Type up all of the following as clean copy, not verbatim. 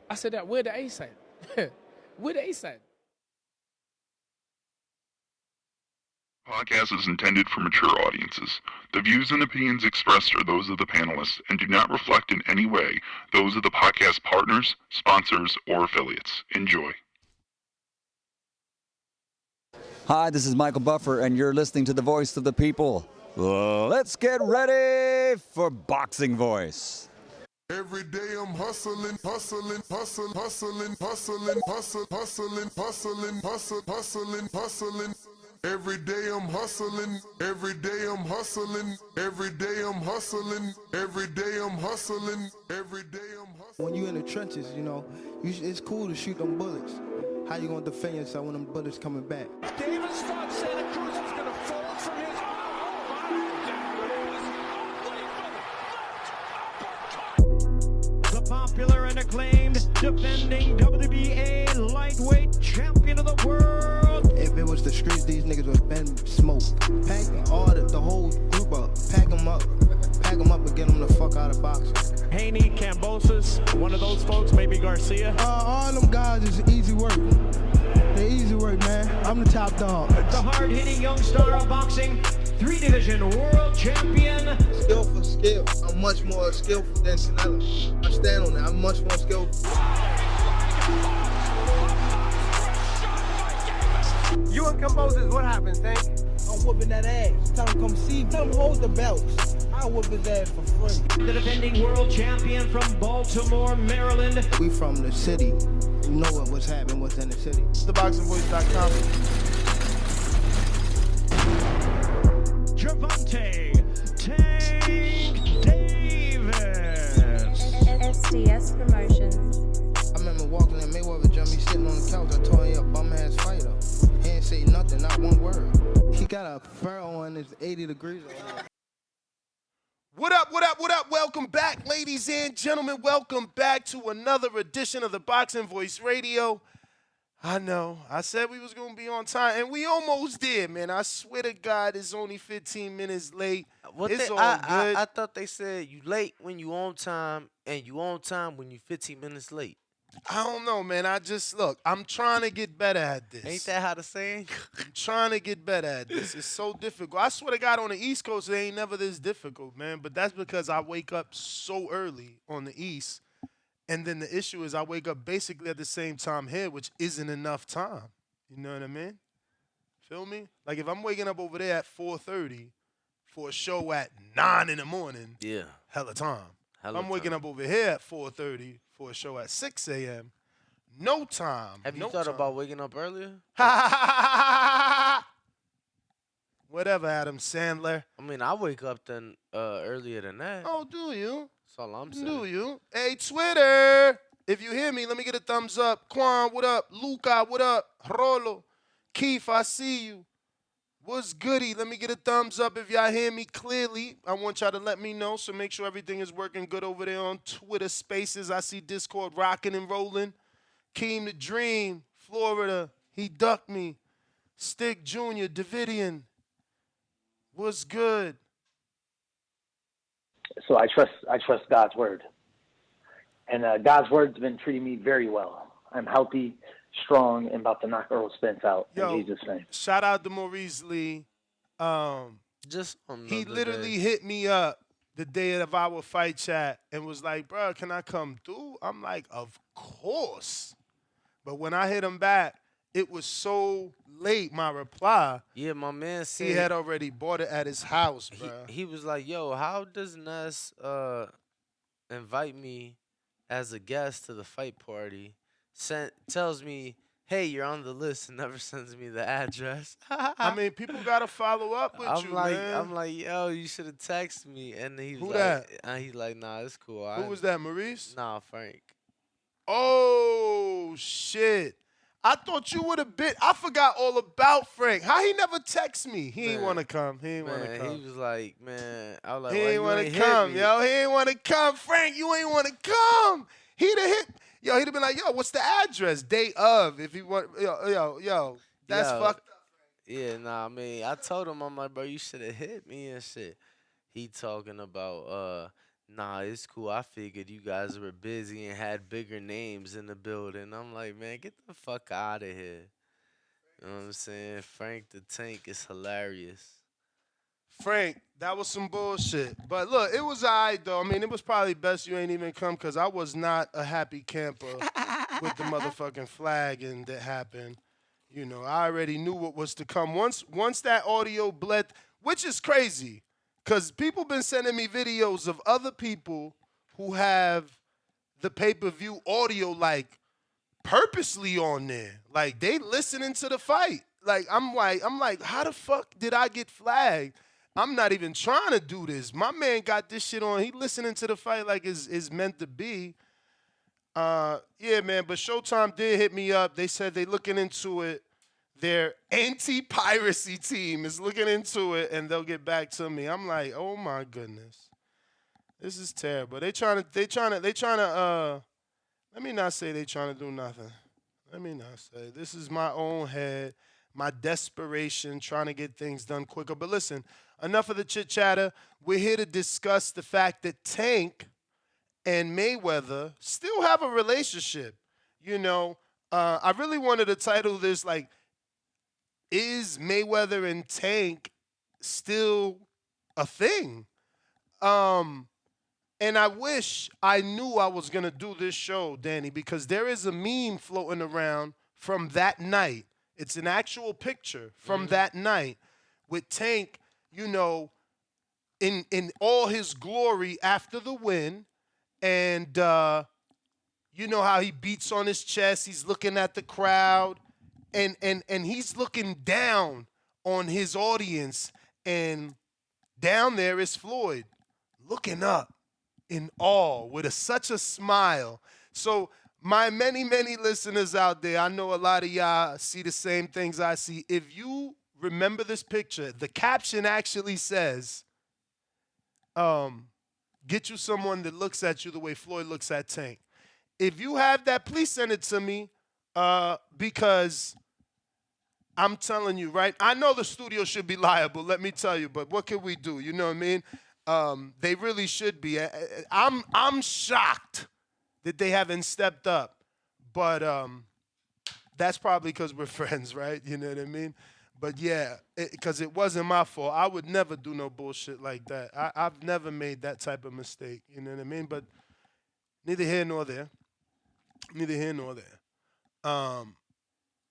I said that, where the ace at? Where the ace at? Podcast is intended for mature audiences. The views and opinions expressed are those of the panelists and do not reflect in any way those of the podcast partners, sponsors, or affiliates. Enjoy. Hi, this is Michael Buffer, and you're listening to the voice of the people. Let's get ready for Boxing Voice. Every day I'm hustling, hustling, hustling, hustling, hustling, hustling, hustling, hustling, hustling, hustling, hustling. Every day I'm hustling, every day I'm hustling, every day I'm hustling, every day I'm hustling, every day I'm hustling. When you in the trenches, you know, it's cool to shoot them bullets. How you gonna defend yourself when them bullets coming back? Davis thought Santa Cruz was gonna fold from his. The popular and acclaimed defending WBA lightweight champion of the world. If it was the streets, these niggas would have been smoked. Pack the whole group up. Pack them up and get them the fuck out of boxing. Haney, Cambosis, one of those folks, maybe Garcia. All them guys is easy work. They easy work, man. I'm the top dog. The hard-hitting young star of boxing, 3-division world champion. Skill for skill. I'm much more skillful than Canelo. I stand on that. I'm much more skillful. You and Cambosis, what happens, Tank? I'm whooping that ass. Tell him come see me. Tell him hold the belts. I'll whoop his ass for free. The defending world champion from Baltimore, Maryland. We from the city. You know what's happening, what's in the city. ThaBoxingvoice.com. Gervonta Tank Davis. SDS Promotions. I remember walking in Mayweather gym, he sitting on the couch. I told him he a bum ass fighter. He ain't say nothing, not one word. He got a fur on, it's 80 degrees on him. What up, what up, what up? Welcome back, ladies and gentlemen. Welcome back to another edition of the Boxing Voice Radio. I know, I said we was going to be on time, and we almost did, man. I swear to God, it's only 15 minutes late. It's all good. I thought they said you late when you on time, and you on time when you 15 minutes late. I don't know, man. Look, I'm trying to get better at this. Ain't that how the saying? I'm trying to get better at this. It's so difficult. I swear to God, on the East Coast, it ain't never this difficult, man. But that's because I wake up so early on the East. And then the issue is I wake up basically at the same time here, which isn't enough time. You know what I mean? Feel me? Like if I'm waking up over there at 4:30 for a show at 9 in the morning, Yeah. hella time. Hella I'm waking time. up over here at 4:30 for a show at 6 a.m. No time. Have you no thought time. about waking up earlier? Whatever, Adam Sandler. I mean, I wake up then earlier than that. Oh, do you? That's all I'm saying. Do you? Hey, Twitter. If you hear me, let me get a thumbs up. Quan, what up? Luca, what up? Rolo. Keith, I see you. What's goody? Let me get a thumbs up if y'all hear me clearly. I want y'all to let me know, so make sure everything is working good over there on Twitter Spaces. I see Discord rocking and rolling. Keem the Dream, Florida, he ducked me. Stick Jr., Davidian. What's good? So I trust God's word, and God's word's been treating me very well. I'm healthy, strong, and about to knock Earl Spence out in Jesus' name. Shout out to Maurice Lee. Just on He literally hit me up the day of our fight chat and was like, bro, can I come through? I'm like, of course. But when I hit him back, it was so late, my reply. Yeah, my man said He had already bought it at his house, bro. he was like, yo, how does Ness invite me as a guest to the fight party? Tells me, hey, you're on the list, and never sends me the address. I mean, people got to follow up with you, man. I'm like, yo, you should have texted me. And he was Who like, that? And he's like, nah, it's cool. Who was that, Maurice? Nah, Frank. Oh, shit. I thought you would have been. I forgot all about Frank. How he never text me? He ain't want to come. He ain't want to come. He was like, man, I was like, He why ain't you want to ain't hit come, me? yo. He ain't want to come. Frank, you ain't want to come. He'd have hit. Yo, he'd have been like, yo, what's the address? Day of. If he want, yo. That's fucked up. Yeah, nah, I mean, I told him, I'm like, bro, you should have hit me and shit. He talking about, Nah, it's cool. I figured you guys were busy and had bigger names in the building. I'm like, man, get the fuck out of here. You know what I'm saying? Frank the Tank is hilarious. Frank, that was some bullshit. But look, it was alright though. I mean, it was probably best you ain't even come because I was not a happy camper with the motherfucking flag and that happened. You know, I already knew what was to come. Once that audio bled, which is crazy, because people been sending me videos of other people who have the pay-per-view audio like purposely on there. Like they listening to the fight. Like I'm like, how the fuck did I get flagged? I'm not even trying to do this. My man got this shit on. He listening to the fight like it's meant to be. Yeah, man, but Showtime did hit me up. They said they looking into it. Their anti-piracy team is looking into it, and they'll get back to me. I'm like, oh my goodness, this is terrible. They trying to. Let me not say they trying to do nothing. Let me not say. This is my own head, my desperation, trying to get things done quicker. But listen, enough of the chit chatter. We're here to discuss the fact that Tank and Mayweather still have a relationship. You know, I really wanted to title this like, is Mayweather and Tank still a thing? And I wish I knew I was going to do this show, Danny, because there is a meme floating around from that night. It's an actual picture from that night with Tank, you know, in all his glory after the win. And you know how he beats on his chest. He's looking at the crowd. And he's looking down on his audience. And down there is Floyd looking up in awe with such a smile. So my many, many listeners out there, I know a lot of y'all see the same things I see. If you remember this picture, the caption actually says, get you someone that looks at you the way Floyd looks at Tank. If you have that, please send it to me because I'm telling you, right? I know the studio should be liable, let me tell you, but what can we do? You know what I mean? They really should be. I'm shocked that they haven't stepped up, but that's probably because we're friends, right? You know what I mean? But yeah, because it wasn't my fault. I would never do no bullshit like that. I've never made that type of mistake. You know what I mean? But neither here nor there. Neither here nor there.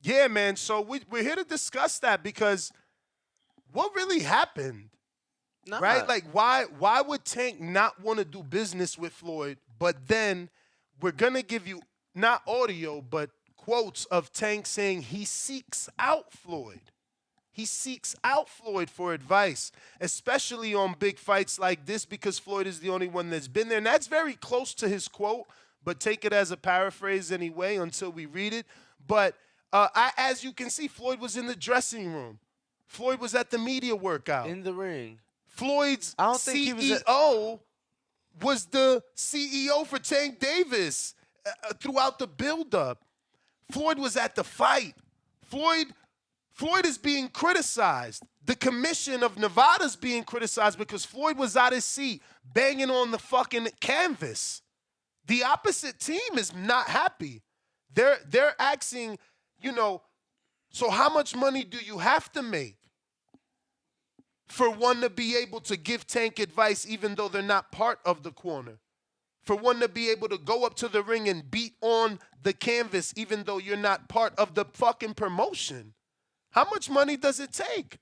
Yeah, man. So we're here to discuss that because what really happened? Nah. Right? Like, why would Tank not want to do business with Floyd? But then we're going to give you not audio, but quotes of Tank saying he seeks out Floyd. He seeks out Floyd for advice, especially on big fights like this because Floyd is the only one that's been there. And that's very close to his quote, but take it as a paraphrase anyway until we read it. But as you can see, Floyd was in the dressing room. Floyd was at the media workout. In the ring. Floyd's CEO was the CEO for Tank Davis throughout the buildup. Floyd was at the fight. Floyd is being criticized. The commission of Nevada's being criticized because Floyd was out his seat banging on the fucking canvas. The opposite team is not happy. They're asking, you know, so how much money do you have to make for one to be able to give Tank advice even though they're not part of the corner? For one to be able to go up to the ring and beat on the canvas even though you're not part of the fucking promotion? How much money does it take?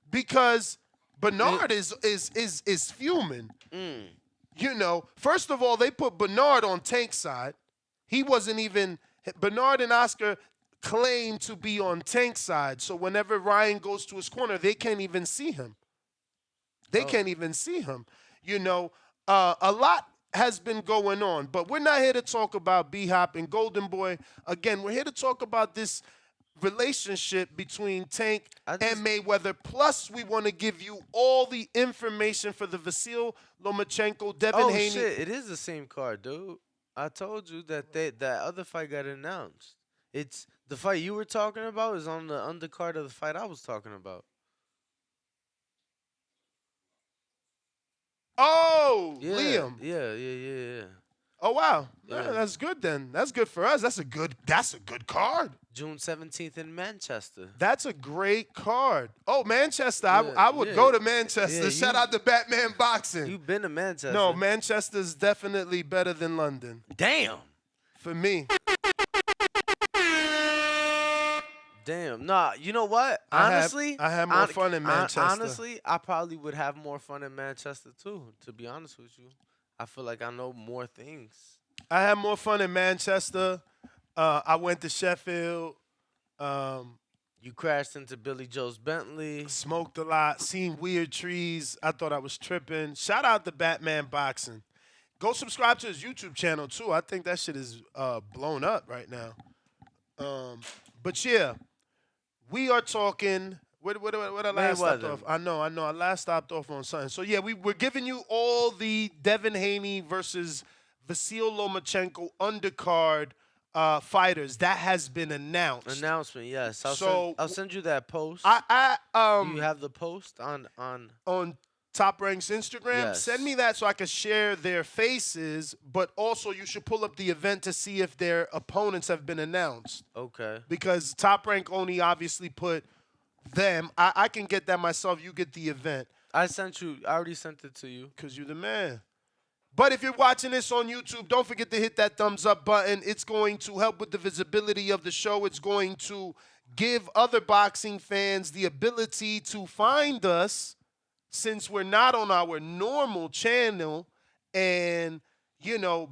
Because Bernard is fuming. You know, first of all, they put Bernard on Tank's side. He wasn't even, Bernard and Oscar claim to be on Tank's side. So whenever Ryan goes to his corner, they can't even see him. They can't even see him. You know, a lot has been going on, but we're not here to talk about B-Hop and Golden Boy. Again, we're here to talk about this relationship between Tank and Mayweather. Plus, we want to give you all the information for the Vasil Lomachenko, Devin Haney. Oh, shit. It is the same card, dude. I told you that that other fight got announced. It's the fight you were talking about is on the undercard of the fight I was talking about. Oh, Yeah, Liam. yeah. Oh wow, Yeah. Man, that's good then. That's good for us. That's a good card. June 17th in Manchester. That's a great card. Oh, Manchester. Yeah, I would yeah. go to Manchester. Yeah, Shout out to Batman Boxing. You've been to Manchester. No, Manchester's definitely better than London. Damn. For me. Damn. Nah, you know what? Honestly, I had more fun in Manchester. Honestly, I probably would have more fun in Manchester too, to be honest with you. I feel like I know more things. I had more fun in Manchester. I went to Sheffield. You crashed into Billy Joe's Bentley. Smoked a lot. Seen weird trees. I thought I was tripping. Shout out to Batman Boxing. Go subscribe to his YouTube channel too. I think that shit is blown up right now. But yeah, we are talking. What I last stopped off? I know. I last stopped off on something. So yeah, we're giving you all the Devin Haney versus Vasyl Lomachenko undercard fighters that has been announced. Announcement, yes. I'll send you that post. Do you have the post on Top Rank's Instagram? Yes. Send me that so I can share their faces, but also you should pull up the event to see if their opponents have been announced. Okay. Because Top Rank only obviously put them. I can get that myself. You get the event. I already sent it to you. Because you're the man. But if you're watching this on YouTube, don't forget to hit that thumbs up button. It's going to help with the visibility of the show. It's going to give other boxing fans the ability to find us since we're not on our normal channel and,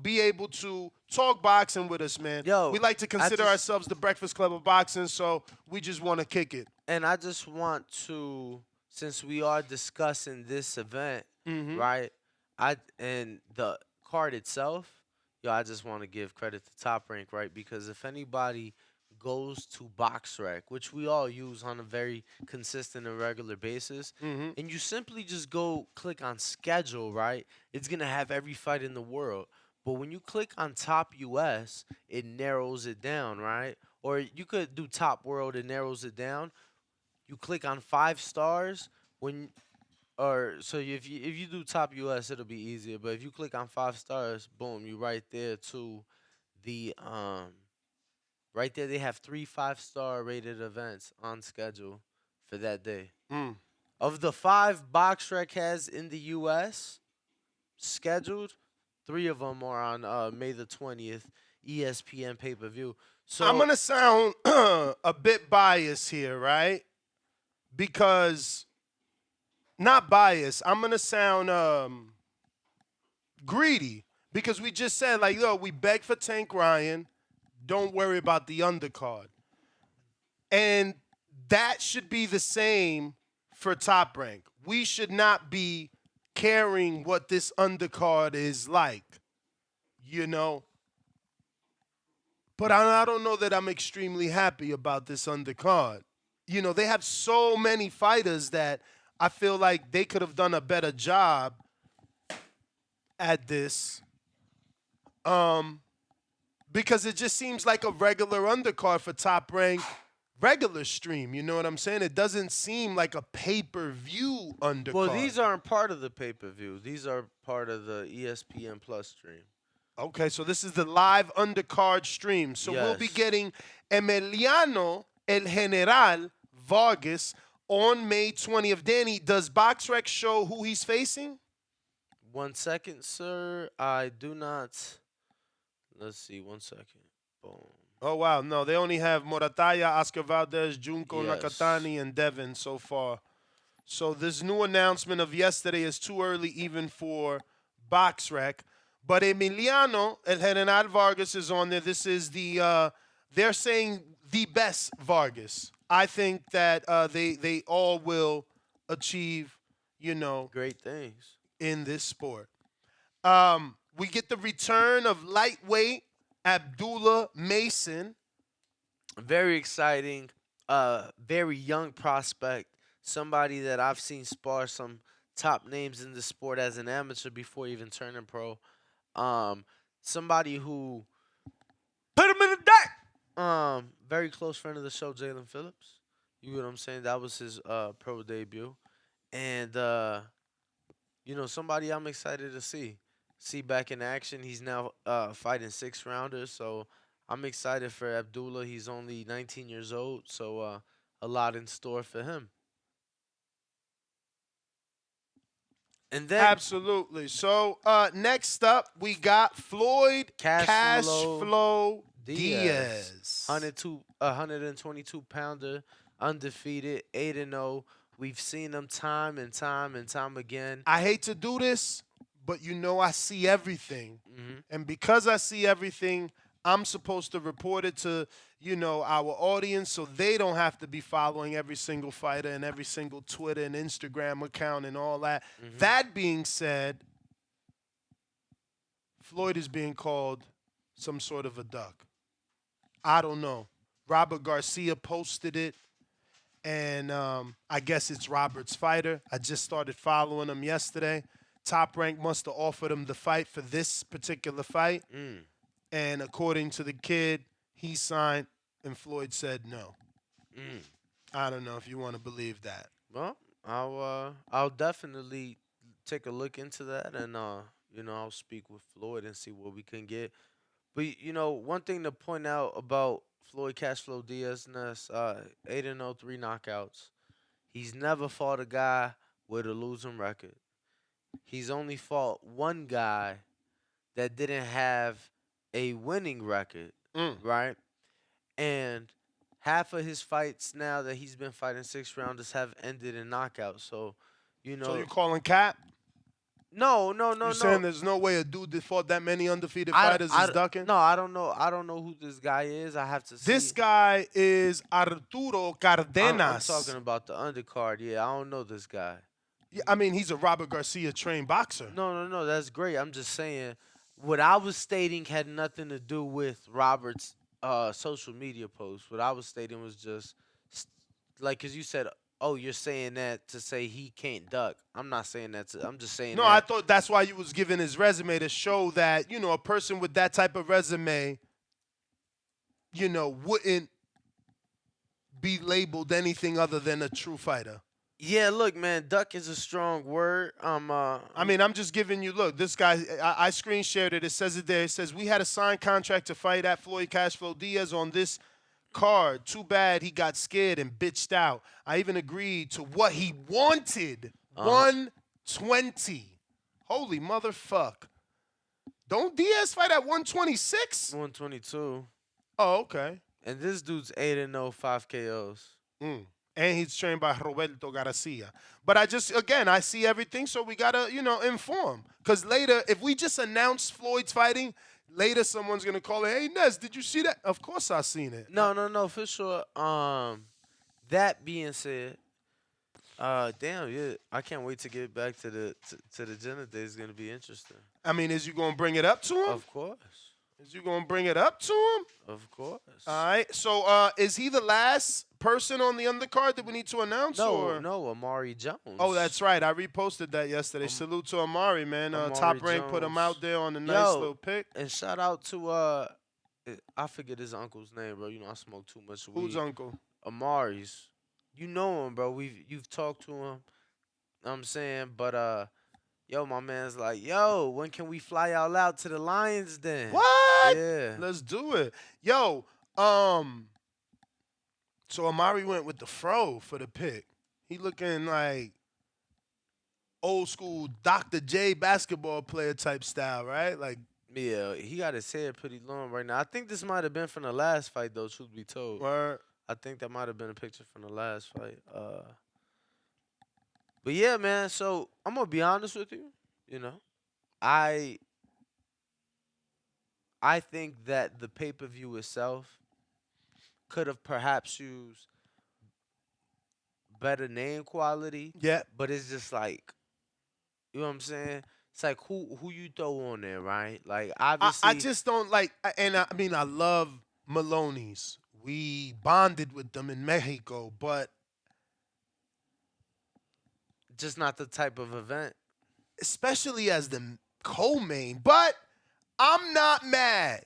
be able to talk boxing with us, man. Yo, we like to consider ourselves the Breakfast Club of Boxing, so we just want to kick it. And I just want to, since we are discussing this event, right? And the card itself, I just want to give credit to Top Rank, right? Because if anybody goes to BoxRec, which we all use on a very consistent and regular basis, and you simply just go click on schedule, right? It's going to have every fight in the world. But when you click on Top US, it narrows it down, right? Or you could do Top World, it narrows it down. You click on 5 stars so if you do Top US, it'll be easier. But if you click on 5 stars, boom, you right there to the right there they have 3 5-star rated events on schedule for that day. Of the 5 BoxRec has in the US scheduled, 3 of them are on May the 20th, ESPN pay-per-view. So I'm gonna sound a bit biased here, right? Because not biased. I'm gonna sound greedy because we just said we beg for Tank Ryan. Don't worry about the undercard, and that should be the same for Top Rank. We should not be caring what this undercard is like, But I don't know that I'm extremely happy about this undercard. They have so many fighters that I feel like they could have done a better job at this. Because it just seems like a regular undercard for Top Rank, regular stream. You know what I'm saying? It doesn't seem like a pay-per-view undercard. Well, these aren't part of the pay-per-view. These are part of the ESPN Plus stream. Okay, so this is the live undercard stream. So we'll be getting Emiliano El General Vargas on May 20th. Danny, does BoxRec show who he's facing? 1 second, sir. I do not. Let's see. 1 second. Boom. Oh, wow. No, they only have Morataya, Oscar Valdez, Junko Nakatani, and Devin so far. So this new announcement of yesterday is too early even for BoxRec. But Emiliano El General Vargas is on there. This is they're saying the best Vargas. I think that they all will achieve, great things in this sport. We get the return of lightweight Abdullah Mason. Very exciting, very young prospect. Somebody that I've seen spar some top names in the sport as an amateur before even turning pro. Somebody who put him in the deck. Very close friend of the show, Jalen Phillips. You know what I'm saying? That was his pro debut. And somebody I'm excited to see back in action. He's now fighting 6 rounders, so I'm excited for Abdullah. He's only 19 years old, so a lot in store for him. And then Absolutely. So next up, we got Floyd Cashflow Diaz. 122 pounder, undefeated, 8-0. We've seen him time and time again. I hate to do this, but I see everything. And because I see everything, I'm supposed to report it to, our audience so they don't have to be following every single fighter and every single Twitter and Instagram account and all that. That being said, Floyd is being called some sort of a duck. I don't know. Robert Garcia posted it, and I guess it's Robert's fighter. I just started following him yesterday. Top Rank must have offered him the fight for this particular fight. And according to the kid, he signed, and Floyd said no. I don't know if you want to believe that. Well, I'll definitely take a look into that, and I'll speak with Floyd and see what we can get. But one thing to point out about Floyd Cashflow Diaz, 8-0, 3 knockouts. He's never fought a guy with a losing record. He's only fought one guy that didn't have a winning record, right? And half of his fights now that he's been fighting 6 rounders have ended in knockouts. So, So you're calling cap? No. You're saying there's no way a dude that fought that many undefeated fighters is ducking? No, I don't know. I don't know who this guy is. I have to see. This guy is Arturo Cardenas. I'm talking about the undercard. Yeah, I don't know this guy. Yeah, I mean, he's a Robert Garcia trained boxer. No. That's great. I'm just saying what I was stating had nothing to do with Robert's social media post. What I was stating was just because you said, oh, you're saying that to say he can't duck. I'm not saying that. I'm just saying. No, that. I thought that's why you was giving his resume to show that a person with that type of resume, wouldn't be labeled anything other than a true fighter. Yeah, look, man, duck is a strong word. I'm just giving you, look, this guy, I screen shared it. It says it there. It says, we had a signed contract to fight at Floyd Cashflow Diaz on this card. Too bad he got scared and bitched out. I even agreed to what he wanted. 120. Holy motherfuck. Don't Diaz fight at 126? 122. Oh, okay. And this dude's 8-0, 5 KOs. And he's trained by Roberto Garcia. But I see everything, so we got to, inform. Because later, if we just announce Floyd's fighting, later someone's going to call it, hey, Nez, did you see that? Of course I seen it. No, for sure. That being said, damn, yeah, I can't wait to get back to the Jenna day. It's going to be interesting. I mean, is you going to bring it up to him? Of course. Is you going to bring it up to him? Of course. All right. So is he the last person on the undercard that we need to announce? No, Amari Jones. Oh, that's right. I reposted that yesterday. Salute to Amari, man. Amari Top Rank Jones. put him out there on a nice little pick. And shout out to, I forget his uncle's name, bro. I smoke too much weed. Whose uncle? Amari's. You know him, bro. You've talked to him. I'm saying, but yo, my man's like, yo, when can we fly y'all out to the Lions Den? What? Yeah. Let's do it. Yo, so Amari went with the fro for the pick. He looking like old school Dr. J basketball player type style, right? Like, yeah, he got his hair pretty long right now. I think this might have been from the last fight, though, truth be told. Word. I think that might have been a picture from the last fight. But yeah, man, so I'm going to be honest with you. I think that the pay-per-view itself could have perhaps used better name quality. Yeah. But it's just like, you know what I'm saying? It's like who you throw on there, right? Like, obviously. I just don't like, and I mean, I love Maloney's. We bonded with them in Mexico, but just not the type of event. Especially as the co-main. But I'm not mad.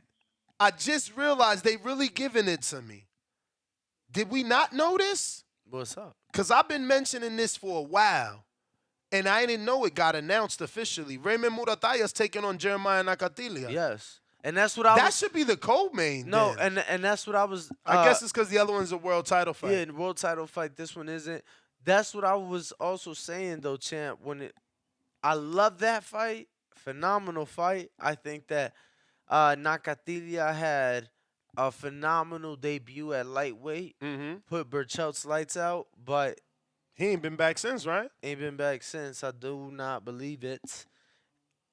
I just realized they really giving it to me. Did we not notice? What's up? Because I've been mentioning this for a while. And I didn't know it got announced officially. Raymond Murataya's taking on Jeremiah Nakatilia. Yes. And that's what I was... That should be the co-main. No, then. and that's what I was... I guess it's because the other one's a world title fight. Yeah, the world title fight. This one isn't. That's what I was also saying, though, champ. I love that fight. Phenomenal fight. I think that Nakatilia had a phenomenal debut at lightweight. Put Burchell's lights out, but... He ain't been back since, right? Ain't been back since. I do not believe it.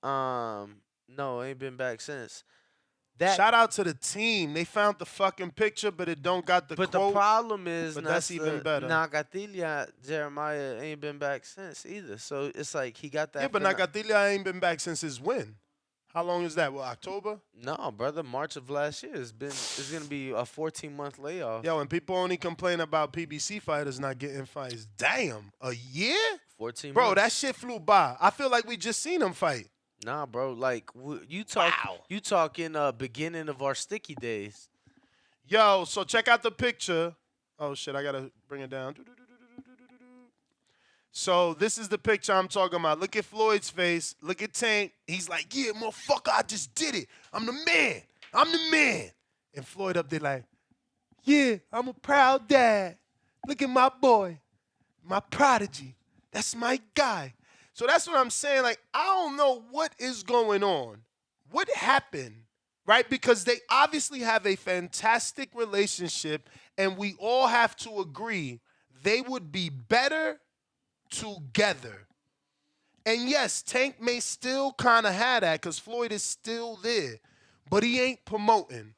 No, ain't been back since. Shout out to the team. They found the fucking picture, but it don't got the But quote. the problem is, but that's even better. Nakatilia, Jeremiah ain't been back since either. So it's like he got that. Yeah, but Nakatilia ain't been back since his win. How long is that? Well, October? No, brother, March of last year. It's gonna be a 14-month layoff. Yo, and people only complain about PBC fighters not getting fights. Damn, a year? 14 Bro, months. that shit flew by. I feel like we just seen him fight. Nah, bro. Like you talking beginning of our sticky days. Yo, so check out the picture. Oh shit, I gotta bring it down. So this is the picture I'm talking about. Look at Floyd's face. Look at Tank. He's like, yeah, motherfucker, I just did it. I'm the man. I'm the man. And Floyd up there like, yeah, I'm a proud dad. Look at my boy, my prodigy. That's my guy. So that's what I'm saying. Like, I don't know what is going on. What happened, right? Because they obviously have a fantastic relationship, and we all have to agree they would be better together. And yes, Tank may still kind of have that because Floyd is still there, but he ain't promoting.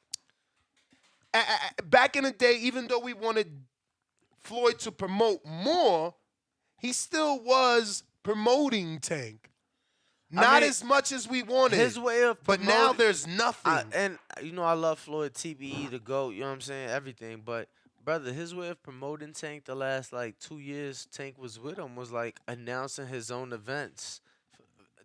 Back in the day, even though we wanted Floyd to promote more, he still was promoting Tank. Not as much as we wanted. His way of but now there's nothing. And, I love Floyd, TBE, the GOAT, you know what I'm saying, everything. But, brother, his way of promoting Tank the last, 2 years Tank was with him was, announcing his own events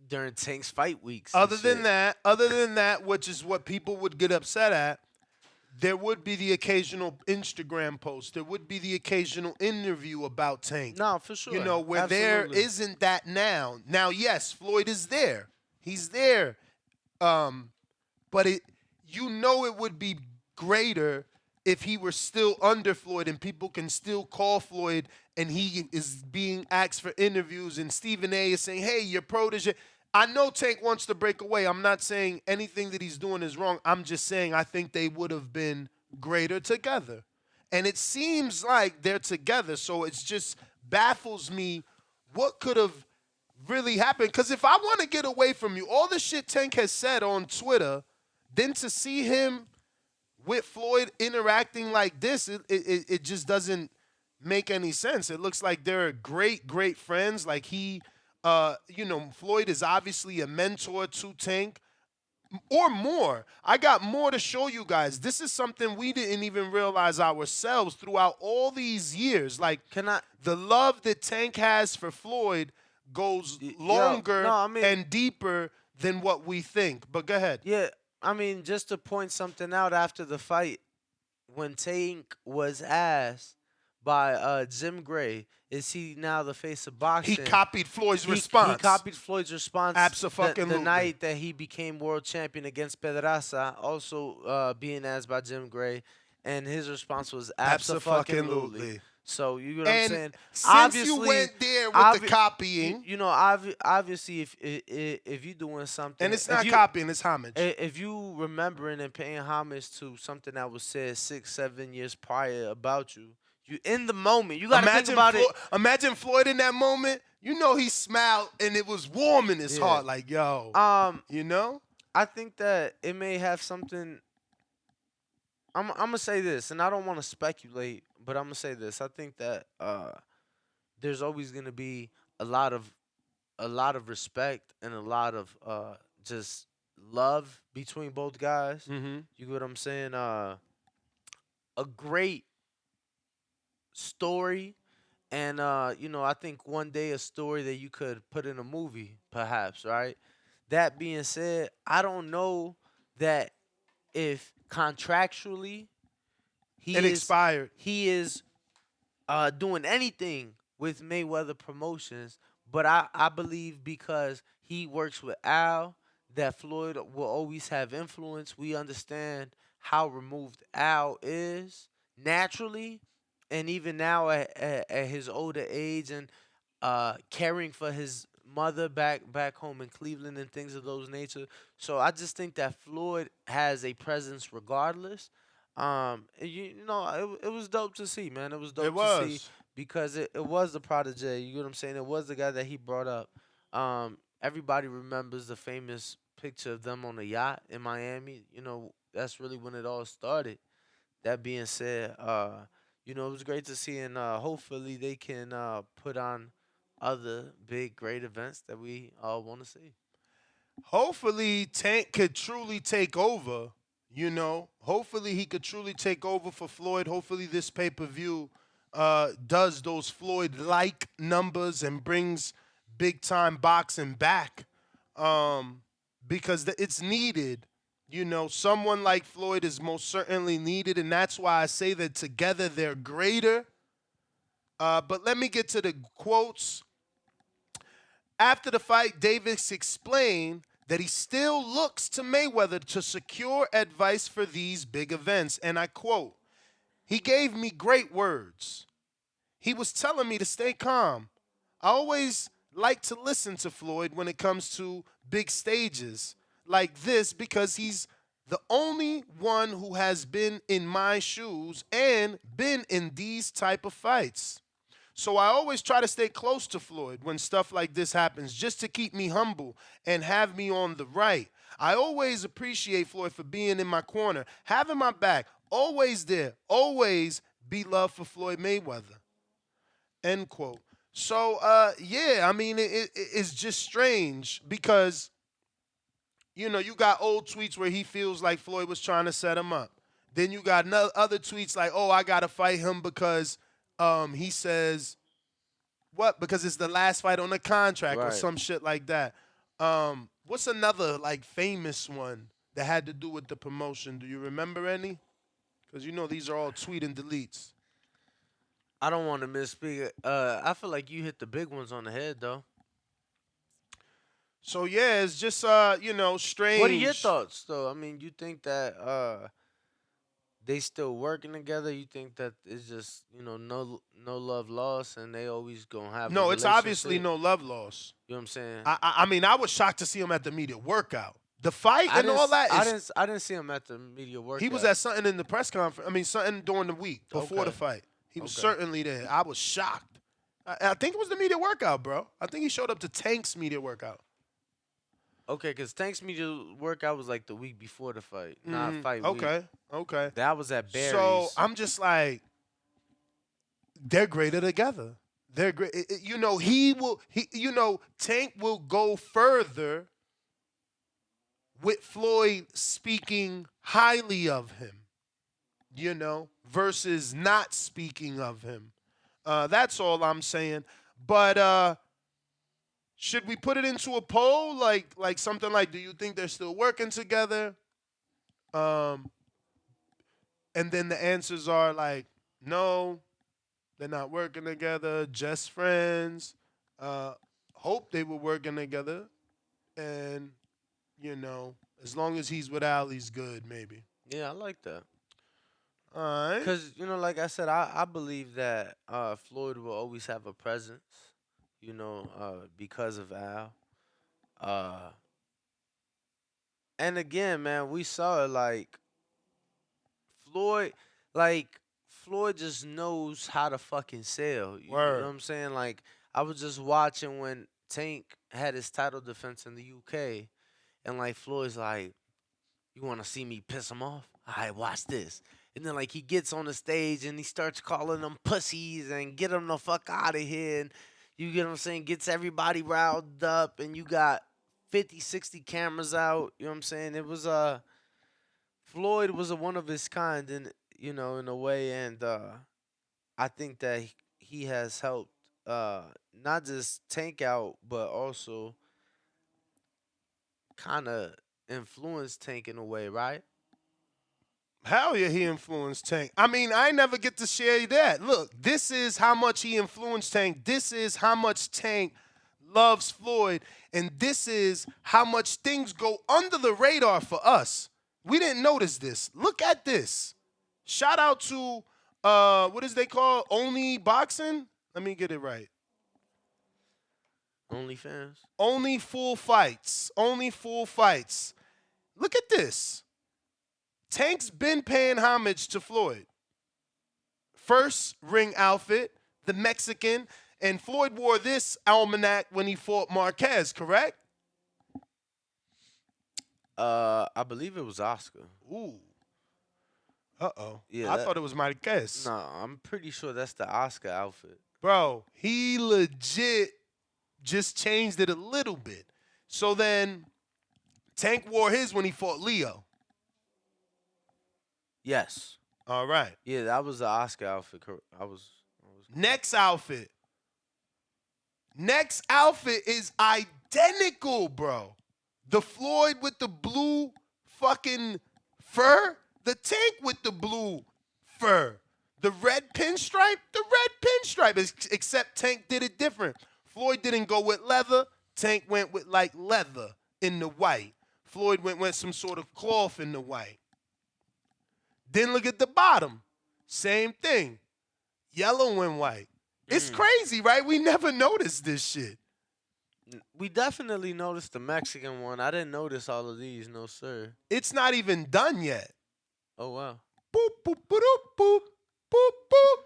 during Tank's fight weeks. Other than that, which is what people would get upset at, there would be the occasional Instagram post. There would be the occasional interview about Tank. No, for sure. You know, where Absolutely. there isn't that now. Now, yes, Floyd is there. He's there. But it would be greater if he were still under Floyd and people can still call Floyd and he is being asked for interviews and Stephen A is saying, hey, your protege. I know Tank wants to break away. I'm not saying anything that he's doing is wrong. I'm just saying I think they would have been greater together. And it seems like they're together, so it just baffles me what could have really happened. Because if I want to get away from you, all the shit Tank has said on Twitter, then to see him with Floyd interacting like this, it just doesn't make any sense. It looks like they're great, great friends. Like Floyd is obviously a mentor to Tank or more. I got more to show you guys. This is something we didn't even realize ourselves throughout all these years. Like, the love that Tank has for Floyd goes longer and deeper than what we think. But go ahead. Yeah, just to point something out after the fight, when Tank was asked by Jim Gray, is he now the face of boxing? He copied Floyd's response. He copied Floyd's response Abso-fucking-lutely. the night that he became world champion against Pedraza, also being asked by Jim Gray, and his response was abso-fucking-lutely. So you know what I'm saying? Since obviously, you went there with the copying, obviously, if you're doing something, and it's not copying, it's homage. If you remembering and paying homage to something that was said 6-7 years prior about you. You in the moment. You gotta think about it. Imagine Floyd in that moment. You know he smiled and it was warm in his heart. Like, yo. I think that it may have something. I'm gonna say this, and I don't want to speculate, but I'm gonna say this. I think that there's always gonna be a lot of respect and a lot of just love between both guys. Mm-hmm. You get what I'm saying? A great story, and I think one day a story that you could put in a movie, perhaps, right? That being said, I don't know that if contractually he is doing anything with Mayweather Promotions, But I believe because he works with Al, that Floyd will always have influence. We understand how removed Al is naturally, and even now at his older age and caring for his mother back home in Cleveland and things of those nature. So I just think that Floyd has a presence regardless. And you know, it was dope to see, man. It was dope to see because it was the Prodigy. You know what I'm saying? It was the guy that he brought up. Everybody remembers the famous picture of them on a yacht in Miami. You know, that's really when it all started. That being said, you know, it was great to see, and hopefully they can put on other big, great events that we all want to see. Hopefully, Tank could truly take over. You know, hopefully he could truly take over for Floyd. Hopefully this pay-per-view does those Floyd-like numbers and brings big-time boxing back because it's needed. You know, someone like Floyd is most certainly needed, and that's why I say that together they're greater. But let me get to the quotes. After the fight, Davis explained that he still looks to Mayweather to secure advice for these big events. And I quote, "He gave me great words. He was telling me to stay calm. I always like to listen to Floyd when it comes to big stages like this because he's the only one who has been in my shoes and been in these type of fights. So I always try to stay close to Floyd when stuff like this happens just to keep me humble and have me on the right. I always appreciate Floyd for being in my corner, having my back, always there, always be love for Floyd Mayweather." End quote. So, yeah, I mean, it's just strange because, you know, you got old tweets where he feels like Floyd was trying to set him up. Then you got other tweets like, oh, I got to fight him because he says, what? Because it's the last fight on the contract or some shit like that. What's another, like, famous one that had to do with the promotion? Do you remember any? Because, you know, these are all tweet and deletes. I don't want to misspeak. I feel like you hit the big ones on the head, though. So, yeah, it's just, you know, strange. What are your thoughts, though? I mean, you think that they still working together? You think that it's just, you know, no love lost and they always going to have No, it's obviously no love lost. You know what I'm saying? I mean, I was shocked to see him at the media workout. The fight and all that is... I didn't see him at the media workout. He was at something in the press conference. I mean, something during the week before the fight. He was certainly there. I was shocked. I think it was the media workout, bro. I think he showed up to Tank's media workout. Okay, because Tank's media workout was like the week before the fight, not fight week. Okay. That was at Barry's. So I'm just like, they're greater together. They're great. You know, you know, Tank will go further with Floyd speaking highly of him, you know, versus not speaking of him. That's all I'm saying. But should we put it into a poll, like something like, do you think they're still working together? And then the answers are like, no, they're not working together, just friends. Hope they were working together. And, you know, as long as he's with Al, he's good, maybe. Yeah, I like that. All right. Because, you know, like I said, I believe that Floyd will always have a presence, you know, because of Al. And again, man, we saw it like Floyd just knows how to fucking sell. You know what I'm saying? Like, I was just watching when Tank had his title defense in the UK, and like Floyd's like, you want to see me piss him off? All right, watch this. And then like he gets on the stage and he starts calling them pussies and get them the fuck out of here. And you get what I'm saying? Gets everybody riled up, and you got 50, 60 cameras out. You know what I'm saying? It was Floyd was a one of his kind, in you know, in a way, and I think that he has helped not just Tank out, but also kind of influence Tank in a way, right? Hell yeah, he influenced Tank. I mean, I never get to share that. Look, this is how much he influenced Tank. This is how much Tank loves Floyd, and this is how much things go under the radar for us. We didn't notice this. Look at this. Shout out to, what is they call? Only Boxing? Let me get it right. OnlyFans. Only Full Fights. Only Full Fights. Look at this. Tank's been paying homage to Floyd. First ring outfit, the Mexican, and Floyd wore this almanac when he fought Marquez, correct? I believe it was Oscar. Ooh. Uh-oh. Yeah, I thought it was Marquez. No, I'm pretty sure that's the Oscar outfit. Bro, he legit just changed it a little bit. So then Tank wore his when he fought Leo. Yes. All right. Yeah, that was the Oscar outfit. I was Next outfit. Next outfit is identical, bro. The Floyd with the blue fucking fur. The Tank with the blue fur. The red pinstripe. The red pinstripe. Except Tank did it different. Floyd didn't go with leather. Tank went with like leather in the white. Floyd went with some sort of cloth in the white. Then look at the bottom. Same thing. Yellow and white. It's crazy, right? We never noticed this shit. We definitely noticed the Mexican one. I didn't notice all of these, no sir. It's not even done yet. Oh wow. Boop, boop, boop, boop, boop, boop.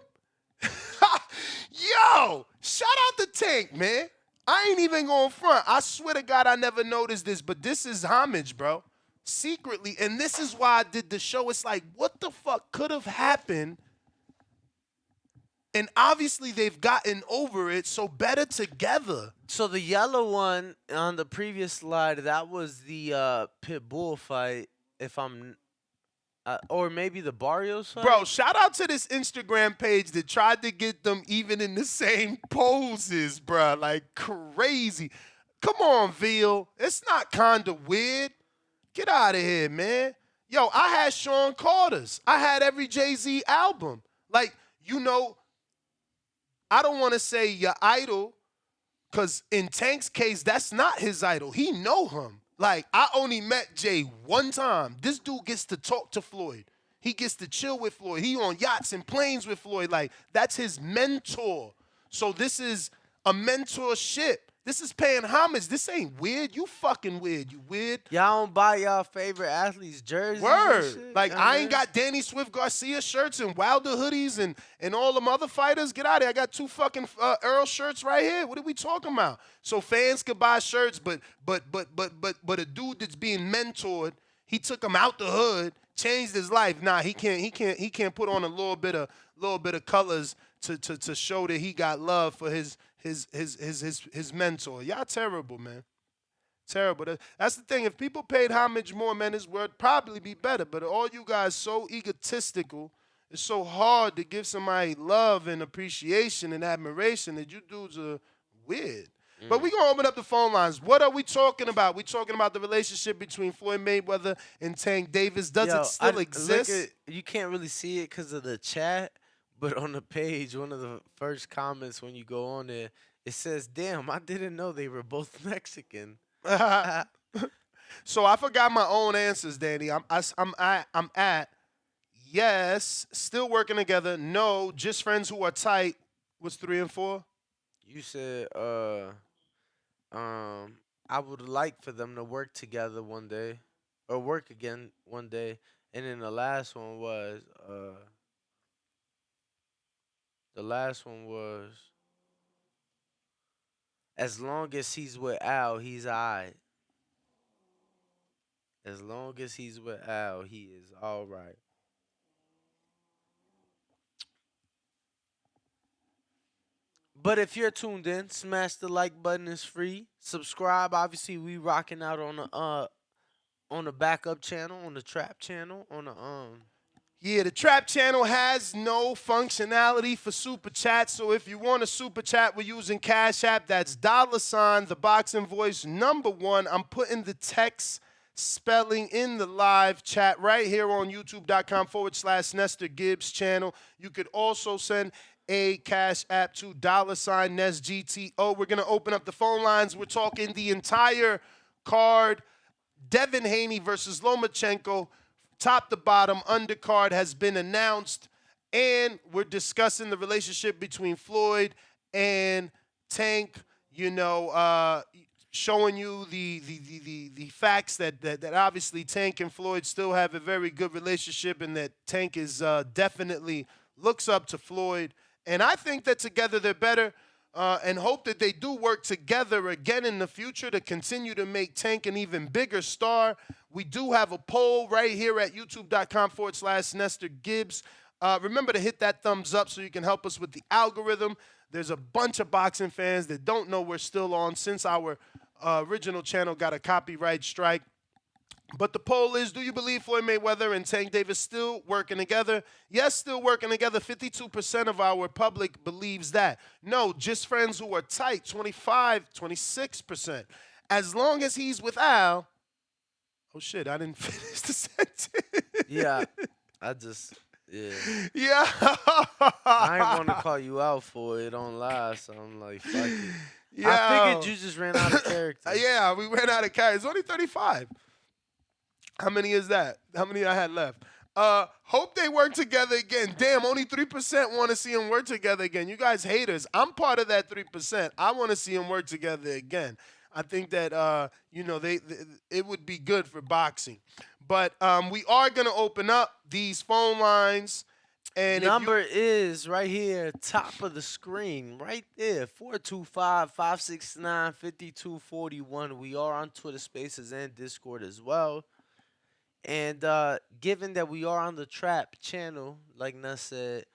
Yo, shout out to Tank, man. I ain't even going front. I swear to God I never noticed this, but this is homage, bro. Secretly, and this is why I did the show. It's like, what the fuck could have happened? And obviously they've gotten over it, so better together. So the yellow one on the previous slide, that was the pit bull fight, if I'm, or maybe the Barrios fight. Bro, shout out to this Instagram page that tried to get them even in the same poses, bro. Like crazy. Come on, Veal. It's not kind of weird. Get out of here, man. Yo, I had Sean Carter's. I had every Jay-Z album. Like, you know, I don't want to say your idol, because in Tank's case, that's not his idol. He know him. Like, I only met Jay one time. This dude gets to talk to Floyd. He gets to chill with Floyd. He on yachts and planes with Floyd. Like, that's his mentor. So this is a mentorship. This is paying homage. This ain't weird. You fucking weird. You weird. Y'all don't buy y'all favorite athletes' jerseys. Word. And shit? Like, I ain't got Danny Swift Garcia shirts and Wilder hoodies and all them other fighters. Get out of here. I got 2 fucking Earl shirts right here. What are we talking about? So fans could buy shirts, but a dude that's being mentored, he took him out the hood, changed his life. Nah, he can't put on a little bit of colors to show that he got love for his mentor. Y'all terrible, man. Terrible. That's the thing. If people paid homage more, man, this world probably be better. But all you guys so egotistical. It's so hard to give somebody love and appreciation and admiration that you dudes are weird. But we're going to open up the phone lines. What are we talking about? We talking about the relationship between Floyd Mayweather and Tank Davis. Does it still exist? You can't really see it because of the chat. But on the page, one of the first comments when you go on there, it says, "Damn, I didn't know they were both Mexican." So I forgot my own answers, Danny. I'm at yes, still working together. No, just friends who are tight. What's 3 and 4? You said, I would like for them to work together one day, or work again one day. And then the last one was, as long as he's with Al, he's alright. As long as he's with Al, he is alright. But if you're tuned in, smash the like button. It's free. Subscribe. Obviously, we rocking out on the backup channel, on the trap channel, on the Yeah, the Trap channel has no functionality for super chat. So if you want a super chat, we're using Cash App. That's $ ThaBoxingvoice #1. I'm putting the text spelling in the live chat right here on youtube.com/Nestor Gibbs channel. You could also send a Cash App to $NESGTO. We're going to open up the phone lines. We're talking the entire card. Devin Haney versus Lomachenko, top to bottom, undercard has been announced. And we're discussing the relationship between Floyd and Tank, showing you the facts that obviously Tank and Floyd still have a very good relationship, and that Tank is definitely looks up to Floyd. And I think that together they're better, and hope that they do work together again in the future to continue to make Tank an even bigger star. We do have a poll right here at youtube.com/Nestor Gibbs. Remember to hit that thumbs up so you can help us with the algorithm. There's a bunch of boxing fans that don't know we're still on since our original channel got a copyright strike. But the poll is, do you believe Floyd Mayweather and Tank Davis still working together? Yes, still working together. 52% of our public believes that. No, just friends who are tight, 26%. As long as he's with Al. Oh, shit, I didn't finish the sentence. Yeah, yeah. Yeah. I ain't want to call you out for it on live, so I'm like, fuck it. Yeah. I figured you just ran out of character. Yeah, we ran out of characters. It's only 35. How many is that? How many I had left? Hope they work together again. Damn, only 3% want to see them work together again. You guys haters. I'm part of that 3%. I want to see them work together again. I think that, it would be good for boxing. But we are going to open up these phone lines. And number is right here, top of the screen, right there, 425-569-5241. We are on Twitter Spaces and Discord as well. And given that we are on the Trap channel, like Nuss said,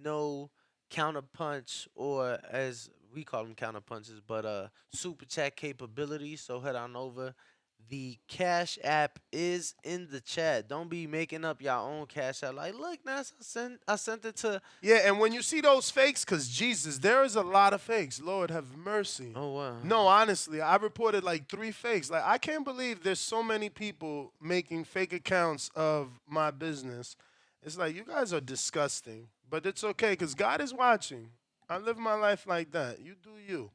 no counterpunch, or as we call them counterpunches, but super chat capability. So head on over. The Cash App is in the chat. Don't be making up your own Cash App. Like, look, Nuss, I sent it to. Yeah, and when you see those fakes, because Jesus, there is a lot of fakes. Lord have mercy. Oh, wow. No, honestly, I reported like 3 fakes. Like, I can't believe there's so many people making fake accounts of my business. It's like, you guys are disgusting. But it's okay, because God is watching. I live my life like that. You do you.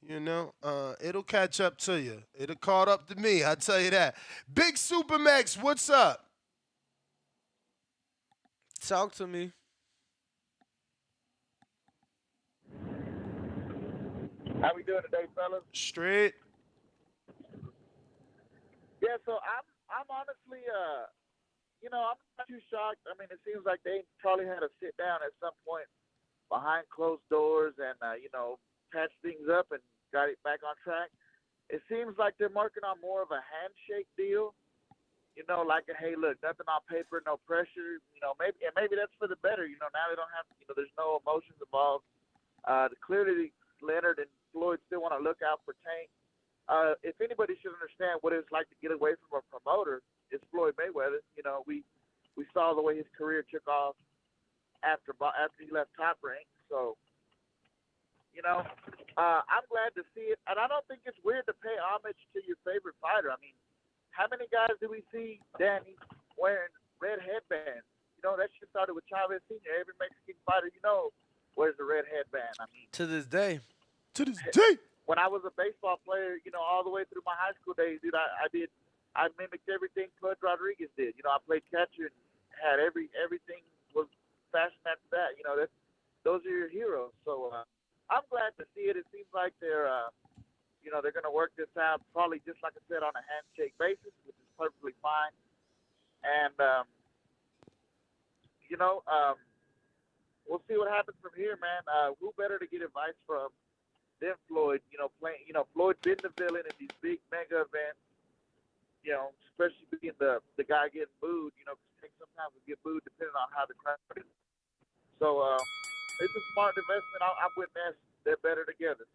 It'll catch up to you. It'll caught up to me, I tell you that. Big Supermax, what's up? Talk to me. How we doing today, fellas? Straight. Yeah, so I'm honestly, I'm not too shocked. I mean, it seems like they probably had to sit down at some point behind closed doors and, patch things up and got it back on track. It seems like they're working on more of a handshake deal. Like, hey, look, nothing on paper, no pressure. Maybe that's for the better. Now they don't have, there's no emotions involved. Clearly, Leonard and Floyd still want to look out for Tank. If anybody should understand what it's like to get away from a promoter, it's Floyd Mayweather. We saw the way his career took off after he left Top Rank. So, I'm glad to see it, and I don't think it's weird to pay homage to your favorite fighter. I mean, how many guys do we see, Danny, wearing red headbands? That shit started with Chavez Sr. Every Mexican fighter wears a red headband. I mean, to this day. When I was a baseball player, all the way through my high school days, dude, I mimicked everything Bud Rodriguez did. I played catcher and had everything was fashioned after that. Those are your heroes. So I'm glad to see it. It seems like they're going to work this out, probably just like I said, on a handshake basis, which is perfectly fine. And we'll see what happens from here, man. Who better to get advice from than Floyd? Floyd been the villain in these big mega events. Especially being the guy getting booed. Sometimes we get booed depending on how the crowd is. So it's a smart investment. I'm with Ness. They're better together.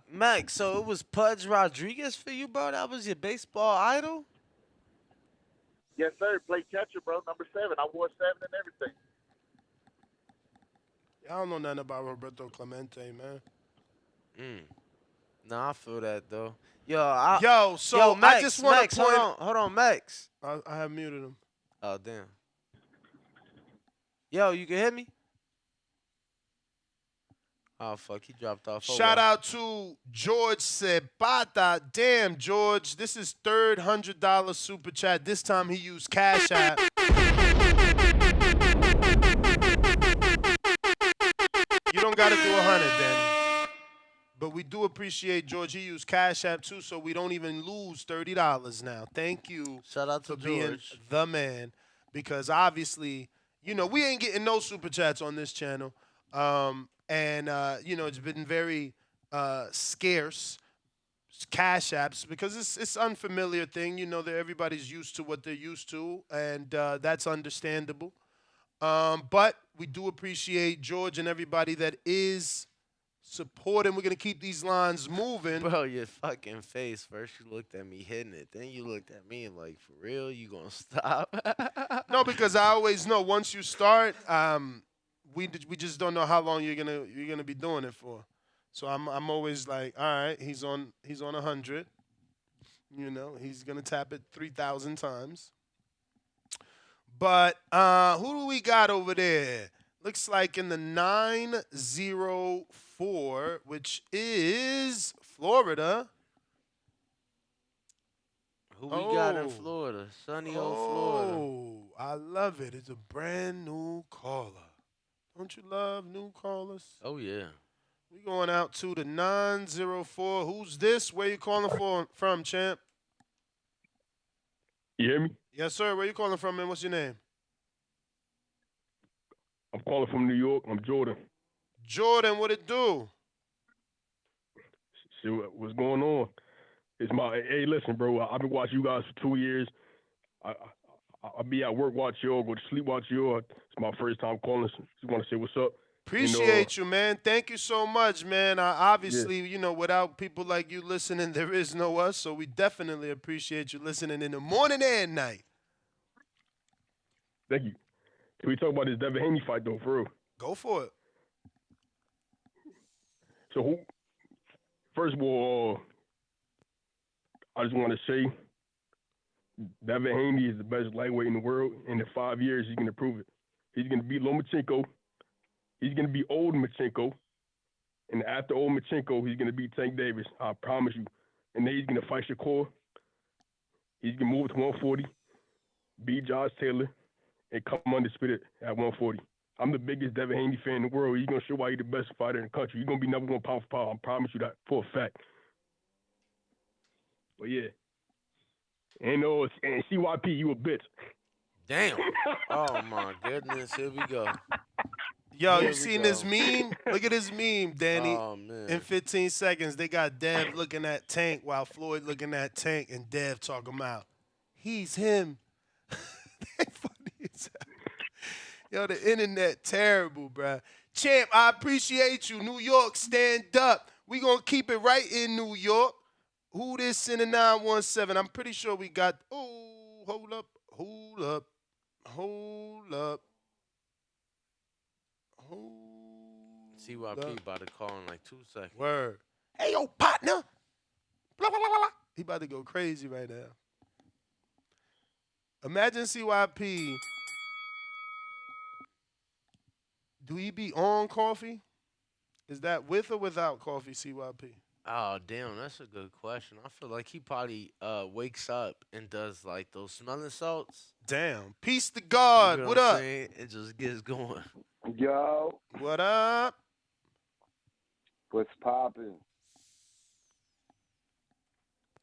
Max, so it was Pudge Rodriguez for you, bro? That was your baseball idol? Yes, sir. Played catcher, bro. Number 7. I wore 7 and everything. I don't know nothing about Roberto Clemente, man. No, I feel that, though. Max, I just want to point... Hold on, Max. I have muted him. Oh, damn. Yo, you can hear me? Oh, fuck. He dropped off. Oh, Shout well. out to George Cepata. Damn, George. This is third $100 super chat. This time he used Cash App. You don't got to do 100, Danny. But we do appreciate George. He used Cash App too, so we don't even lose $30 now. Thank you Shout out to for being George. the man. Because obviously, you know, we ain't getting no super chats on this channel. You know, it's been very scarce Cash Apps because it's unfamiliar thing. You know, that everybody's used to what they're used to, and that's understandable. But we do appreciate George and everybody that is supporting. We're going to keep these lines moving. Bro, your fucking face. First you looked at me hitting it. Then you looked at me and like, for real, you going to stop? No, because I always know once you start, we just don't know how long you're gonna be doing it for. So I'm always like, all right, he's on 100. You know, he's gonna tap it 3,000 times. But who do we got over there? Looks like in the 904, which is Florida. Who we got in Florida? Sunny old Florida. Oh, I love it. It's a brand new caller. Don't you love new callers? Oh, yeah. We going out to the 904. Who's this? Where you calling from, champ? You hear me? Yes, sir. Where you calling from, man? What's your name? I'm calling from New York. I'm Jordan. Jordan, what it do? See what's going on. Hey, listen, bro. I've been watching you guys for 2 years. I'll be at work, watch y'all, go to sleep, watch y'all. It's my first time calling. Just want to say what's up. Appreciate you, man. Thank you so much, man. Obviously, you know, without people like you listening, there is no us. So we definitely appreciate you listening in the morning and night. Thank you. Can we talk about this Devin Haney fight, though, for real? Go for it. So, first of all, I just want to say Devin Haney is the best lightweight in the world, and in 5 years, he's going to prove it. He's going to beat Lomachenko. He's going to be old Lomachenko. And after old Lomachenko, he's going to beat Tank Davis. I promise you. And then he's going to fight Shakur. He's going to move to 140, beat Josh Taylor, and come undisputed at 140. I'm the biggest Devin Haney fan in the world. He's going to show why he's the best fighter in the country. He's going to be number one pound for pound. I promise you that for a fact. But, yeah. And CYP, you a bitch. Damn. Oh, my goodness. Here we go. Yo, you seen this meme? Look at this meme, Danny. Oh, man. In 15 seconds, they got Dev looking at Tank while Floyd looking at Tank and Dev talking about, he's him. They funny as hell. Yo, the internet terrible, bruh. Champ, I appreciate you. New York, stand up. We gonna keep it right in New York. Who this in the 917? I'm pretty sure we got, hold up. CYP about to call in like 2 seconds. Word. Hey, yo, partner. Blah, blah, blah, blah. He about to go crazy right now. Imagine CYP. Do he be on coffee? Is that with or without coffee, CYP? Oh, damn, that's a good question. I feel like he probably wakes up and does like those smelling salts. Damn. Peace to God. You know what up? I'm saying? It just gets going. Yo. What up? What's poppin'?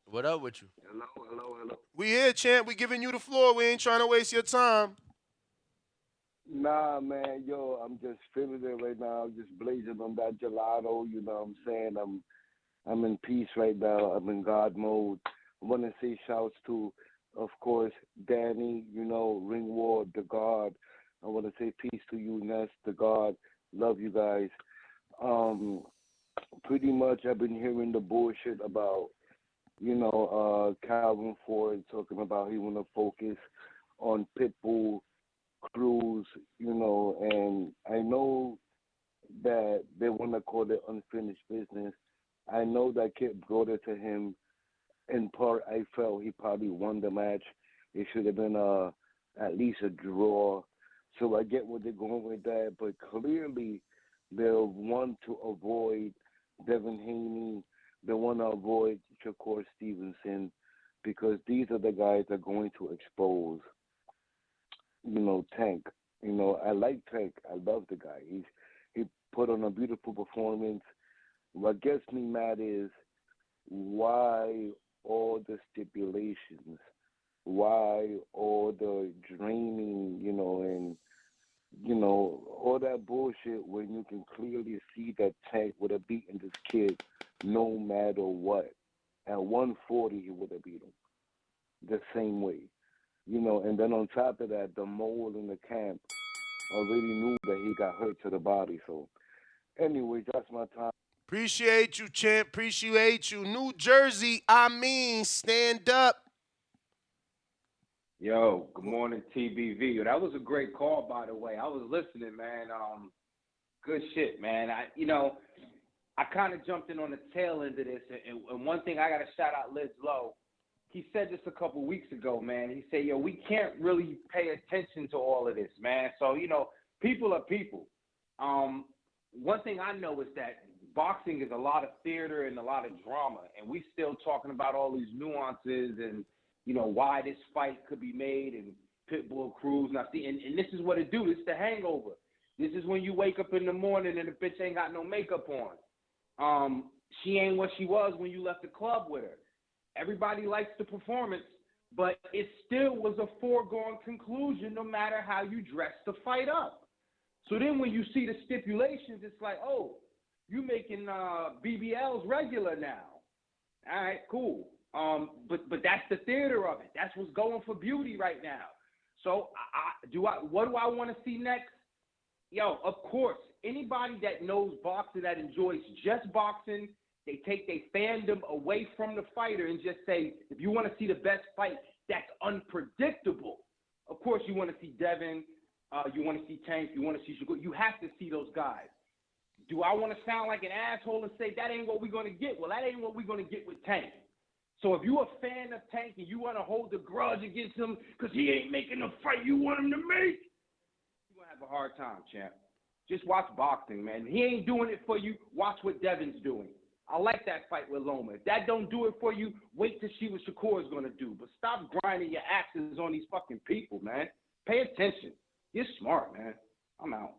What up with you? Hello. We here, champ. We giving you the floor. We ain't trying to waste your time. Nah, man. Yo, I'm just feeling it right now. I'm just blazing on that gelato. You know what I'm saying? I'm in peace right now. I'm in God mode. I want to say shouts to, of course, Danny, you know, Ringward, the God. I want to say peace to you, Ness, the God. Love you guys. Pretty much I've been hearing the bullshit about, you know, Calvin Ford talking about he want to focus on Pitbull, Cruz, you know, and I know that they want to call it unfinished business. I know that kid brought it to him. In part, I felt he probably won the match. It should have been at least a draw. So I get where they're going with that, but clearly they'll want to avoid Devin Haney. They want to avoid Shakur Stevenson because these are the guys that are going to expose, Tank. I like Tank. I love the guy. He put on a beautiful performance. What gets me mad is why all the stipulations, why all the draining, and all that bullshit when you can clearly see that Tank would have beaten this kid no matter what. At 140, he would have beat him the same way. And then on top of that, the mole in the camp already knew that he got hurt to the body. So, anyway, that's my time. Appreciate you, champ. Appreciate you. New Jersey, stand up. Yo, good morning, TBV. Yo, that was a great call, by the way. I was listening, man. Good shit, man. I kind of jumped in on the tail end of this, and one thing I got to shout out Liz Lowe. He said this a couple weeks ago, man. He said, yo, we can't really pay attention to all of this, man. So, people are people. One thing I know is that boxing is a lot of theater and a lot of drama, and we still talking about all these nuances and, why this fight could be made and Pitbull Cruz. Now, see, and this is what it do. This is the hangover. This is when you wake up in the morning and the bitch ain't got no makeup on. She ain't what she was when you left the club with her. Everybody likes the performance, but it still was a foregone conclusion no matter how you dress the fight up. So then when you see the stipulations, it's like, oh, you making BBLs regular now. All right, cool. But that's the theater of it. That's what's going for beauty right now. So what do I want to see next? Yo, of course, anybody that knows boxing, that enjoys just boxing, they take their fandom away from the fighter and just say, if you want to see the best fight that's unpredictable, of course you want to see Devin, you want to see Tank, you want to see Shakur. You have to see those guys. Do I want to sound like an asshole and say that ain't what we're going to get? Well, that ain't what we're going to get with Tank. So if you're a fan of Tank and you want to hold a grudge against him because he ain't making the fight you want him to make, you're going to have a hard time, champ. Just watch boxing, man. He ain't doing it for you. Watch what Devin's doing. I like that fight with Loma. If that don't do it for you, wait to see what Shakur is going to do. But stop grinding your axes on these fucking people, man. Pay attention. You're smart, man. I'm out.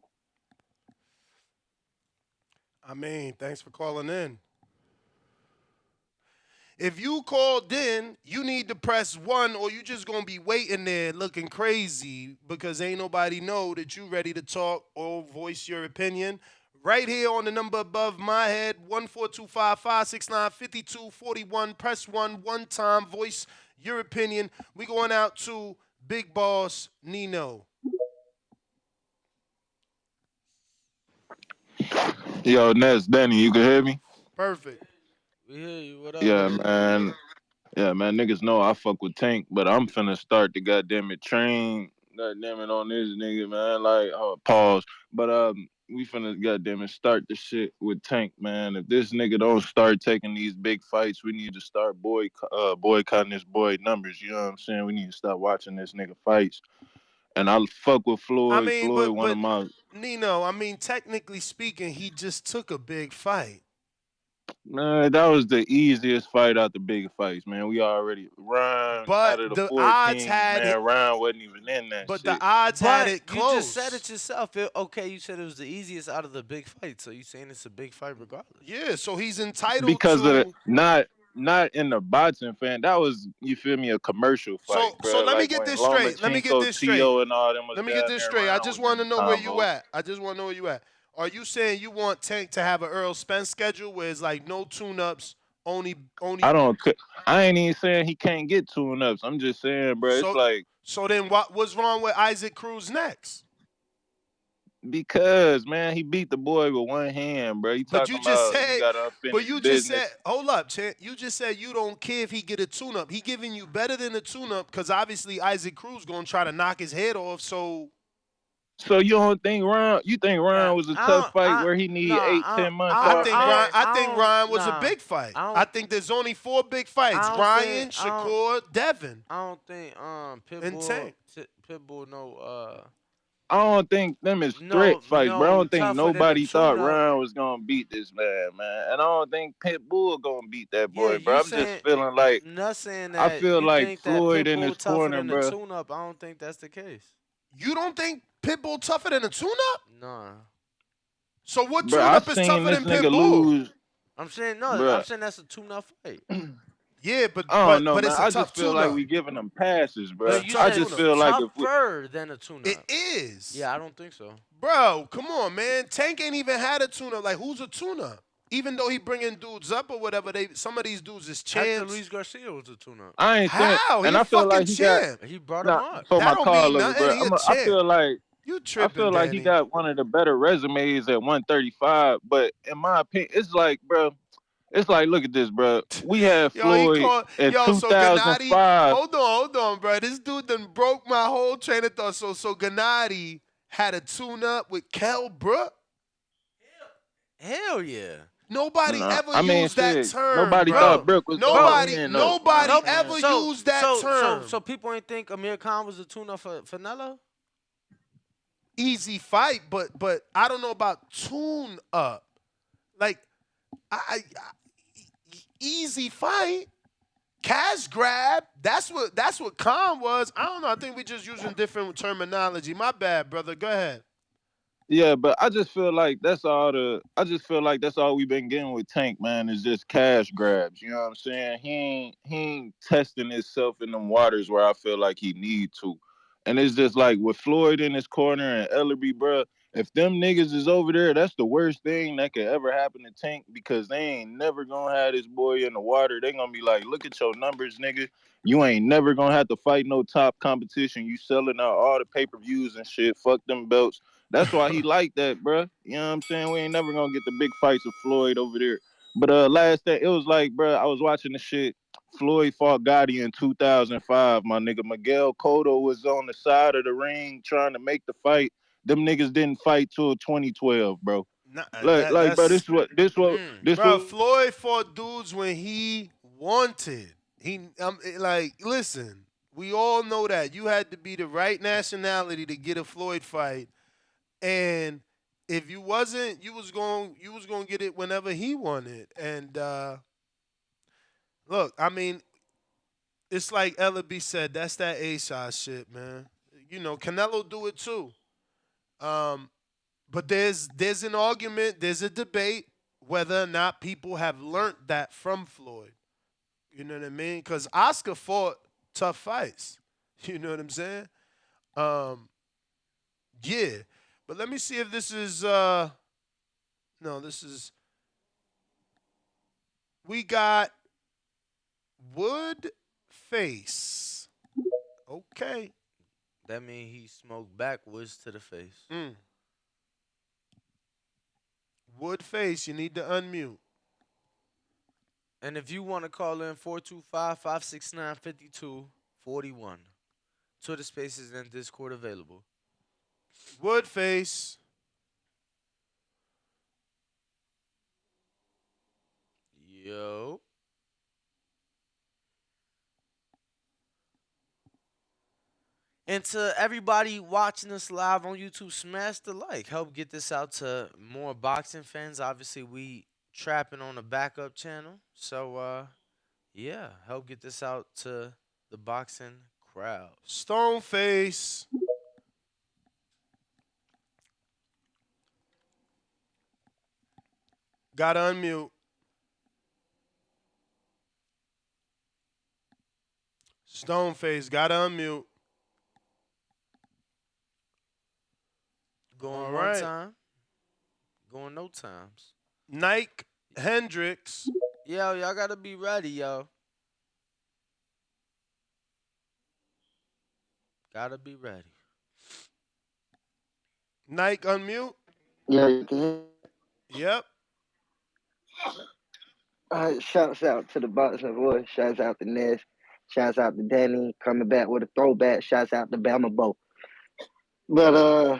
Thanks for calling in. If you called in, you need to press 1 or you just going to be waiting there looking crazy because ain't nobody know that you ready to talk or voice your opinion. Right here on the number above my head, 14255695241. Press 1 time, voice your opinion. We going out to Big Boss Nino. Yo, Ness, Danny, you can hear me? Perfect. We hear you. What up? Yeah, man. Yeah, man. Niggas know I fuck with Tank, but I'm finna start the goddamn it train. Goddamn it on this nigga, man. Like, pause. But we finna goddamn it start the shit with Tank, man. If this nigga don't start taking these big fights, we need to start boycotting this boy numbers. You know what I'm saying? We need to stop watching this nigga fights. And I fuck with Floyd. Floyd, one of my. Nino, technically speaking, he just took a big fight. Man, that was the easiest fight out the big fights, man. We already Ryan out of the 14, man. Ryan wasn't even in that shit. But the odds had it close. You just said it yourself. You said it was the easiest out of the big fights. So you saying it's a big fight regardless? Yeah, so he's entitled because to. Of the, not in the boxing fan. That was, you feel me, a commercial fight. So let me get this straight. Let me get this straight. I just want to know where you at. Are you saying you want Tank to have an Earl Spence schedule where it's like no tune-ups, only? I ain't even saying he can't get tune-ups. I'm just saying, bro, it's like. So then what's wrong with Isaac Cruz next? Because, man, he beat the boy with one hand, bro. Hold up, Chant. You just said you don't care if he get a tune-up. He giving you better than a tune-up because obviously Isaac Cruz going to try to knock his head off, so you don't think Ryan? You think Ryan was a tough fight where he need 8-10 months? I think Ryan was a big fight. I think there's only 4 big fights: Ryan, Shakur, Devin. I don't think and Tank. Pitbull I don't think them is threat fights, bro. I don't think tougher than a nobody thought tune-up. Ryan was gonna beat this man. And I don't think Pitbull gonna beat that Yeah, boy, bro. you I'm just saying feeling like not saying I that feel you like think that Floyd in his Pitbull tougher corner, than a bro. tune-up. I don't think that's the case. You don't think Pitbull tougher than a tune-up? Nah. So what Bro, I tune-up is seen tougher this than nigga Pitbull? lose, I'm saying no. bro. I'm saying that's a tune-up fight. Yeah, but I don't know, man. it's a I tough just feel like tune-up. we giving them passes, bro. But you I said just it's feel like if we, tougher than a tune-up. It is. Yeah, I don't think so. Bro, come on, man. Tank ain't even had a tune-up. Like, who's a tune-up? Even though he bringing dudes up or whatever, some of these dudes is champs. Hector Luis Garcia was a tune-up. I ain't saying, How? and He I feel fucking like he champ. He brought him got up. for That my don't call mean over, nothing. bro. He a I champ. feel like You tripping, I feel like he Danny. got one of the better resumes at 135. But in my opinion, it's like, bro, it's like, look at this, bro. We had Floyd in So Gennady, 2005. hold on, bro. This dude done broke my whole train of thought. So Gennady had a tune-up with Kell Brook? Hell yeah. Nobody Nah, ever I mean, used that shit, term, nobody bro. thought Brook was Nobody going in, though. ever used that term. So people ain't think Amir Khan was a tune-up for Canelo? Easy fight, but I don't know about tune-up. Like, I easy fight. Cash grab. That's what Khan was. I don't know. I think we just using different terminology. My bad, brother. Go ahead. Yeah, but I just feel like that's all we've been getting with Tank, man, is just cash grabs. You know what I'm saying? He ain't testing himself in them waters where I feel like he need to. And it's just like with Floyd in his corner and Ellerby, bro, if them niggas is over there, that's the worst thing that could ever happen to Tank because they ain't never gonna have this boy in the water. They gonna be like, look at your numbers, nigga. You ain't never gonna have to fight no top competition. You selling out all the pay-per-views and shit. Fuck them belts. That's why he like that, bro. You know what I'm saying? We ain't never gonna get the big fights of Floyd over there. But last day, it was like, bro, I was watching the shit. Floyd fought Gotti in 2005. My nigga Miguel Cotto was on the side of the ring trying to make the fight. Them niggas didn't fight till 2012, bro. Bro, this Bro, Floyd fought dudes when he wanted. Listen, we all know that you had to be the right nationality to get a Floyd fight, and if you wasn't, you was going to get it whenever he wanted. And look, I mean, it's like Ellaby said, that's that A-shot shit, man. You know, Canelo do it too. But there's an argument, there's a debate whether or not people have learned that from Floyd. You know what I mean? Because Oscar fought tough fights. You know what I'm saying? Yeah. But let me see if this is we got Wood Face. Okay. That means he smoked backwards to the face. Wood Face, you need to unmute. And if you want to call in 425-569-5241. Twitter Spaces and Discord available. Wood Face. Yo. And to everybody watching us live on YouTube, smash the like. Help get this out to more boxing fans. Obviously, we trapping on a backup channel. So, yeah, help get this out to the boxing crowd. Stoneface. Gotta unmute. Stoneface, gotta unmute. Going All one right. time. Going no times. Nike Hendricks. Yo, y'all gotta be ready, yo. Gotta be ready. Nike unmute. Yeah, you can hear. Yep. Shouts out to the Boxing Voice. Shouts out to Ness. Shouts out to Danny coming back with a throwback. Shouts out to Bama Bo. But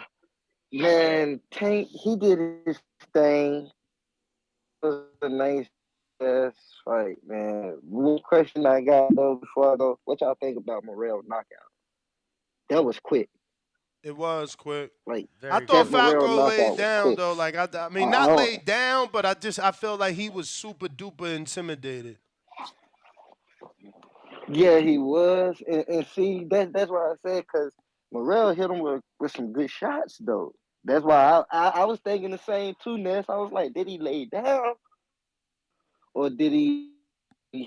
man, Tank, he did his thing. It was a nice ass fight, man. One question I got though before I go, what y'all think about Morrell knockout? That was quick. It was quick. Like, I thought that Morrell Falco knockout laid was down quick. though. Like I mean, I not don't- laid down, but I felt like he was super duper intimidated. Yeah, he was, and see, that's why I said because Morrell hit him with some good shots though. That's why I was thinking the same too, Ness. I was like, did he lay down, or did he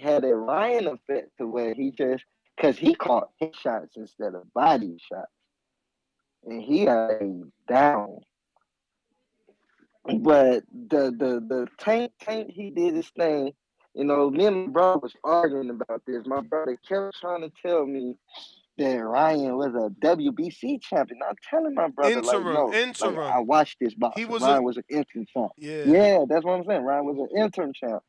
had a Ryan effect to where he just because he caught hit shots instead of body shots, and he got down. But the tank he did his thing. You know, me and my brother was arguing about this. My brother kept trying to tell me that Ryan was a WBC champion. I'm telling my brother, like, no, like I watched this boxing. Ryan was an interim champ. Yeah, that's what I'm saying. Ryan was an interim champ.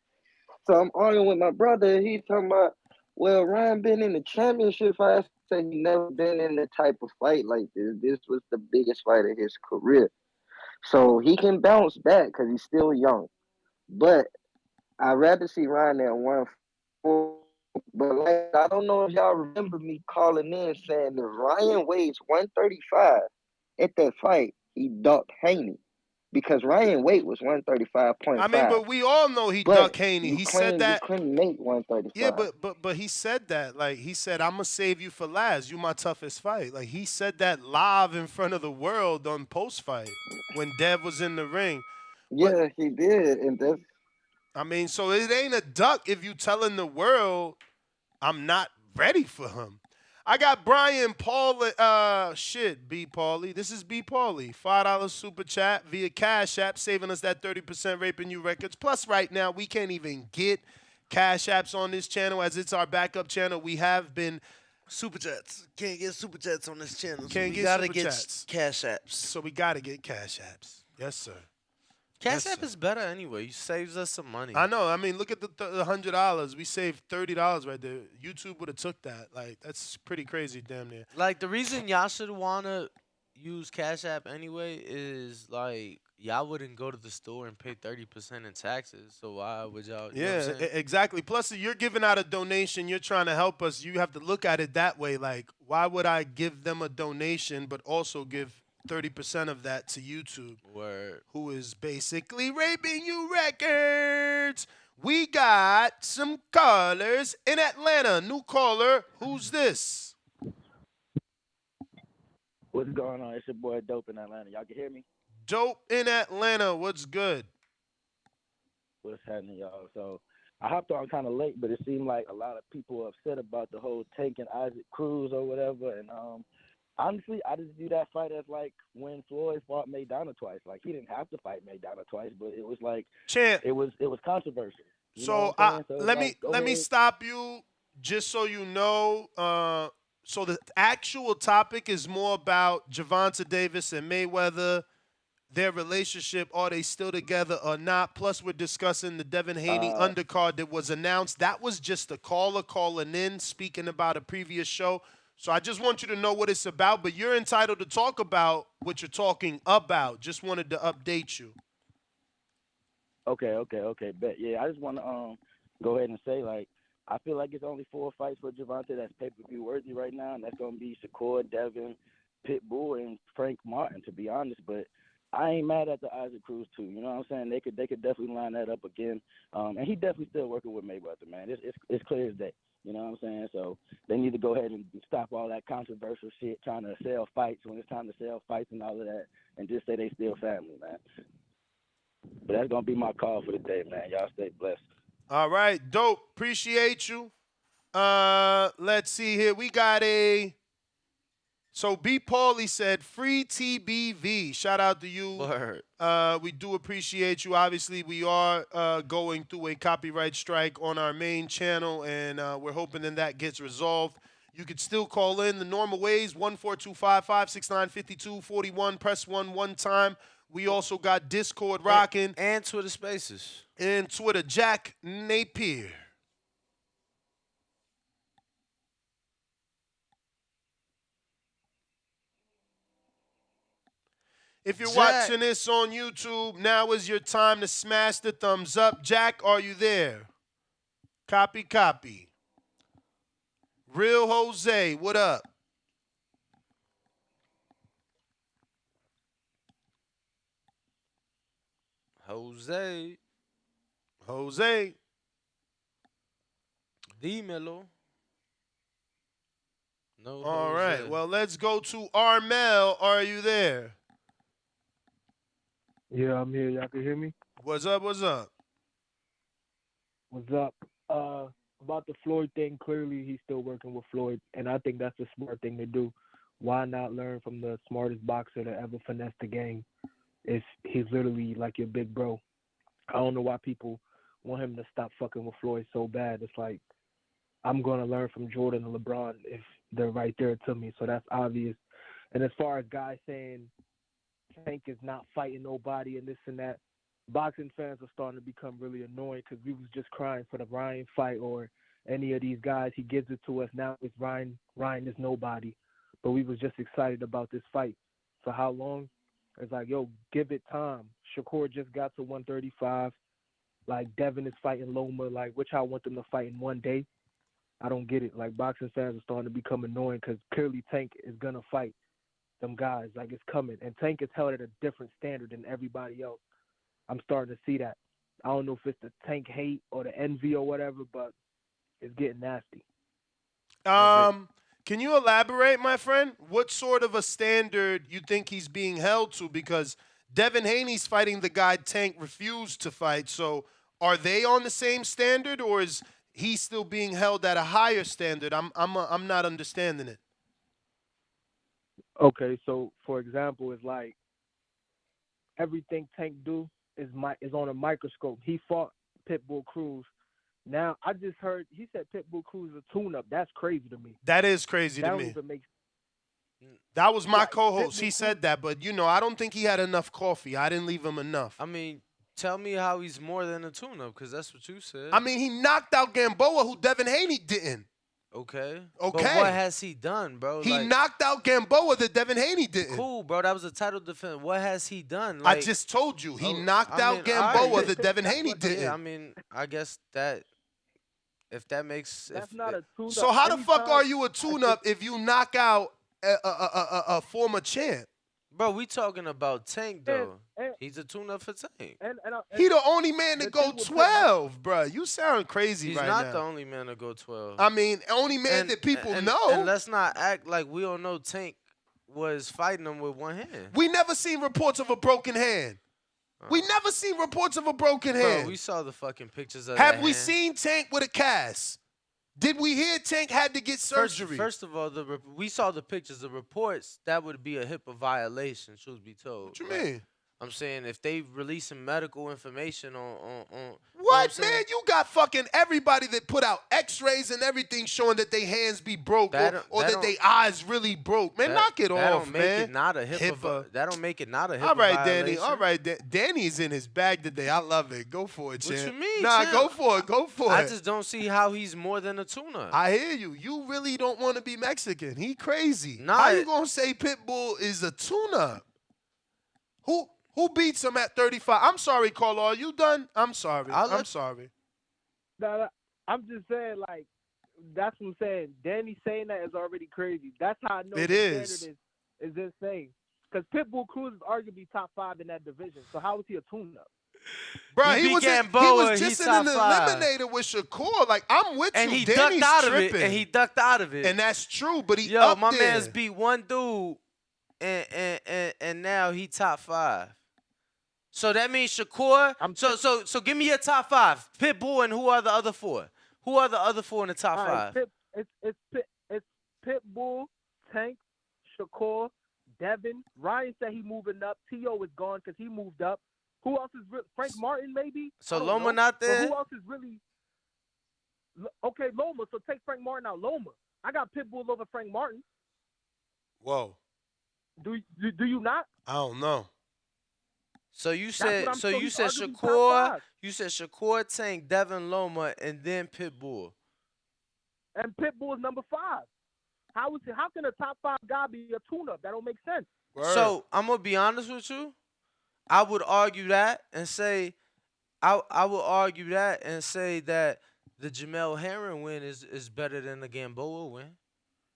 So I'm arguing with my brother. He's talking about, well, Ryan been in the championship fight. I said he never been in the type of fight like this. This was the biggest fight of his career. So he can bounce back because he's still young. But I'd rather see Ryan at 140. But like, I don't know if y'all remember me calling in saying if Ryan weighs 135 at that fight, he ducked Haney. Because Ryan weight was 135.5. I mean, but we all know he ducked Haney. He said that. You couldn't make 135. Yeah, but he said that. Like he said, I'm gonna save you for last. You my toughest fight. Like he said that live in front of the world on post fight when Dev was in the ring. Yeah, he did, and that's. I mean, so it ain't a duck if you telling the world I'm not ready for him. I got Brian Paul. B. Paulie. This is B. Paulie. $5 super chat via Cash App, saving us that 30% Raping You Records. Plus, right now, we can't even get Cash Apps on this channel as it's our backup channel. We have been Super chats. Can't get super chats on this channel. Can't so get gotta super get chats. Cash Apps. So we got to get Cash Apps. Yes, sir. Cash App is better anyway. It saves us some money. I know. I mean, look at the $100. We saved $30 right there. YouTube would have took that. Like, that's pretty crazy, damn near. Like, the reason y'all should want to use Cash App anyway is, like, y'all wouldn't go to the store and pay 30% in taxes. So why would y'all? You know what I'm saying? Exactly. Plus, you're giving out a donation. You're trying to help us. You have to look at it that way. Like, why would I give them a donation but also give 30% of that to YouTube? Word. Who is basically Raping You Records. We got some callers in Atlanta. New caller. Who's this? What's going on? It's your boy Dope in Atlanta. Y'all can hear me? Dope in Atlanta. What's good? What's happening, y'all? So I hopped on kind of late, but it seemed like a lot of people were upset about the whole Tank and Isaac Cruz or whatever. And honestly, I just view that fight as like when Floyd fought Maidana twice. Like he didn't have to fight Maidana twice, but it was like it was controversial. So let me stop you just so you know. So the actual topic is more about Gervonta Davis and Mayweather, their relationship. Are they still together or not? Plus, we're discussing the Devin Haney undercard that was announced. That was just a caller calling in, speaking about a previous show. So I just want you to know what it's about, but you're entitled to talk about what you're talking about. Just wanted to update you. Okay, bet. Yeah, I just want to go ahead and say, like, I feel like it's only 4 fights for Gervonta that's pay-per-view worthy right now, and that's going to be Shakur, Devin, Pitbull, and Frank Martin, to be honest. But I ain't mad at the Isaac Cruz, too. You know what I'm saying? They could definitely line that up again. And he definitely still working with Mayweather, man. It's clear as day. You know what I'm saying? So they need to go ahead and stop all that controversial shit, trying to sell fights when it's time to sell fights and all of that, and just say they still family, man. But that's going to be my call for the day, man. Y'all stay blessed. All right, Dope. Appreciate you. Let's see here. We got so B. Paulie said, free TBV. Shout out to you. Word. We do appreciate you. Obviously, we are going through a copyright strike on our main channel, and we're hoping that gets resolved. You could still call in the normal ways, 14255695241. Press 1 one time. We also got Discord rocking. And Twitter Spaces. And Twitter, Jack Napier. If you're watching this on YouTube, now is your time to smash the thumbs up. Jack, are you there? Copy. Real Jose, what up? Jose. Dímelo. No. All Jose. right. Well, let's go to Armel. Are you there? Yeah, I'm here. Y'all can hear me? What's up? What's up? About the Floyd thing, clearly he's still working with Floyd, and I think that's the smart thing to do. Why not learn from the smartest boxer to ever finesse the game? He's literally like your big bro. I don't know why people want him to stop fucking with Floyd so bad. It's like, I'm going to learn from Jordan and LeBron if they're right there to me, so that's obvious. And as far as guys saying Tank is not fighting nobody and this and that, boxing fans are starting to become really annoying because we was just crying for the Ryan fight or any of these guys. He gives it to us. Now it's Ryan. Ryan is nobody. But we was just excited about this fight. For how long? It's like, yo, give it time. Shakur just got to 135. Like, Devin is fighting Loma. Like, which I want them to fight in one day. I don't get it. Like, boxing fans are starting to become annoying because clearly Tank is going to fight them guys. Like, it's coming. And Tank is held at a different standard than everybody else. I'm starting to see that. I don't know if it's the Tank hate or the envy or whatever, but it's getting nasty. Can you elaborate, my friend? What sort of a standard you think he's being held to? Because Devin Haney's fighting the guy Tank refused to fight. So are they on the same standard, or is he still being held at a higher standard? I'm not understanding it. Okay, so for example, it's like everything Tank do is on a microscope. He fought Pitbull Cruz. Now I just heard he said Pitbull Cruz is a tune-up. That's crazy to me. That is crazy to me. That was my co-host. He said that, but I don't think he had enough coffee. I didn't leave him enough. I mean, tell me how he's more than a tune-up, because that's what you said. I mean, he knocked out Gamboa, who Devin Haney didn't. Okay. Okay. But what has he done, bro? He knocked out Gamboa that Devin Haney didn't. Cool, bro. That was a title defense. What has he done? I just told you. He knocked out Gamboa that Devin Haney didn't. Yeah, I mean, I guess that if that makes not a tune-up. So how the fuck are you a tune-up if you knock out a former champ? Bro, we talking about Tank, though. He's a tune-up for Tank. He the only man to go 12, bro. You sound crazy He's right now. not the only man to go 12. I mean, only man that people know. And let's not act like we don't know Tank was fighting him with one hand. We never seen reports of a broken hand. We never seen reports of a broken hand. Bro, we saw the fucking pictures of Have that we hand. seen Tank with a cast? Did we hear Tank had to get surgery? First of all, we saw the pictures. The reports, that would be a HIPAA violation, truth be told. What you mean? I'm saying if they releasing medical information on what, man? You got fucking everybody that put out x-rays and everything showing that their hands be broke or that their eyes really broke. Man, knock it off, man. That don't make it not a HIPAA. That don't make it not a HIPAA All right, violation. Danny. All right, Danny's in his bag today. I love it. Go for it, champ. What you mean, Nah, champ? go for it. Go for it. I just don't see how he's more than a tuna. I hear you. You really don't want to be Mexican. He crazy. Nah, how you gonna say Pitbull is a tune-up? Who beats him at 35? I'm sorry, Carlo. Are you done? I'm sorry. I'm sorry. No, I'm just saying, like, that's what I'm saying. Danny saying that is already crazy. That's how I know it the is. standard is insane. Because Pitbull Cruz is arguably top 5 in that division. So how is he a tune-up? Bro, he was just in an eliminator with Shakur. Like, I'm with and you. He Danny's ducked out tripping. of it. And he ducked out of it. And that's true, but he Yo, up my there. man's beat one dude, and now he top 5. So that means Shakur. So give me your top 5. Pitbull and who are the other 4? Who are the other 4 in the top 5? It's Pitbull, Tank, Shakur, Devin. Ryan said he moving up. T.O. is gone because he moved up. Who else is Frank Martin maybe? So Loma not there? But who else is really? Okay, Loma. So take Frank Martin out. Loma. I got Pitbull over Frank Martin. Whoa. Do you not? I don't know. So you said Shakur, Shakur, Tank, Devin, Loma, and then Pitbull. And Pitbull is number 5. How can a top 5 guy be a tune-up? That don't make sense. Word. So I'm gonna be honest with you. I would argue that and say, I would argue that and say that the Jamel Herring win is better than the Gamboa win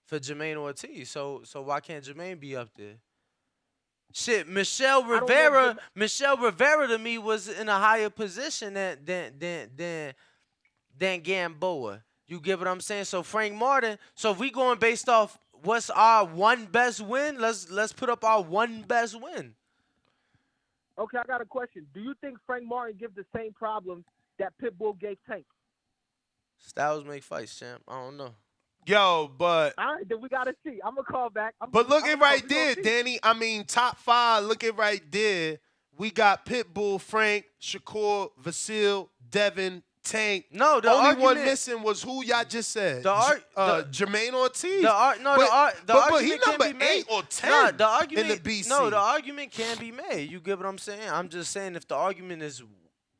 for Jermaine Ortiz. So why can't Jermaine be up there? Shit, Michelle Rivera to me was in a higher position than Gamboa. You get what I'm saying? So Frank Martin. So if we going based off what's our one best win, let's put up our one best win. Okay, I got a question. Do you think Frank Martin gives the same problems that Pitbull gave Tank? Styles make fights, champ. I don't know. Yo, but all right, then we gotta see. I'm gonna call back. But look at right there, Danny. I mean, top 5. Look at right there. We got Pitbull, Frank, Shakur, Vasil, Devin, Tank. No, the only argument, one missing was who y'all just said. Jermaine Ortiz. The but he argument number can be made. 8 or 10 Nah, the argument, in the BC. No, the argument can be made. You get what I'm saying? I'm just saying if the argument is,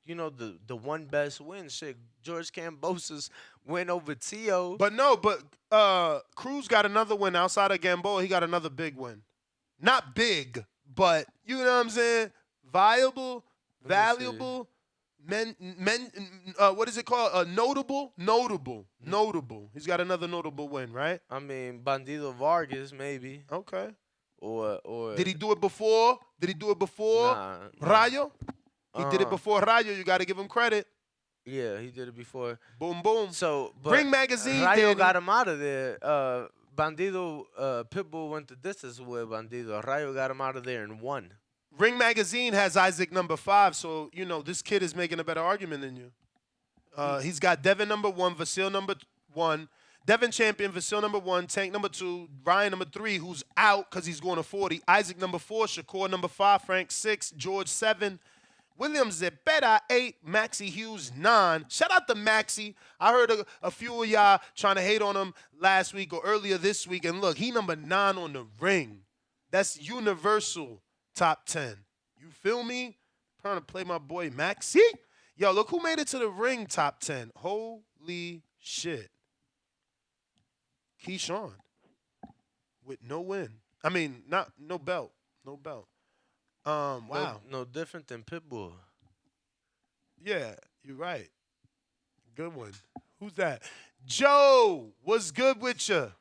the one best win, shit, George Kambosos win over Tio. But Cruz got another win outside of Gamboa. He got another big win. Not big, but you know what I'm saying? Viable, valuable, what is it called? Notable. He's got another notable win, right? I mean, Bandido Vargas, maybe. Okay. Or did he do it before? Nah. Rayo? He did it before Rayo. You got to give him credit. Yeah, he did it before. Boom, boom. So, but Ring Magazine, Rayo Danny. got him out of there. Bandido, Pitbull went the distance with Bandido. Rayo got him out of there and won. Ring Magazine has Isaac number 5, so, this kid is making a better argument than you. He's got Devin number 1, Vasil number 1, Devin champion, Vasil number 1, Tank number 2, Ryan number 3, who's out because he's going to 40, Isaac number 4, Shakur number 5, Frank 6, George 7, William Zepeda 8, Maxie Hughes 9. Shout out to Maxie. I heard a few of y'all trying to hate on him last week or earlier this week, and look, he number 9 on the ring. That's universal top 10. You feel me? Trying to play my boy Maxie. Yo, look who made it to the ring top 10. Holy shit. Keyshawn with no win. I mean, no belt. No belt. Wow. No different than Pitbull. Yeah, you're right. Good one. Who's that? Joe, what's good with you?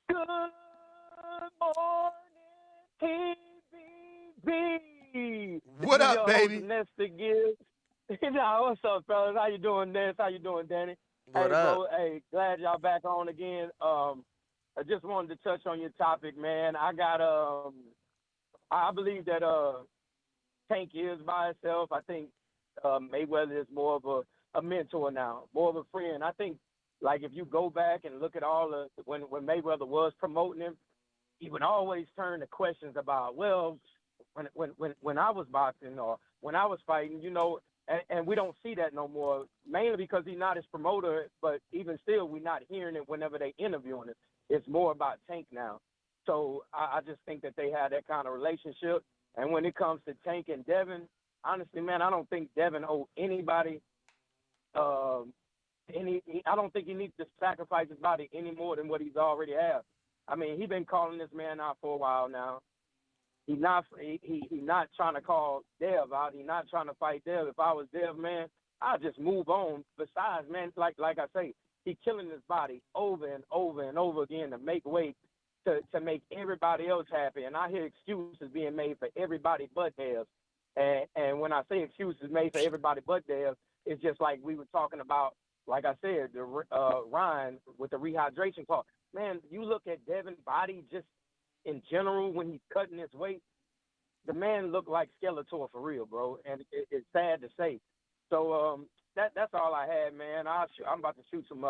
Good morning, TBV. What up, baby? What's up, fellas? How you doing, Ness? How you doing, Danny? What up? Bro, hey, glad y'all back on again. I just wanted to touch on your topic, man. I believe that Tank is by himself. I think Mayweather is more of a mentor now, more of a friend. I think, like, if you go back and look at all when Mayweather was promoting him, he would always turn to questions about, well, when I was boxing or when I was fighting, and we don't see that no more, mainly because he's not his promoter, but even still, we're not hearing it whenever they interviewing him. It's more about Tank now. So I just think that they have that kind of relationship. And when it comes to Tank and Devin, honestly, man, I don't think Devin owe anybody I don't think he needs to sacrifice his body any more than what he's already have. I mean, he's been calling this man out for a while now. He's not trying to call Dev out. He's not trying to fight Dev. If I was Dev, man, I'd just move on. Besides, man, like I say, he's killing his body over and over and over again to make weight, to make everybody else happy. And I hear excuses being made for everybody but Dev. And when I say excuses made for everybody but Dev, it's just like we were talking about, like I said, the Ryan with the rehydration clause. Man, you look at Devin's body just in general when he's cutting his weight, the man looked like Skeletor for real, bro. And it's sad to say. So that's all I had, man. I'm about to shoot some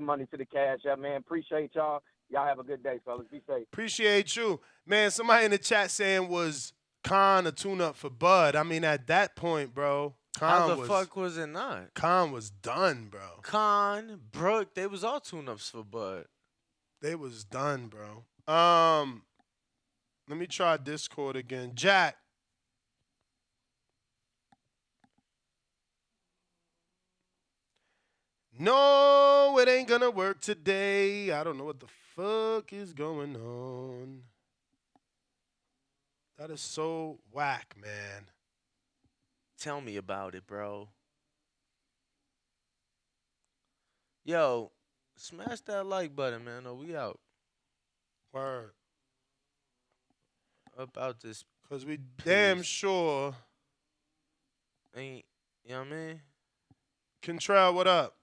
money to the cash app, man. Appreciate y'all. Y'all have a good day, fellas. Be safe. Appreciate you. Man, somebody in the chat saying was Khan a tune-up for Bud. I mean, at that point, bro, How the fuck was it not? Khan was done, bro. Khan, Brooke, they was all tune-ups for Bud. They was done, bro. Let me try Discord again. Jack. No, it ain't gonna work today. I don't know what the fuck is going on. That is so whack, man. Tell me about it, bro. Yo, smash that like button, man, or we out. Word. about this. Because we damn sure ain't, you know what I mean? Contrell, what up?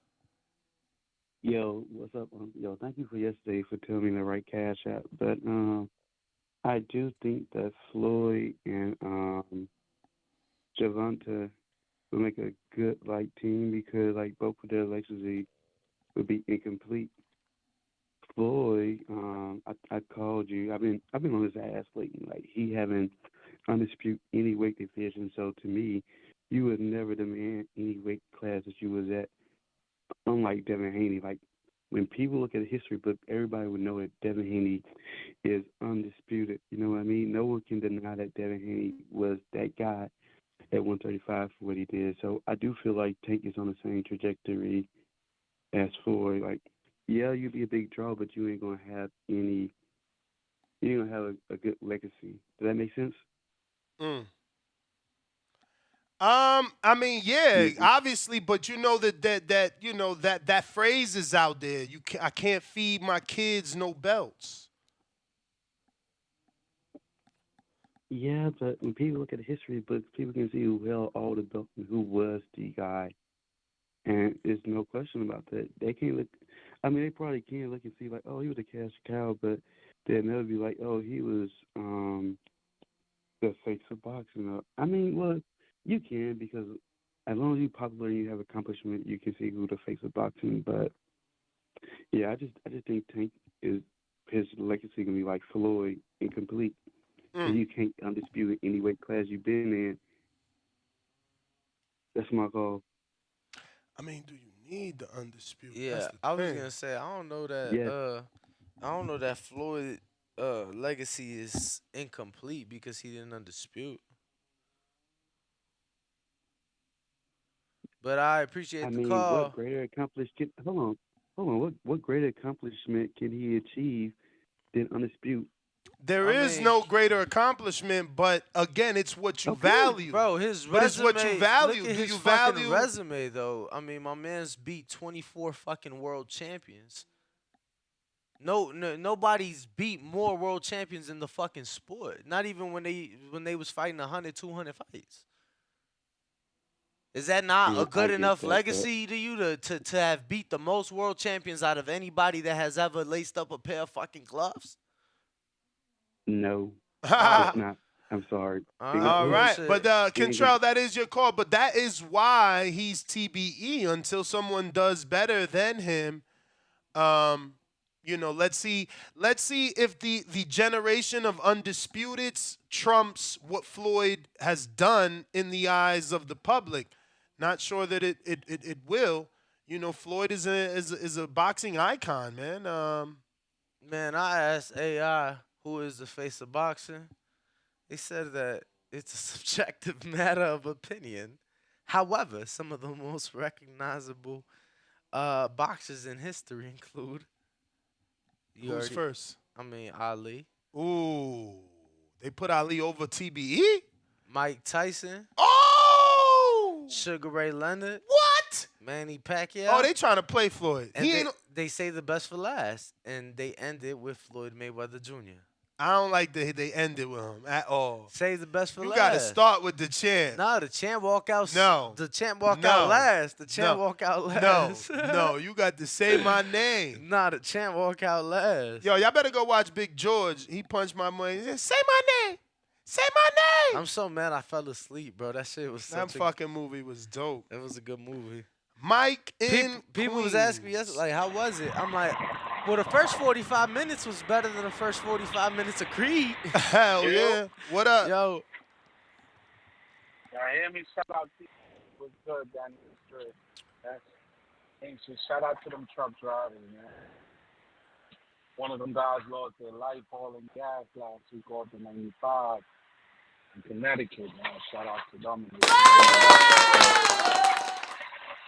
Yo, what's up? Yo, thank you for yesterday for telling me the right cash app. But I do think that Floyd and Gervonta will make a good team because both of their legacy would be incomplete. Floyd, I called you. I've been on his ass lately. He haven't undisputed any weight division. So to me, you would never demand any weight class that you was at. Unlike Devin Haney, when people look at a history book, everybody would know that Devin Haney is undisputed. You know what I mean? No one can deny that Devin Haney was that guy at 135 for what he did. So I do feel like Tank is on the same trajectory as Floyd. Yeah, you'll be a big draw, but you ain't gonna have any. You ain't gonna have a good legacy. Does that make sense? I mean, yeah, obviously, but you know that phrase is out there. I can't feed my kids no belts. Yeah, but when people look at the history books, people can see who held all the belts and who was the guy, and there's no question about that. They can't look. I mean, they probably can look and see oh, he was a cash cow, but they'll never be oh, he was the face of boxing. I mean, well. You can, because as long as you're popular and you have accomplishment, you can see who the face of boxing. But yeah, I just think Tank is his legacy gonna be Floyd, incomplete. You can't undispute any weight class you've been in. That's my call. I mean, do you need the undisputed? Yeah, I was gonna say I don't know that. I don't know that Floyd legacy is incomplete because he didn't undispute. But I appreciate the call. What greater accomplishment? Hold on. What greater accomplishment can he achieve than undispute? There is no greater accomplishment, but again, it's what you value, bro. His resume. It's what you value. Look at his fucking resume, though. I mean, my man's beat 24 fucking world champions. Nobody's beat more world champions in the fucking sport. Not even when they was fighting 100, 200 fights. Is that not a good enough legacy to you to have beat the most world champions out of anybody that has ever laced up a pair of fucking gloves? No, it's not. I'm sorry. All right, but Kentrell, that is your call. But that is why he's TBE until someone does better than him. Let's see if the generation of undisputeds trumps what Floyd has done in the eyes of the public. Not sure that it will. Floyd is a boxing icon, man. Man, I asked AI who is the face of boxing. They said that it's a subjective matter of opinion. However, some of the most recognizable boxers in history include. Who's first? I mean, Ali. Ooh, they put Ali over TBE? Mike Tyson. Oh! Sugar Ray Leonard. What? Manny Pacquiao. Oh, they trying to play Floyd. And they say the best for last, and they ended with Floyd Mayweather Jr. I don't like that they ended with him at all. Say the best for last. You got to start with the champ. No, the champ walk out. No. The champ walk out last. The champ walk out last. No, you got to say my name. Nah, the champ walk out last. Yo, y'all better go watch Big George. He punched my money. He said, say my name. Say my name. I'm so mad I fell asleep, bro. That shit was such That fucking movie was dope. It was a good movie. Mike in People was asking me yesterday, how was it? I'm like, well, the first 45 minutes was better than the first 45 minutes of Creed. Hell yeah. What up? Yo. Y'all hear me? Shout out to you. What's good, Danny? What's good? Thanks. Shout out to them truck drivers, man. One of them guys lost their life hauling gas last week off the 95 in Connecticut, man. Shout out to them.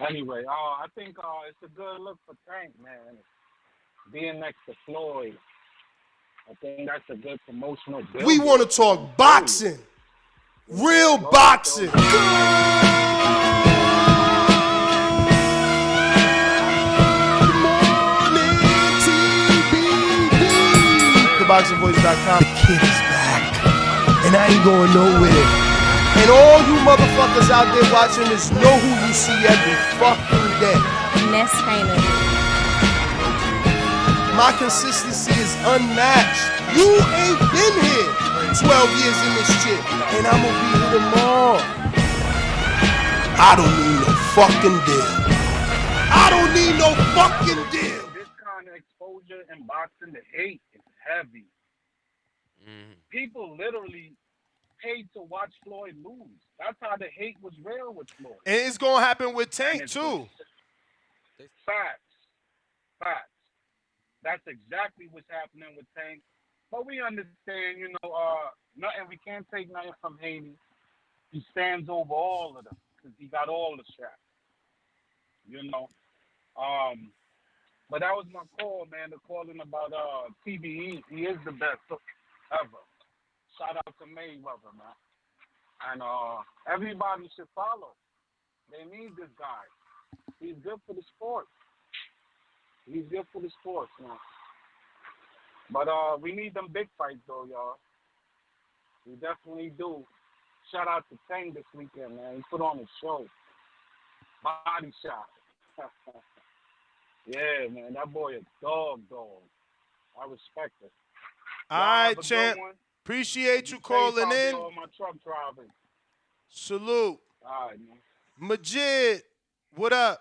Anyway, I think it's a good look for Tank, man. Being next to Floyd, I think that's a good promotional build. We want to talk boxing. Real boxing. TheBoxingvoice.com. The kid is back. and I ain't going nowhere. And all you motherfuckers out there watching this know who you see every fucking day. Ness Haney. My consistency is unmatched. You ain't been here 12 years in this shit, and I'ma be here tomorrow. I don't need no fucking deal. I don't need no fucking deal. This kind of exposure in boxing, the hate is heavy. People literally paid to watch Floyd lose. That's how the hate was real with Floyd. And it's gonna happen with Tank too. Facts. Facts. That's exactly what's happening with Tank. But we understand, nothing. We can't take nothing from Haney. He stands over all of them because he got all the straps. But that was my call, man. The calling about TBE. He is the best ever. Shout out to Mayweather, man. And everybody should follow. They need this guy. He's good for the sport. He's good for the sport, man. But we need them big fights, though, y'all. We definitely do. Shout out to Tank this weekend, man. He put on a show. Body shot. Yeah, man. That boy a dog. I respect it. All right, champ. Appreciate you calling in. On my truck driving. Salute. All right, man. Majid, what up?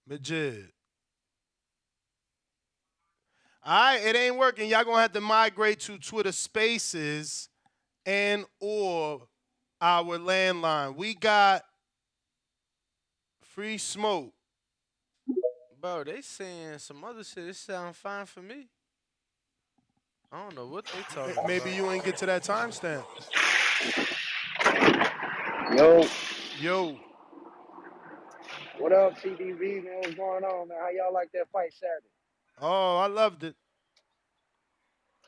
Majid. All right, it ain't working. Y'all gonna have to migrate to Twitter Spaces and or our landline. We got Free Smoke. Bro, they saying some other shit. It sound fine for me. I don't know what they talking about. Maybe you ain't get to that timestamp. Yo. What up, CDV, man? What's going on, man? How y'all like that fight Saturday? Oh, I loved it.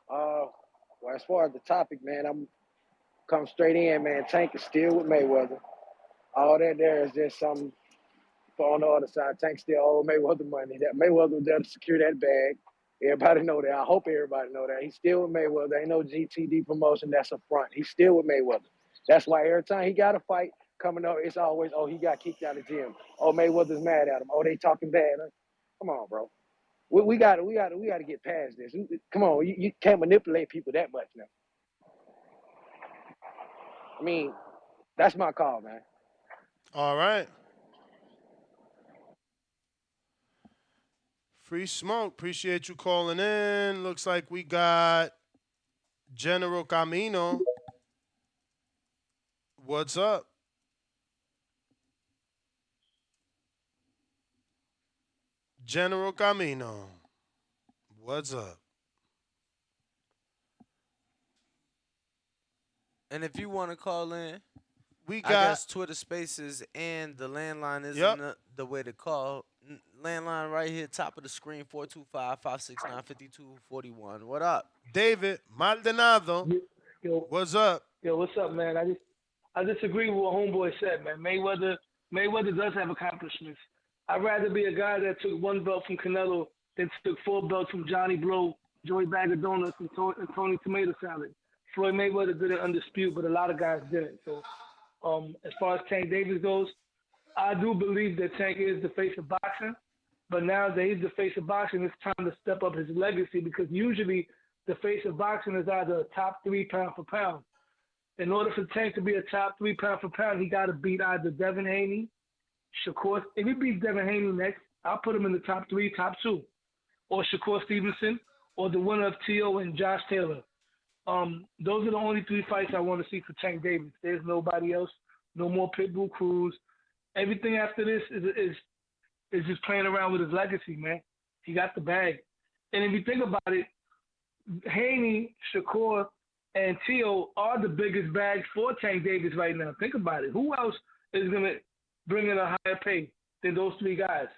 Well, as far as the topic, man, I'm come straight in, man. Tank is still with Mayweather. All that there is just something for on the other side. Tank still owe Mayweather money. That Mayweather was there to secure that bag. Everybody know that. I hope everybody know that. He's still with Mayweather. Ain't no GTD promotion. That's a front. He's still with Mayweather. That's why every time he got a fight coming up, it's always, oh, he got kicked out of the gym. Oh, Mayweather's mad at him. Oh, they talking bad. Come on, bro. We got to get past this. Come on, you can't manipulate people that much now. I mean, that's my call, man. All right. Free Smoke, appreciate you calling in. Looks like we got General Camino. What's up? General Camino. What's up? And if you want to call in, we got, I guess Twitter Spaces and the landline isn't the way to call. Landline right here, top of the screen, 425-569-5241. What up? David Maldonado. Yo, what's up? Yo, what's up, man? I disagree with what Homeboy said, man. Mayweather does have accomplishments. I'd rather be a guy that took one belt from Canelo than took 4 belts from Johnny Blow, Joey Bag of Donuts, and Tony Tomato Salad. Floyd Mayweather did it undisputed, but a lot of guys didn't. So, as far as Tank Davis goes, I do believe that Tank is the face of boxing. But now that he's the face of boxing, it's time to step up his legacy because usually the face of boxing is either a top 3 pound for pound. In order for Tank to be a top 3 pound for pound, he got to beat either Devin Haney, Shakur. If he beats Devin Haney next, I'll put him in the top 3, top 2. Or Shakur Stevenson, or the winner of T.O. and Josh Taylor. Those are the only 3 fights I want to see for Tank Davis. There's nobody else. No more Pitbull Cruz. Everything after this is just playing around with his legacy, man. He got the bag. And if you think about it, Haney, Shakur, and T.O. are the biggest bags for Tank Davis right now. Think about it. Who else is going to bring in a higher pay than those 3 guys?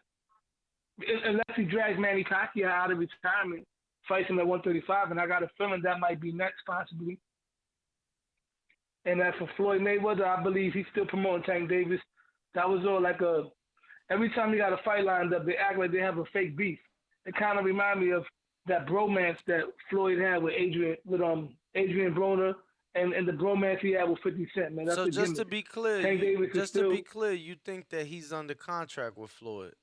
Unless he drags Manny Pacquiao out of retirement, fights him at 135, and I got a feeling that might be next, possibly. And as for Floyd Mayweather, I believe he's still promoting Tank Davis. That was all like every time he got a fight lined up, they act like they have a fake beef. it kind of reminded me of that bromance that Floyd had with Adrian Broner and the bromance he had with 50 Cent, man. That's So the just gimmick. to be clear, Tank Davis is still. you think that he's under contract with Floyd?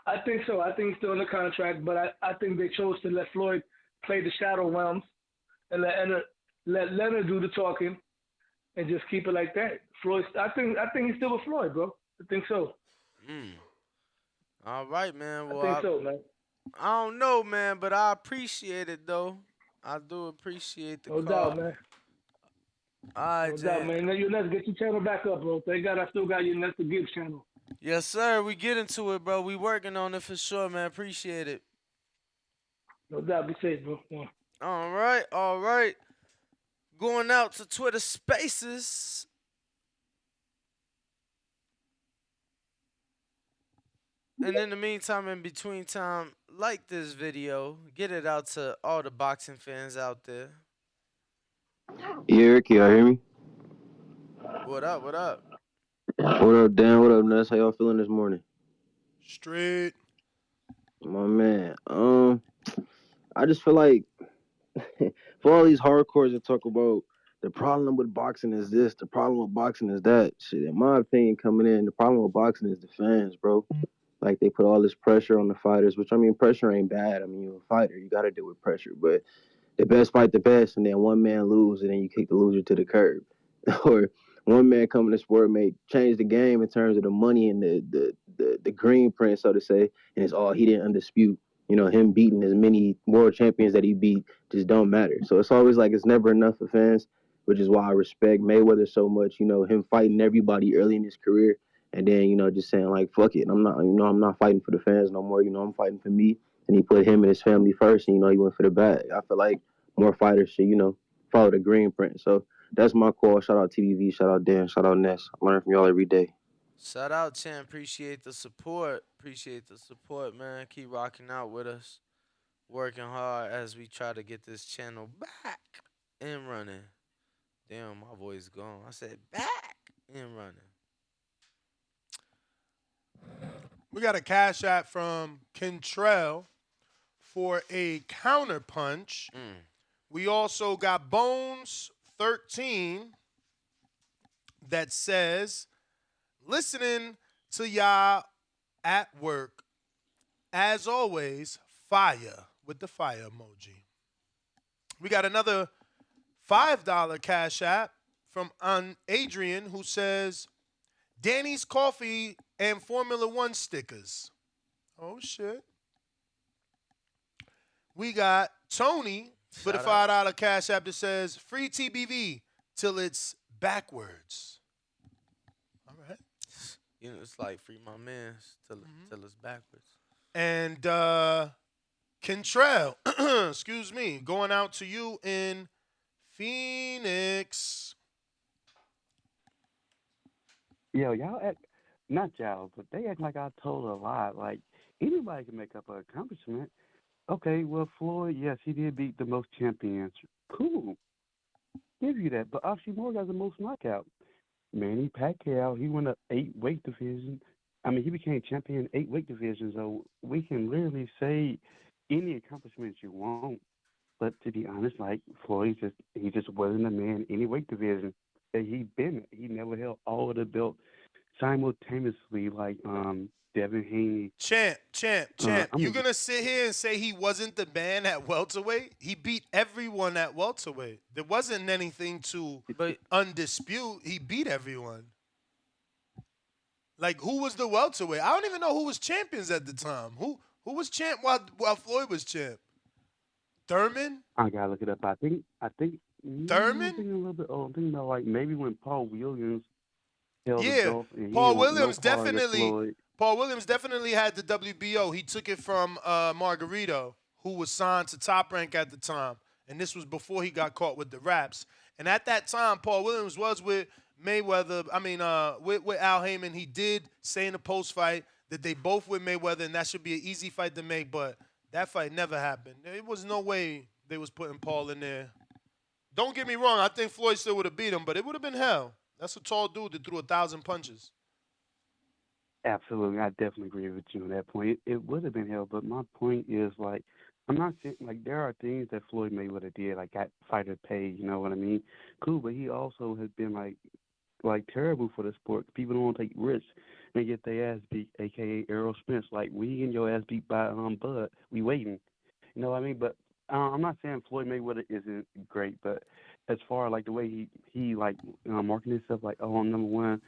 I think so. I think he's still under contract, but I think they chose to let Floyd play the shadow realms and let Leonard do the talking and just keep it like that. Floyd, I think he's still with Floyd, bro. I think so. All right, man. Well, I think so, man. I don't know, man, but I appreciate it though. I do appreciate the No call. doubt, man. All right, no doubt, man. Now, you let's get your channel back up, bro. Thank God I still got your Nesta Gibbs channel. Yes, sir. We get into it, bro. We working on it for sure, man. Appreciate it. No doubt. Be safe, bro. Yeah. All right. Going out to Twitter Spaces. And in the meantime, in between time, like this video. Get it out to all the boxing fans out there. Yeah, Eric, y'all hear me? What up? What up, Dan? What up, Ness? How y'all feeling this morning? Straight. My man. I just feel like for all these hardcores that talk about the problem with boxing is this, the problem with boxing is that. Shit, in my opinion, coming in, the problem with boxing is the fans, bro. Like, they put all this pressure on the fighters, which, I mean, pressure ain't bad. I mean, you're a fighter. You got to deal with pressure. But the best fight the best, and then one man lose, and then you kick the loser to the curb. Or one man come in the sport may change the game in terms of the money and the green print, so to say, and it's all he didn't undispute. You know, him beating as many world champions that he beat just don't matter. So it's always like it's never enough for fans, which is why I respect Mayweather so much. You know, him fighting everybody early in his career, and then, you know, just saying like, fuck it, I'm not fighting for the fans no more. You know, I'm fighting for me. And he put him and his family first, and, you know, he went for the bag. I feel like more fighters should, you know, follow the green print. So that's my call. Shout out TVV, shout out Dan, shout out Ness. I learn from y'all every day. Shout out, Chan. Appreciate the support. Man. Keep rocking out with us. Working hard as we try to get this channel back and running. Damn, my voice gone. I said back and running. We got a cash app from Kentrell for a counter punch. We also got Bones 13 that says, listening to y'all at work. As always, fire with the fire emoji. We got another $5 cash app from Adrian who says, Danny's Coffee and Formula One stickers. Oh, shit. We got Tony with a $5 cash app that says, free TBV till it's backwards. All right. You know, it's like free my man till it's backwards. And Kentrell, excuse me, going out to you in Phoenix. Yo, y'all act, not y'all, but they act like I told a lie. Like, anybody can make up an accomplishment. Okay, well, Floyd, yes, he did beat the most champions. Cool. Give you that. But Oshimura got the most knockout. Manny Pacquiao, he went up 8 weight divisions. I mean, he became champion in 8 weight divisions. So we can literally say any accomplishments you want. But to be honest, like, Floyd, he just wasn't a man in any weight division that he been. He never held all of the belts simultaneously, like Devin Haney. Champ. You going to sit here and say he wasn't the man at welterweight? He beat everyone at welterweight. There wasn't anything to undispute. He beat everyone. Like, who was the welterweight? I don't even know who was champions at the time. Who was champ while Floyd was champ? Thurman? I gotta look it up. I think Thurman? I'm thinking a little bit old. I'm thinking about like maybe when Paul Williams held the Yeah, belt. And Paul he went Williams no harder than definitely. Floyd. Paul Williams definitely had the WBO. He took it from Margarito, who was signed to Top Rank at the time, and this was before he got caught with the raps. And at that time, Paul Williams was with Mayweather. I mean, with Al Heyman. He did say in the post fight that they both with Mayweather, and that should be an easy fight to make. But that fight never happened. There was no way they was putting Paul in there. Don't get me wrong. I think Floyd still would have beat him, but it would have been hell. That's a tall dude that threw 1,000 punches. Absolutely, I definitely agree with you on that point. It would have been hell, but my point is like, I'm not saying like there are things that Floyd Mayweather did, like got fighter pay. You know what I mean? Cool, but he also has been like terrible for the sport. People don't take risks and get their ass beat, aka Errol Spence. Like we getting your ass beat by Bud. We waiting. You know what I mean? But I'm not saying Floyd Mayweather isn't great, but as far like the way he like marketing himself, like oh I'm number one.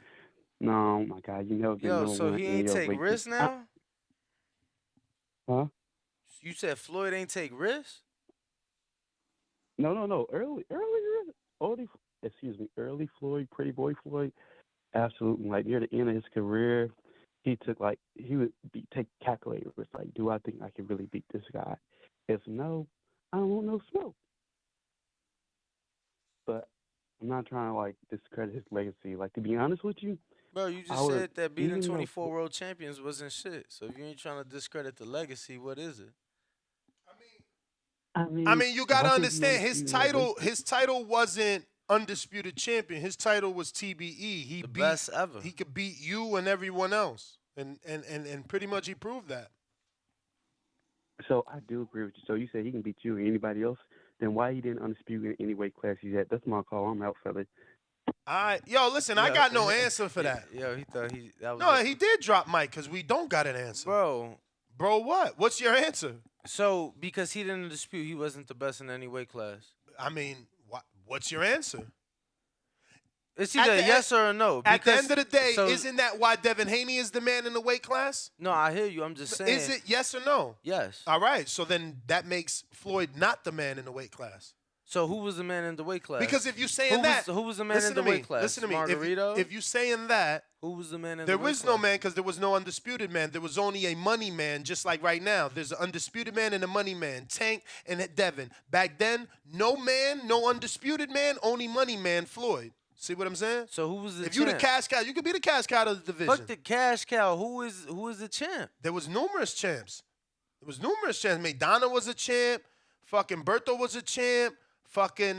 No, oh my God, you never been Yo, number so one he in ain't your take weight. risks now? Huh? You said Floyd ain't take risks? No. Early Floyd, Pretty Boy Floyd, absolutely. Like near the end of his career, he took like he would take calculated risks. Like, do I think I can really beat this guy? If no, I don't want no smoke. But I'm not trying to like discredit his legacy. Like to be honest with you, Bro, you I just would said that beating even though 24 world champions wasn't shit. So if you ain't trying to discredit the legacy, what is it? I mean, you gotta why can't you understand undisputed that legacy? his title wasn't undisputed champion. His title was TBE. The best ever. He could beat you and everyone else, and pretty much he proved that. So I do agree with you. So you said he can beat you and anybody else. Then why he didn't undisputed in any weight class he's at? That's my call. I'm out, fella. Yo, listen, I got no answer for that. Yo, he thought that was No, he did drop Mike because we don't got an answer. Bro, what? What's your answer? So because he didn't dispute, he wasn't the best in any weight class. I mean, what's your answer? It's either a yes or a no. At the because- end of the day, so- isn't that why Devin Haney is the man in the weight class? No, I hear you. I'm just saying. Is it yes or no? Yes. All right, so then that makes Floyd not the man in the weight class. So who was the man in the weight class? Because if you're saying who was the man in the weight class? Listen to me. Margarito? If you're saying that, who was the man in there the weight was class? no man because there was no undisputed man. There was only a money man, just like right now. There's an undisputed man and a money man. Tank and Devin. Back then, no man, no undisputed man, only money man, Floyd. See what I'm saying? So who was the If champ? you the cash cow, you could be the cash cow of the division. Fuck the cash cow. Who is the champ? There was numerous champs. Maidana was a champ. Fucking Berto was a champ. Fucking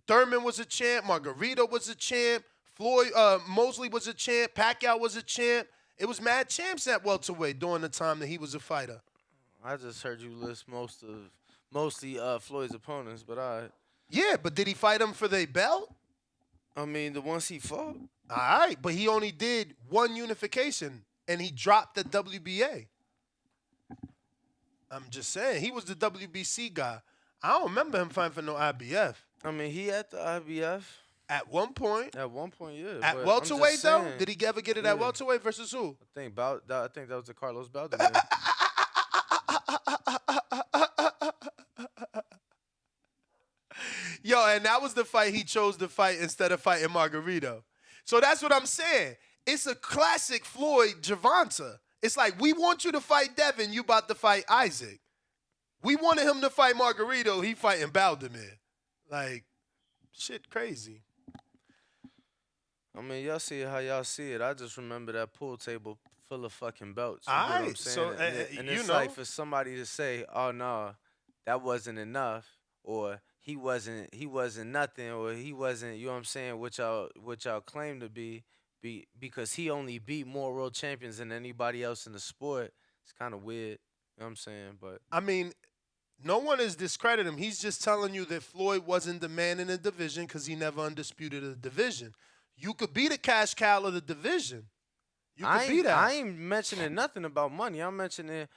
Thurman was a champ. Margarito was a champ. Floyd Mosley was a champ. Pacquiao was a champ. It was mad champs at welterweight during the time that he was a fighter. I just heard you list mostly Floyd's opponents, but Yeah, but did he fight them for their belt? I mean, the ones he fought. All right, but he only did one unification, and he dropped the WBA. I'm just saying, he was the WBC guy. I don't remember him fighting for no IBF. I mean, he had the IBF. At one point. At one point, yeah. At but welterweight, I'm just though? saying, Did he ever get it at welterweight versus who? I think that was the Carlos Baldomir. Yo, and that was the fight he chose to fight instead of fighting Margarito. So that's what I'm saying. It's a classic Floyd Gervonta. It's like, we want you to fight Devin, you about to fight Isaac. We wanted him to fight Margarito, he fighting Baldomir. Like, shit crazy. I mean, y'all see it how y'all see it. I just remember that pool table full of fucking belts. You know what I'm Alright, saying? so, and you it's know. like for somebody to say, "Oh no, that wasn't enough," or he wasn't nothing, or he wasn't. You know what I'm saying? What y'all claim to be because he only beat more world champions than anybody else in the sport. It's kind of weird. You know what I'm saying? But I mean, no one is discrediting him. He's just telling you that Floyd wasn't the man in the division because he never undisputed a division. You could be the cash cow of the division. You could be that. I ain't mentioning nothing about money. I'm mentioning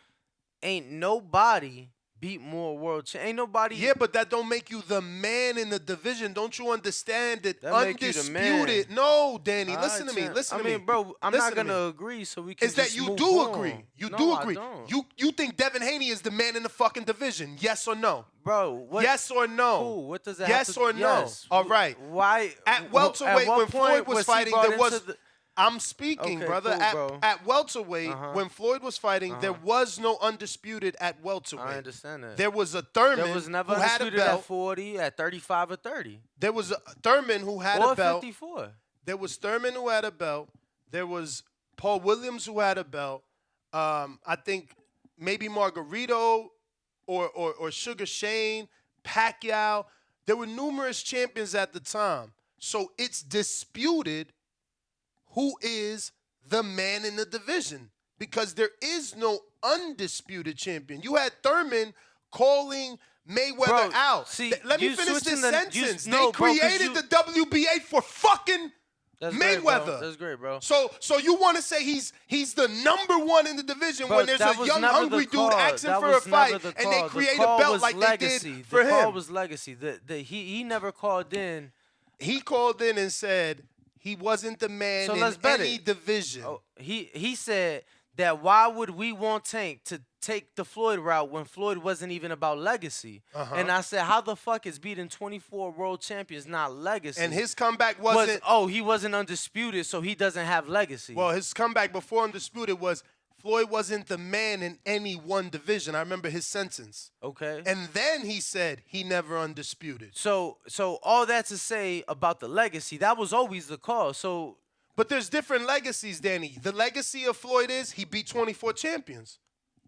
ain't nobody beat more world champions. Ain't nobody. Yeah, but that don't make you the man in the division. Don't you understand that make you the man. undisputed? No, Danny, All listen right, to me. champ. Listen to I mean, me. bro, I'm Listen not to gonna me. agree. So we can. Is that just you move do on. agree? You No, do I agree. don't. You think Devin Haney is the man in the fucking division? Yes or no? Bro, what? Yes or no? Cool. What does that Yes have to, or no? yes. All right. Why? At welterweight, what when Floyd point was he fighting, brought there was. into the- I'm speaking, Okay, brother. cool, bro. At welterweight, when Floyd was fighting, there was no undisputed at welterweight. I understand that. There was a Thurman There was never who had a undisputed belt. at 40, at 35 or 30. There was a Thurman who had Or a belt. 54. There was Thurman who had a belt. There was Paul Williams who had a belt. I think maybe Margarito or Sugar Shane, Pacquiao. There were numerous champions at the time. So it's disputed who is the man in the division because there is no undisputed champion. You had Thurman calling Mayweather out. Let me finish this sentence. They created the WBA for fucking Mayweather. That's great, bro. So you want to say he's the number one in the division when there's a young, hungry dude asking for a fight, and they create a belt like they did for him? The call was legacy. He never called in. He called in and said he wasn't the man in any division. Oh, he said that why would we want Tank to take the Floyd route when Floyd wasn't even about legacy? And I said, how the fuck is beating 24 world champions not legacy? And his comeback wasn't... he wasn't undisputed, so he doesn't have legacy. Well, his comeback before undisputed was Floyd wasn't the man in any one division. I remember his sentence. Okay. And then he said he never undisputed. So all that to say about the legacy, that was always the call. But there's different legacies, Danny. The legacy of Floyd is he beat 24 champions.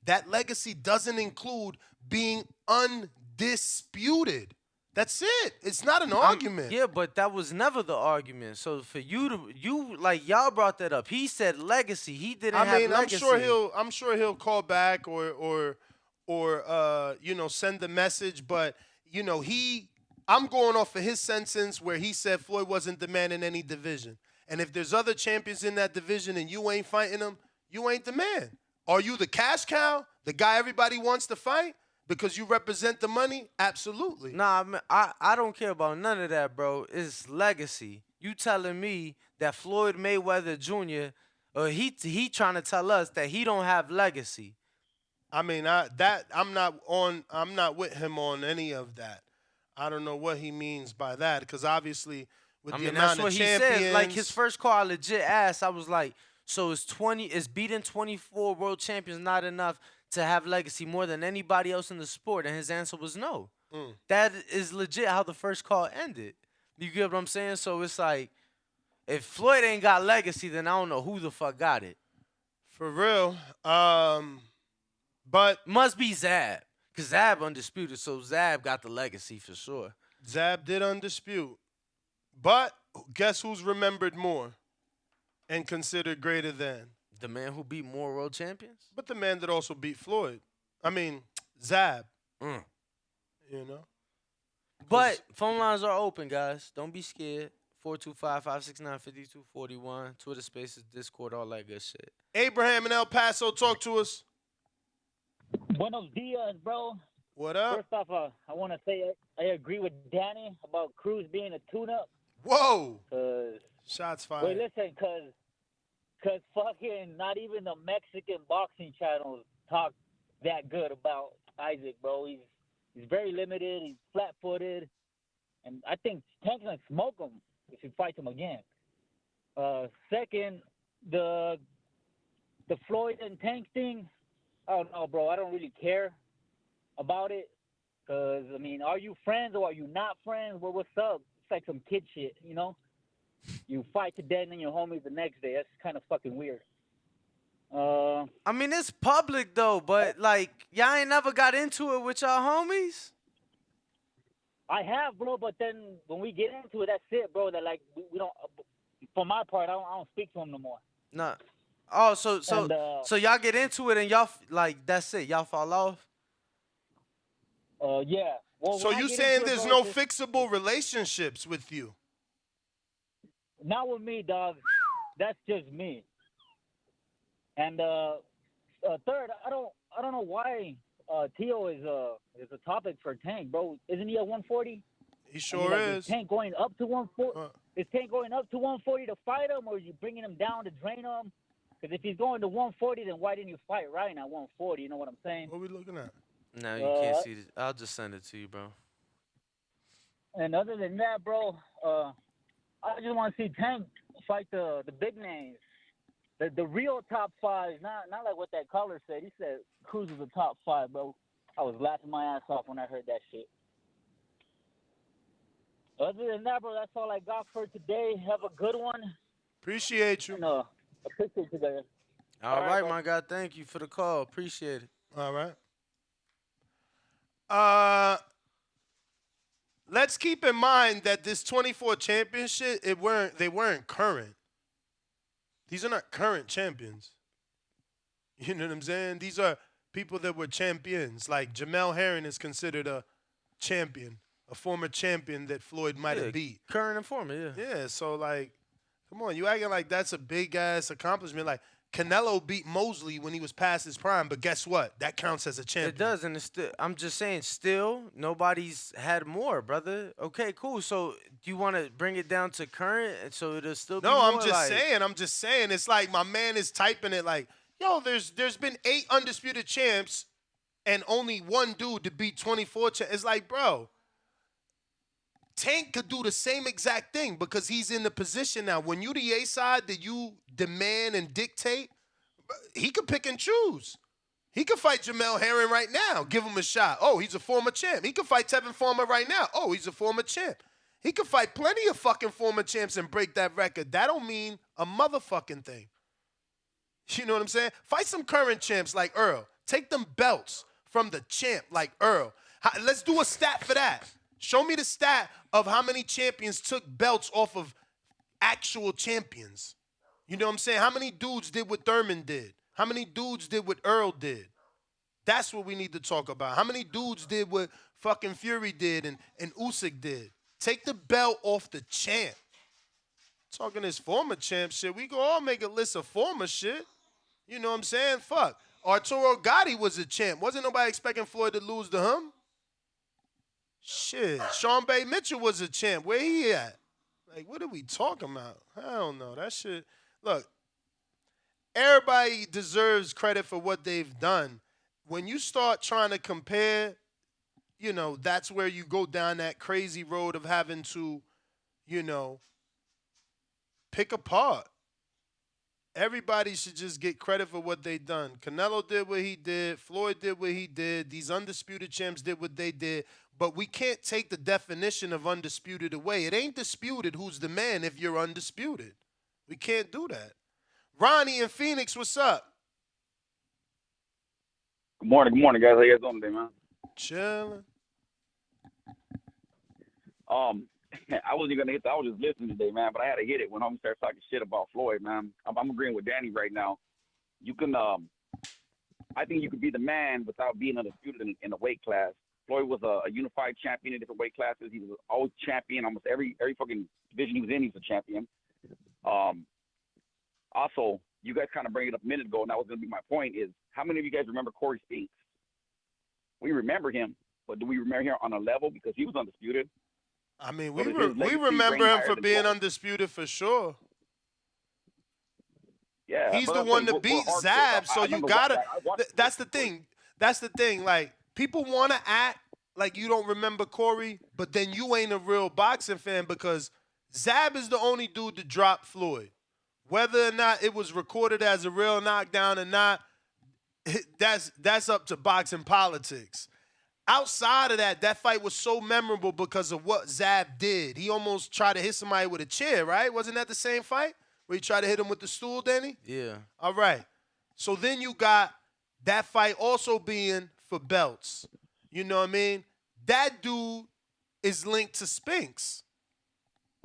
That legacy doesn't include being undisputed. That's it. It's not an argument. Yeah, but that was never the argument. So for y'all brought that up. He said legacy. He didn't have legacy. I'm sure he'll call back or send the message. But I'm going off of his sentence where he said Floyd wasn't the man in any division. And if there's other champions in that division and you ain't fighting them, you ain't the man. Are you the cash cow, the guy everybody wants to fight because you represent the money? Absolutely. Nah, I don't care about none of that, bro. It's legacy. You telling me that Floyd Mayweather Jr., he trying to tell us that he don't have legacy. I mean, I'm not with him on any of that. I don't know what he means by that because obviously with the amount of champions. That's what he said. Like his first call, I legit asked. I was like, so is beating 24 world champions not enough to have legacy more than anybody else in the sport? And his answer was no. That is legit how the first call ended. You get what I'm saying? So it's like, if Floyd ain't got legacy, then I don't know who the fuck got it. For real. But must be Zab. Because Zab undisputed, so Zab got the legacy for sure. Zab did undispute. But guess who's remembered more and considered greater than? The man who beat more world champions? But the man that also beat Floyd. I mean, Zab. But phone lines are open, guys. Don't be scared. 425-569-5241. Twitter Spaces, Discord, all that good shit. Abraham in El Paso, talk to us. Buenos dias, bro. What up? First off, I want to say I agree with Danny about Cruz being a tune-up. Whoa! Shots fired. Wait, listen, because fucking not even the Mexican boxing channels talk that good about Isaac, bro. He's very limited. He's flat-footed. And I think Tank's going to smoke him if he fights him again. Second, the Floyd and Tank thing, I don't know, bro. I don't really care about it. Because, I mean, are you friends or are you not friends? Well, what's up? It's like some kid shit, you know? You fight to death and then you're homies the next day. That's kind of fucking weird. I mean, it's public, though. But, like, y'all ain't never got into it with y'all homies? I have, bro. But then when we get into it, that's it, bro. That, like, we don't... For my part, I don't speak to him no more. Nah. Oh, so y'all get into it and y'all, like, that's it. Y'all fall off? Yeah. Well, so you saying there's no fixable relationships with you? Not with me, dog. That's just me. And third, I don't know why Tio is a topic for Tank, bro. Isn't he at 140? He sure is. Is Tank going up to 140? Is Tank going up to 140 to fight him, or are you bringing him down to drain him? Because if he's going to 140, then why didn't you fight Ryan at 140? You know what I'm saying? What are we looking at? No, you can't see this. I'll just send it to you, bro. And other than that, bro, I just want to see Tank fight the big names, the real top five, not like what that caller said. He said Cruz is the top five, bro. I was laughing my ass off when I heard that shit. Other than that, bro, that's all I got for today. Have a good one. Appreciate you. And, appreciate you guys. All right, my guy. Thank you for the call. Appreciate it. All right. Let's keep in mind that this 24 championship, they weren't current. These are not current champions. You know what I'm saying? These are people that were champions. Like Jamel Herring is considered a champion, a former champion that Floyd might have beat. Current and former, yeah. Yeah, so like, come on, you acting like that's a big ass accomplishment. Like Canelo beat Mosley when he was past his prime, but guess what? That counts as a champion. It does, and it's still. I'm just saying, still nobody's had more, brother. Okay, cool. So do you want to bring it down to current, and so it'll still be No, more, I'm just like, saying. I'm just saying. It's like my man is typing it like, yo, there's been 8 undisputed champs, and only one dude to beat 24 champs. It's like, bro, Tank could do the same exact thing because he's in the position now. When you the A side that you demand and dictate, he could pick and choose. He could fight Jamel Herring right now. Give him a shot. Oh, he's a former champ. He could fight Tevin Farmer right now. Oh, he's a former champ. He could fight plenty of fucking former champs and break that record. That don't mean a motherfucking thing. You know what I'm saying? Fight some current champs like Earl. Take them belts from the champ like Earl. Let's do a stat for that. Show me the stat of how many champions took belts off of actual champions. You know what I'm saying? How many dudes did what Thurman did? How many dudes did what Earl did? That's what we need to talk about. How many dudes did what fucking Fury did and Usyk did? Take the belt off the champ. Talking this former champ shit, we can all make a list of former shit. You know what I'm saying? Fuck. Arturo Gotti was a champ. Wasn't nobody expecting Floyd to lose to him? Shit. Sean Bay Mitchell was a champ. Where he at? Like, what are we talking about? I don't know. That shit. Look, everybody deserves credit for what they've done. When you start trying to compare, you know, that's where you go down that crazy road of having to, you know, pick apart. Everybody should just get credit for what they done. Canelo did what he did. Floyd did what he did. These undisputed champs did what they did. But we can't take the definition of undisputed away. It ain't disputed who's the man if you're undisputed. We can't do that. Ronnie in Phoenix, what's up? Good morning, guys. How you guys doing today, man? Chilling. I wasn't gonna hit that. I was just listening today, man. But I had to hit it when homie started talking shit about Floyd, man. I'm agreeing with Danny right now. You can, I think you could be the man without being undisputed in a weight class. Floyd was a unified champion in different weight classes. He was always champion. Almost every fucking division he was in, he was a champion. Also, you guys kind of bring it up a minute ago, and that was going to be my point, is how many of you guys remember Corey Spinks? We remember him, but do we remember him on a level because he was undisputed? I mean, we remember him for being undisputed for sure. Yeah, he's the one that beat Zab, so you gotta. That's the thing. That's the thing. Like, people want to act like you don't remember Corey, but then you ain't a real boxing fan because Zab is the only dude to drop Floyd. Whether or not it was recorded as a real knockdown or not, that's up to boxing politics. Outside of that, that fight was so memorable because of what Zab did. He almost tried to hit somebody with a chair, right? Wasn't that the same fight where he tried to hit him with the stool, Danny? Yeah. All right. So then you got that fight also being for belts. You know what I mean? That dude is linked to Spinks.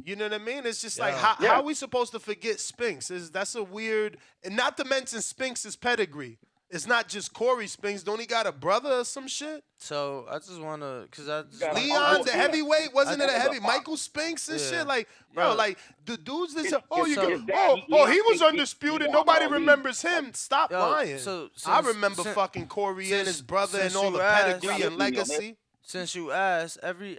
You know what I mean? It's just like, how are we supposed to forget Spinks? That's a weird, and not to mention Spinks' pedigree. It's not just Corey Spinks. Don't he got a brother or some shit? So I just want to, because Leon's a heavyweight. Wasn't it a heavy? Michael Spinks and shit? Like, bro, like the dudes that said, he was undisputed. Nobody remembers him. Stop lying. I remember fucking Corey and his brother and all the pedigree and legacy. Since you asked, every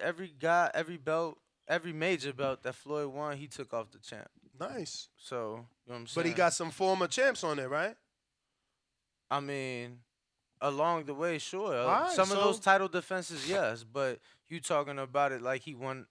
belt, every major belt that Floyd won, he took off the champ. Nice. So, you know what I'm saying? But he got some former champs on there, right? I mean, along the way, sure. Right, some of those title defenses, yes, but you talking about it like he won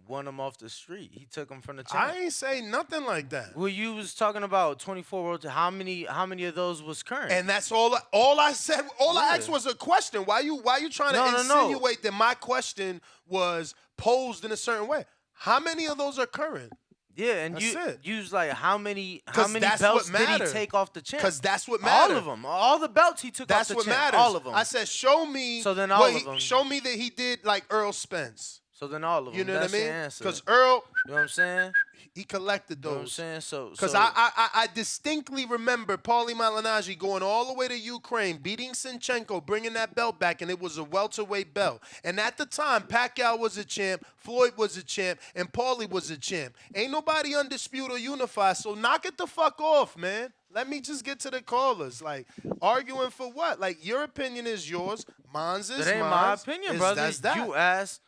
them off the street. He took them from the champ. I ain't say nothing like that. Well, you was talking about 24 world. How many of those was current? And that's all I said. All I asked was a question. Why you trying to insinuate that my question was posed in a certain way? How many of those are current? Yeah, and that's you was like, how many belts did he take off the champ? Because that's what matters. All of them. All the belts he took off the champ. That's what matters. All of them. I said, show me. So then all of them. Show me that he did like Earl Spence. So then all of them. You know what I That's your mean? answer. Because Earl, you know what I'm saying? He collected those. You know what I'm saying? So Because I distinctly remember Paulie Malignaggi going all the way to Ukraine, beating Sinchenko, bringing that belt back, and it was a welterweight belt. And at the time, Pacquiao was a champ, Floyd was a champ, and Paulie was a champ. Ain't nobody undisputed or unified, so knock it the fuck off, man. Let me just get to the callers. Like, arguing for what? Like, your opinion is yours, mine's is that ain't mine. my opinion, brother. That's that. You asked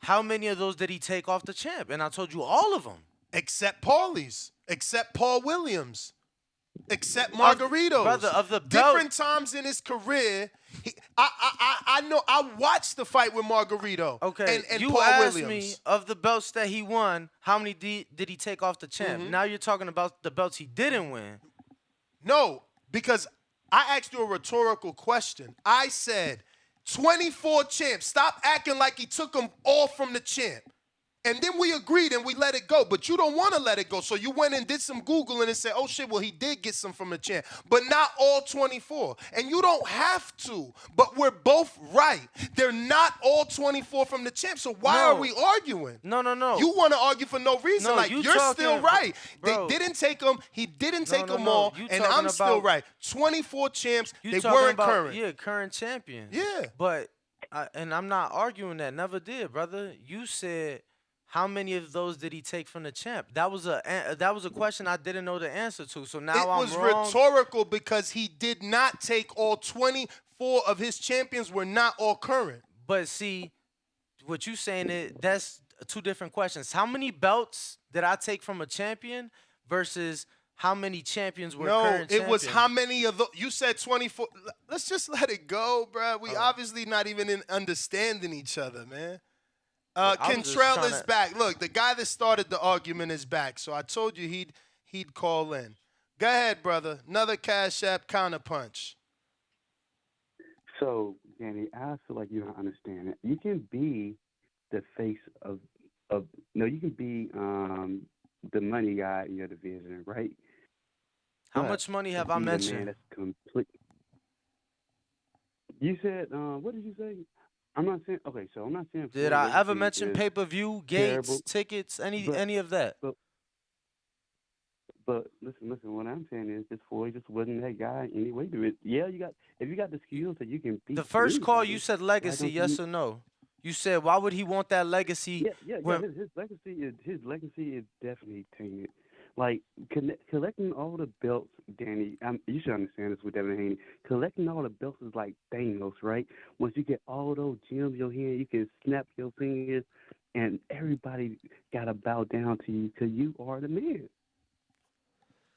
how many of those did he take off the champ, and I told you all of them. Except Paulie's, except Paul Williams, except Margarito's. Brother, of the belt. Different times in his career, I know. I watched the fight with Margarito. Okay, and you Paul asked Williams. me of the belts that he won, how many did he take off the champ? Mhm. Now you're talking about the belts he didn't win. No, because I asked you a rhetorical question. I said 24 champs. Stop acting like he took them all from the champ. And then we agreed and we let it go. But you don't want to let it go. So you went and did some Googling and said, oh, shit, well, he did get some from the champ. But not all 24. And you don't have to. But we're both right. They're not all 24 from the champ. So why are we arguing? No. You want to argue for no reason. No, like, you you're talking- still right. bro. They didn't take them. He didn't take them no. all. You And talking I'm still about- right. 24 champs. You They talking weren't about, current. Yeah, current champion. Yeah. But, and I'm not arguing that. Never did, brother. You said, how many of those did he take from the champ? That was a question I didn't know the answer to. So now It I'm was wrong. rhetorical because he did not take all 24 of his champions were not all current. But see, what you saying is that's two different questions. How many belts did I take from a champion versus how many champions were current it was champions? how many of those. You said 24. Let's just let it go, bro. We obviously not even understanding each other, man. I'm just Kentrell trying is to- back. Look, the guy that started the argument is back. So I told you he'd call in. Go ahead, brother. Another Cash App counterpunch. So, Danny, I feel like you don't understand it. You can be the face of no, you can be the money guy in your division, right? How But much money to have I be the man mentioned? that's complete. You said, what did you say? I'm not saying. Okay, so I'm not saying. Did Floyd I ever legacy mention is pay-per-view, gates, terrible, tickets, but- any of that? But listen. What I'm saying is, this Floyd just wasn't that guy anyway. Yeah, if you got the skills that you can beat. The first call anybody, you said why legacy, don't you- yes or no? You said why would he want that legacy? Yeah. when- His legacy is definitely tainted. Like collecting all the belts, Danny. You should understand this with Devin Haney. Collecting all the belts is like Thanos, right? Once you get all those gems in your hand, you can snap your fingers, and everybody gotta bow down to you because you are the man.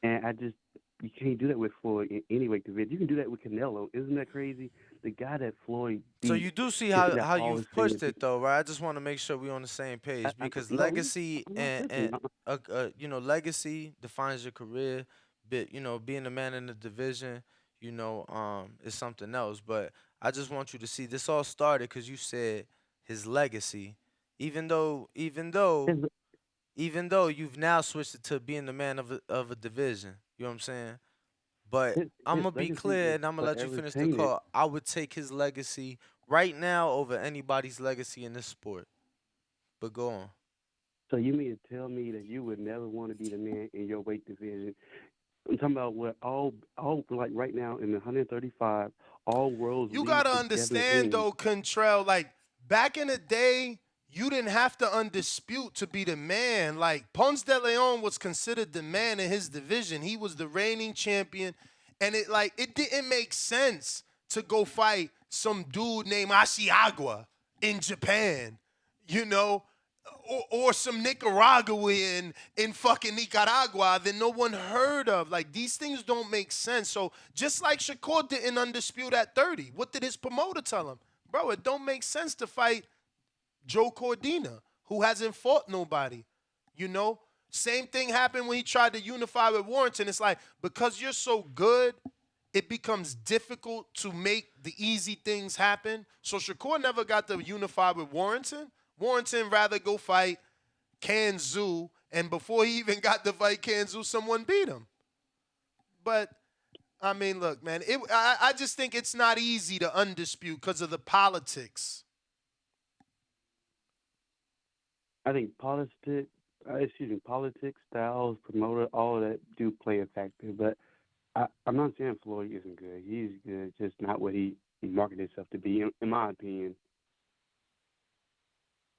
And you can't do that with Floyd in any weight division. You can do that with Canelo. Isn't that crazy? The guy that Floyd beat. So you do see how you've pushed it though, right? I just want to make sure we're on the same page because no, legacy I'm not and pushing. legacy defines your career. But being a man in the division, is something else. But I just want you to see this all started because you said his legacy, even though you've now switched it to being the man of a division. You know what I'm saying? But I'm going to be legacy clear is and I'm going to let you forever finish the tainted. call. I would take his legacy right now over anybody's legacy in this sport. But go on. So you mean to tell me that you would never want to be the man in your weight division? I'm talking about what all like right now in the 135, all worlds. You got to understand, though, Contrell, like, back in the day, you didn't have to undispute to be the man. Like, Ponce de Leon was considered the man in his division. He was the reigning champion. And it didn't make sense to go fight some dude named Ashiagua in Japan, or some Nicaraguan in fucking Nicaragua that no one heard of. Like, these things don't make sense. So just like Shakur didn't undispute at 30, what did his promoter tell him? Bro, it don't make sense to fight Joe Cordina, who hasn't fought nobody. Same thing happened when he tried to unify with Warrington. It's like, because you're so good, it becomes difficult to make the easy things happen. So Shakur never got to unify with Warrington. Warrington rather go fight Kanzu, and before he even got to fight Kanzu, someone beat him. But, I mean, look, man, I just think it's not easy to undispute because of the politics. I think politics, styles, promoter, all of that do play a factor. But I'm not saying Floyd isn't good. He's good, just not what he marketed himself to be, in my opinion.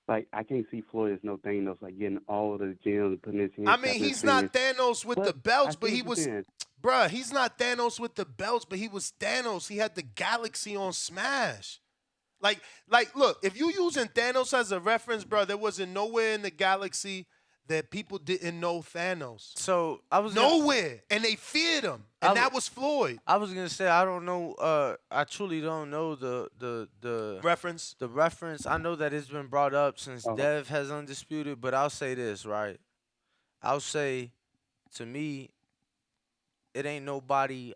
Like, I can't see Floyd as no Thanos, like getting all of the gyms and putting his hands. I mean, he's not Thanos with the belts, but he was, saying. bruh, he's not Thanos with the belts, but he was Thanos. He had the galaxy on Smash. Like, look, if you using Thanos as a reference, bro, there wasn't nowhere in the galaxy that people didn't know Thanos. So I was nowhere, and they feared him, and that was Floyd. I was gonna say I don't know. I truly don't know the reference. The reference. I know that it's been brought up since Dev has Undisputed, but I'll say this, right? I'll say, to me, it ain't nobody.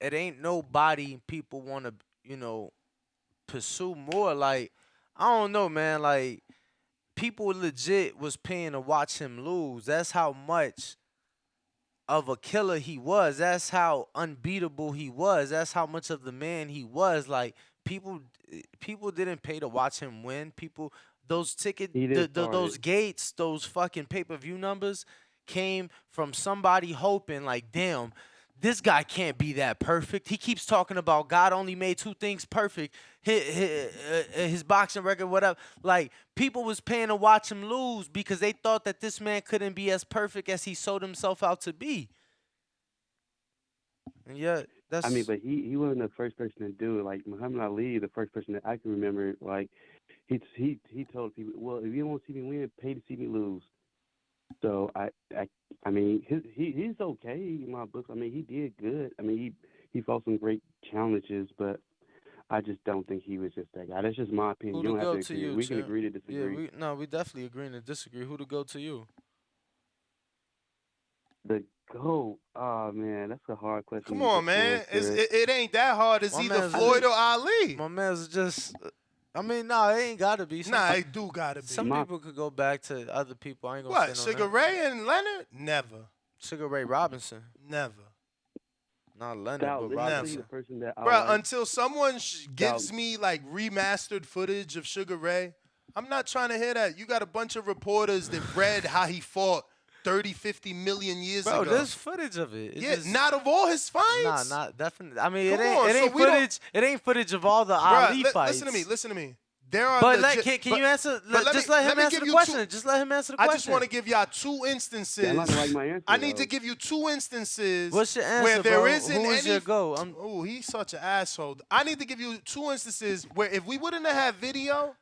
It ain't nobody people want to, pursue more. Like, I don't know, man. Like, people legit was paying to watch him lose. That's how much of a killer he was. That's how unbeatable he was. That's how much of the man he was. Like, people didn't pay to watch him win. Those ticket, those gates, those fucking pay-per-view numbers came from somebody hoping, like, damn, this guy can't be that perfect. He keeps talking about God only made two things perfect, his boxing record, whatever. Like, people was paying to watch him lose because they thought that this man couldn't be as perfect as he sold himself out to be. And yeah, that's... I mean, but he wasn't the first person to do it. Like, Muhammad Ali, the first person that I can remember, like, he told people, well, if you don't want to see me win, pay to see me lose. So I mean, he's okay in my books. I mean, he did good. I mean, he fought some great challenges, but I just don't think he was just that guy. That's just my opinion. Who You to don't go have to to agree. you, We can champ? agree to disagree. Yeah, we definitely agree to disagree. Who to go to you? The GOAT. Oh man, that's a hard question. Come on, man. It ain't that hard. It's either Floyd or Ali. My man's just... I mean, nah, it ain't gotta be. It do gotta be. Some people could go back to other people. I ain't gonna What, say no Sugar Ray and Leonard? Never. Sugar Ray Robinson? Never. Not Leonard, but Robinson. Bro, until someone gives me, like, remastered footage of Sugar Ray, I'm not trying to hear that. You got a bunch of reporters that read how he fought 30, 50 million years ago. Bro, there's footage of it. It's not of all his fights. Nah, not definitely. I mean, Come it on, ain't so footage. It ain't footage of all the Ali fights. Listen to me. There are But can you answer? Just let him answer the question. Just let him answer the question. I just want to give y'all two instances. Yeah, I'm not gonna like my answer, I need to give you two instances. What's your answer, where there bro? isn't Who is any. your go? Oh, he's such an asshole. I need to give you two instances where if we wouldn't have had video,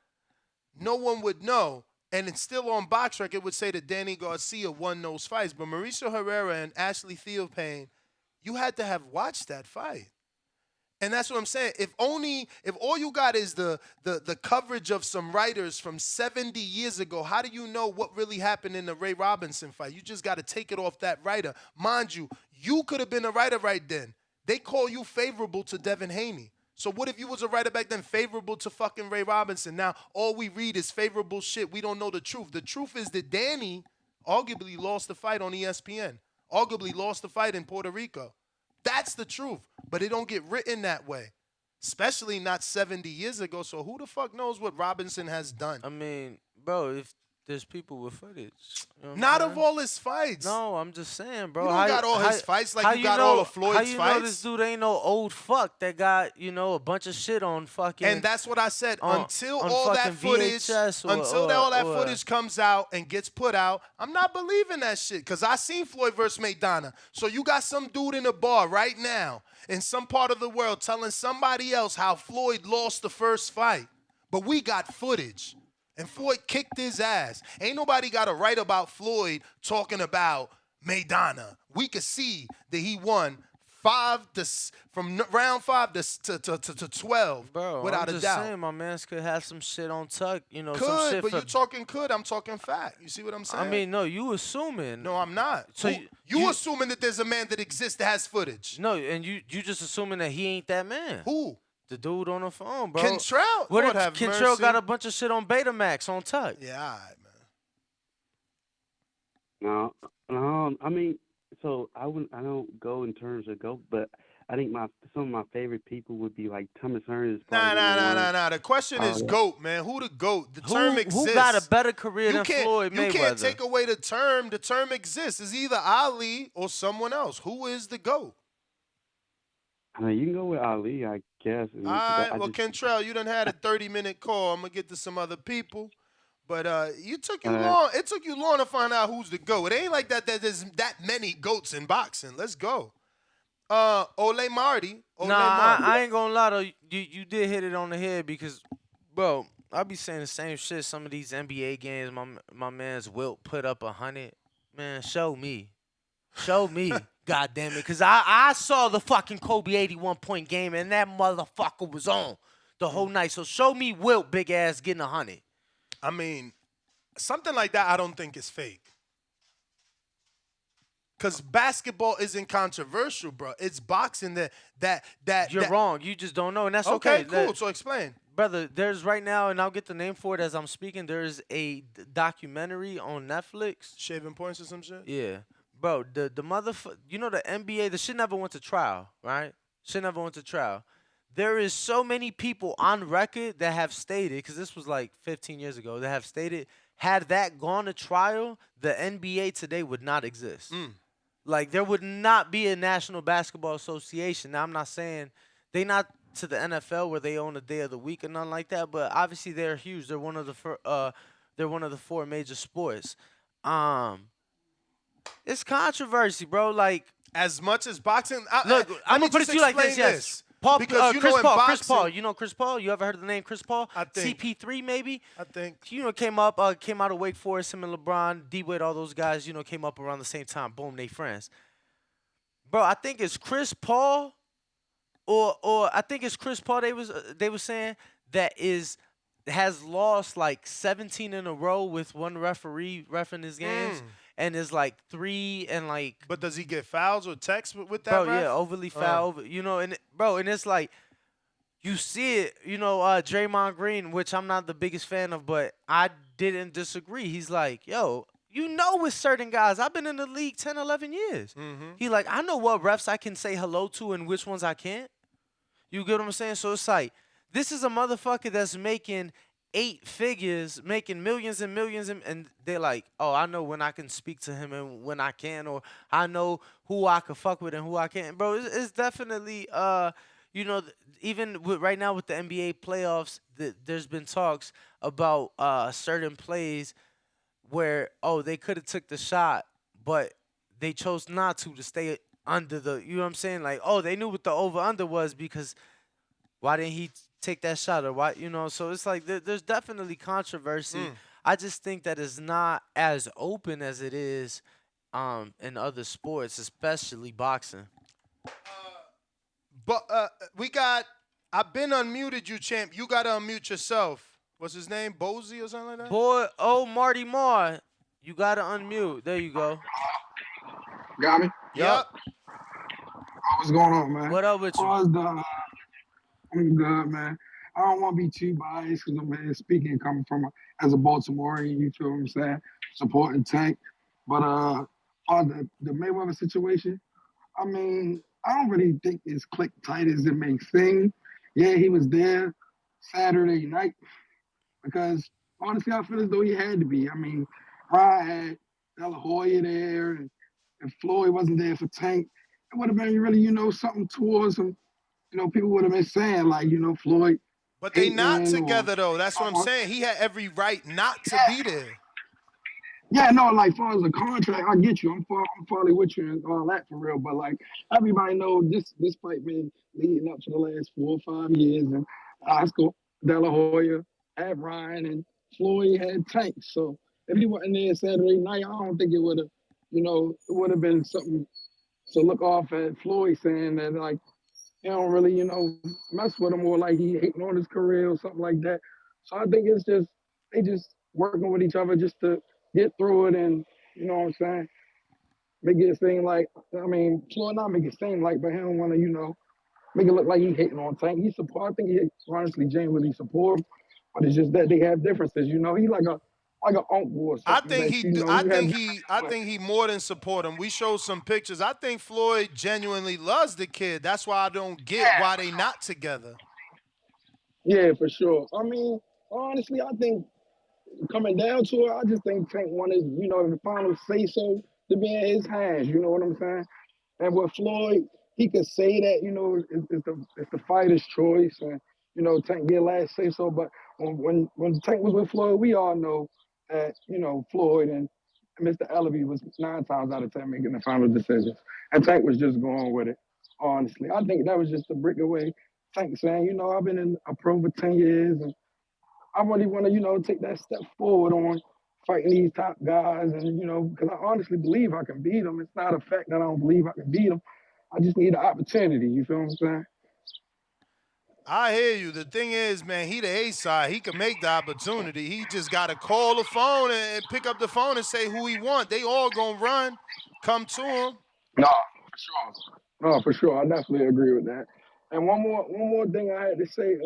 no one would know. And it's still on box record would say that Danny Garcia won those fights. But Mauricio Herrera and Ashley Theophane, you had to have watched that fight. And that's what I'm saying. If all you got is the coverage of some writers from 70 years ago, how do you know what really happened in the Ray Robinson fight? You just got to take it off that writer. Mind you, you could have been a writer right then. They call you favorable to Devin Haney. So what if you was a writer back then favorable to fucking Ray Robinson? Now all we read is favorable shit. We don't know the truth. The truth is that Danny arguably lost the fight on ESPN. Arguably lost the fight in Puerto Rico. That's the truth. But it don't get written that way. Especially not 70 years ago. So who the fuck knows what Robinson has done? I mean, bro, if there's people with footage. You know not of all his fights. No, I'm just saying, bro. You don't got all his fights like you got all of Floyd's fights. How you know this dude ain't no old fuck that got, a bunch of shit on fucking... And that's what I said. Until all that footage, all that footage comes out and gets put out, I'm not believing that shit. Because I seen Floyd versus Maidana. So you got some dude in a bar right now in some part of the world telling somebody else how Floyd lost the first fight. But we got footage. And Floyd kicked his ass. Ain't nobody got to write about Floyd talking about Maidana. We could see that he won from round 5 to 12, bro, without I'm a doubt. just saying, my mans could have some shit on tuck, some shit. But you talking could, I'm talking fact. You see what I'm saying? I mean, no, you assuming. No, I'm not. So you assuming that there's a man that exists that has footage. No, and you just assuming that he ain't that man. Who? The dude on the phone, bro. Kentrell? What if Kentrell got a bunch of shit on Betamax on tuck? Yeah, all right, man. No, I mean, so I don't go in terms of GOAT, but I think some of my favorite people would be like Thomas Hearns is probably number one. Nah. The question is GOAT, man. Who the GOAT? The term exists. Who got a better career than Floyd Mayweather? You can't take away the term. The term exists. It's either Ali or someone else. Who is the GOAT? I mean, you can go with Ali, I guess. All right. Well, Kentrell, you done had a 30-minute call. I'm gonna get to some other people, but it took you long. It took you long to find out who's the GOAT. It ain't like that. There's that many GOATs in boxing. Let's go. Ole Marty. I ain't gonna lie though. You did hit it on the head because, bro, I be saying the same shit. Some of these NBA games, my man's Wilt put up 100. Man, show me. God damn it. Because I saw the fucking Kobe 81-point game, and that motherfucker was on the whole night. So show me Wilt, big ass, getting 100. I mean, something like that I don't think is fake. Because basketball isn't controversial, bro. It's boxing that You're wrong. You just don't know, and that's okay. Cool. So explain. Brother, there's right now, and I'll get the name for it as I'm speaking, there's a documentary on Netflix. Shaving points or some shit? Yeah. Bro, the motherfucker, you know the NBA, the shit never went to trial, right? Shit never went to trial. There is so many people on record that have stated, because this was like 15 years ago, that have stated, had that gone to trial, the NBA today would not exist. Like, there would not be a National Basketball Association. Now, I'm not saying they not to the NFL where they own a day of the week or nothing like that, but obviously they're huge. They're one of the four major sports. It's controversy, bro. Like, as much as boxing. Look, I'm gonna put it to you like this. Yes, Paul, because Chris Paul. You know Chris Paul? You ever heard of the name Chris Paul? I think CP3 maybe. I think came out of Wake Forest. Him and LeBron, D-Wade, all those guys. Came up around the same time. Boom, they friends. Bro, I think it's Chris Paul, or I think it's Chris Paul. They was saying that has lost like 17 in a row with one referee reffing his games. And is like 3 and like. But does he get fouls or texts with that? Bro, ref? yeah, overly foul. And it's like, you see it. Draymond Green, which I'm not the biggest fan of, but I didn't disagree. He's like, yo, with certain guys, I've been in the league 10, 11 years. He like, I know what refs I can say hello to and which ones I can't. You get what I'm saying? So it's like, this is a motherfucker that's making 8 figures, making millions and millions, and they're like, oh, I know when I can speak to him and when I can, or I know who I can fuck with and who I can't. Bro, it's definitely, even right now with the NBA playoffs, there's been talks about certain plays where, they could have took the shot, but they chose not to stay under the, you know what I'm saying? Like, they knew what the over-under was because why didn't he take that shot or why, so it's like there's definitely controversy. I just think that it's not as open as it is in other sports, especially boxing. But I've been unmuted, you champ. You gotta unmute yourself. What's his name? Bozy or something like that? Boy, Marty Marr, you gotta unmute. There you go. Got me? Yep. What's going on, man? What up with you? I'm good, man. I don't want to be too biased because I'm speaking coming from as a Baltimorean, you feel what I'm saying, supporting Tank. But on the Mayweather situation, I mean, I don't really think it's click tight as it may seem. Yeah, he was there Saturday night because honestly, I feel as though he had to be. I mean, Ryan had De La Hoya there, and if Floyd wasn't there for Tank, it would have been really, something towards him. People would have been saying, like, Floyd. But they not together, though. That's what I'm saying. He had every right not to be there. Yeah, no, like, as far as a contract, I get you. I'm probably with you and all that for real. But, like, everybody know this fight been leading up for the last 4 or 5 years. And Oscar De La Hoya had Ryan and Floyd had Tank. So if he wasn't there Saturday night, I don't think it would have, it would have been something to look off at Floyd saying that, like, he don't really, mess with him or like he hating on his career or something like that. So I think it's just, they just working with each other just to get through it and, you know what I'm saying? Make it seem like, Floyd not make it seem like, but he don't want to, make it look like he hating on Tank. I think he honestly genuinely support him, but it's just that they have differences, He like a like an uncle or I something think that he. I you have. think he. I think he more than support him. We showed some pictures. I think Floyd genuinely loves the kid. That's why I don't get why they not together. Yeah, for sure. I mean, honestly, I think coming down to it, I just think Tank wanted, the final say so to be in his hands. You know what I'm saying? And with Floyd, he could say that, it's the fighter's choice, and Tank get last say so. But when Tank was with Floyd, we all know that Floyd and Mr. Ellaby was 9 times out of 10 making the final decisions, and Tank was just going with it. Honestly, I think that was just a brick away. Tank saying, I've been in a pro for 10 years, and I really want to, take that step forward on fighting these top guys, and because I honestly believe I can beat them. It's not a fact that I don't believe I can beat them. I just need the opportunity. You feel what I'm saying? I hear you. The thing is, man, he the A side. He can make the opportunity. He just got to call the phone and pick up the phone and say who he want. They all gonna run, come to him. No, for sure. No, for sure. I definitely agree with that. And one more thing I had to say.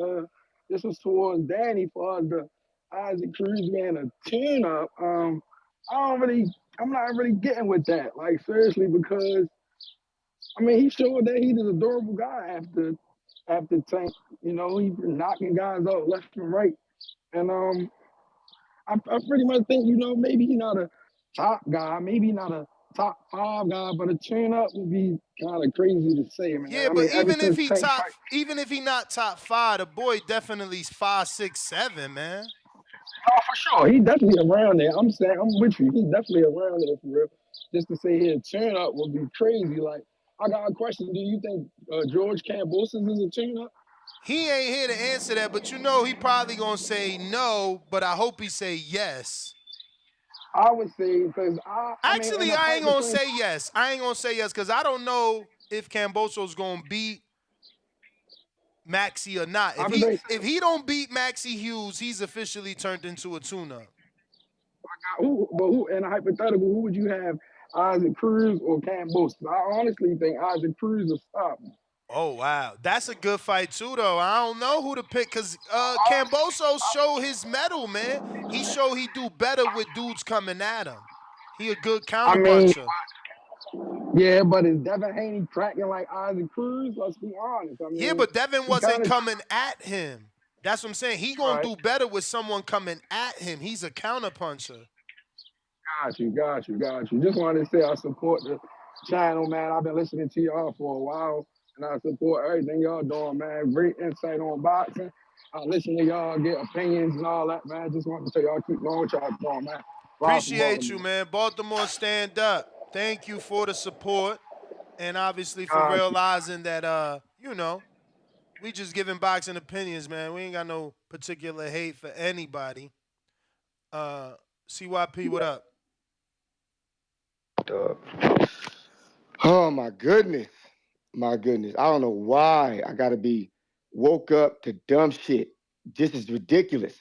This was towards Danny for the Isaac Cruz being a tune-up. I'm not really getting with that. Like seriously, because I mean, he showed that he's an adorable guy after Tank. He's been knocking guys out left and right. And I pretty much think, maybe he's not a top guy, maybe not a top 5 guy, but a tune up would be kind of crazy to say, man. Yeah, I but mean, ever since Tank fight, even if he not top 5, the boy definitely 5, 6, 7, man. oh, for sure, he definitely around there. I'm saying, I'm with you. He's definitely around there for real. Just to say he a tune up would be crazy. Like, I got a question. Do you think George Kambosos is a tune up? He ain't here to answer that, but he probably gonna say no, but I hope he say yes. I would say because I mean, in Actually, the I fight ain't gonna between, say yes. I ain't gonna say yes because I don't know if Kambosos gonna beat Maxie or not. I would say, If he don't beat Maxie Hughes, he's officially turned into a tuna. who in a hypothetical, who would you have, Isaac Cruz or Kambosos? I honestly think Isaac Cruz will stop him. Oh wow, that's a good fight too, though. I don't know who to pick because Kambosos show his mettle, man. He show he do better with dudes coming at him. He a good I mean, counterpuncher. yeah, but is Devin Haney cracking like Isaac Cruz? Let's be honest. I Yeah, mean, but Devin he wasn't kind of coming at him. That's what I'm saying. He gonna right. do better with someone coming at him. He's a counterpuncher. Got you. Just wanted to say I support the channel, man. I've been listening to y'all for a while, and I support everything y'all doing, man. Great insight on boxing. I listen to y'all get opinions and all that, man. Just want to tell y'all keep doing what y'all doing, man. Rob from Appreciate you, Baltimore. man. Baltimore, stand up. Thank you for the support, and obviously for Got you. realizing that we just giving boxing opinions, man. We ain't got no particular hate for anybody. CYP, what up? Oh my goodness. I don't know why I gotta be woke up to dumb shit. This is ridiculous.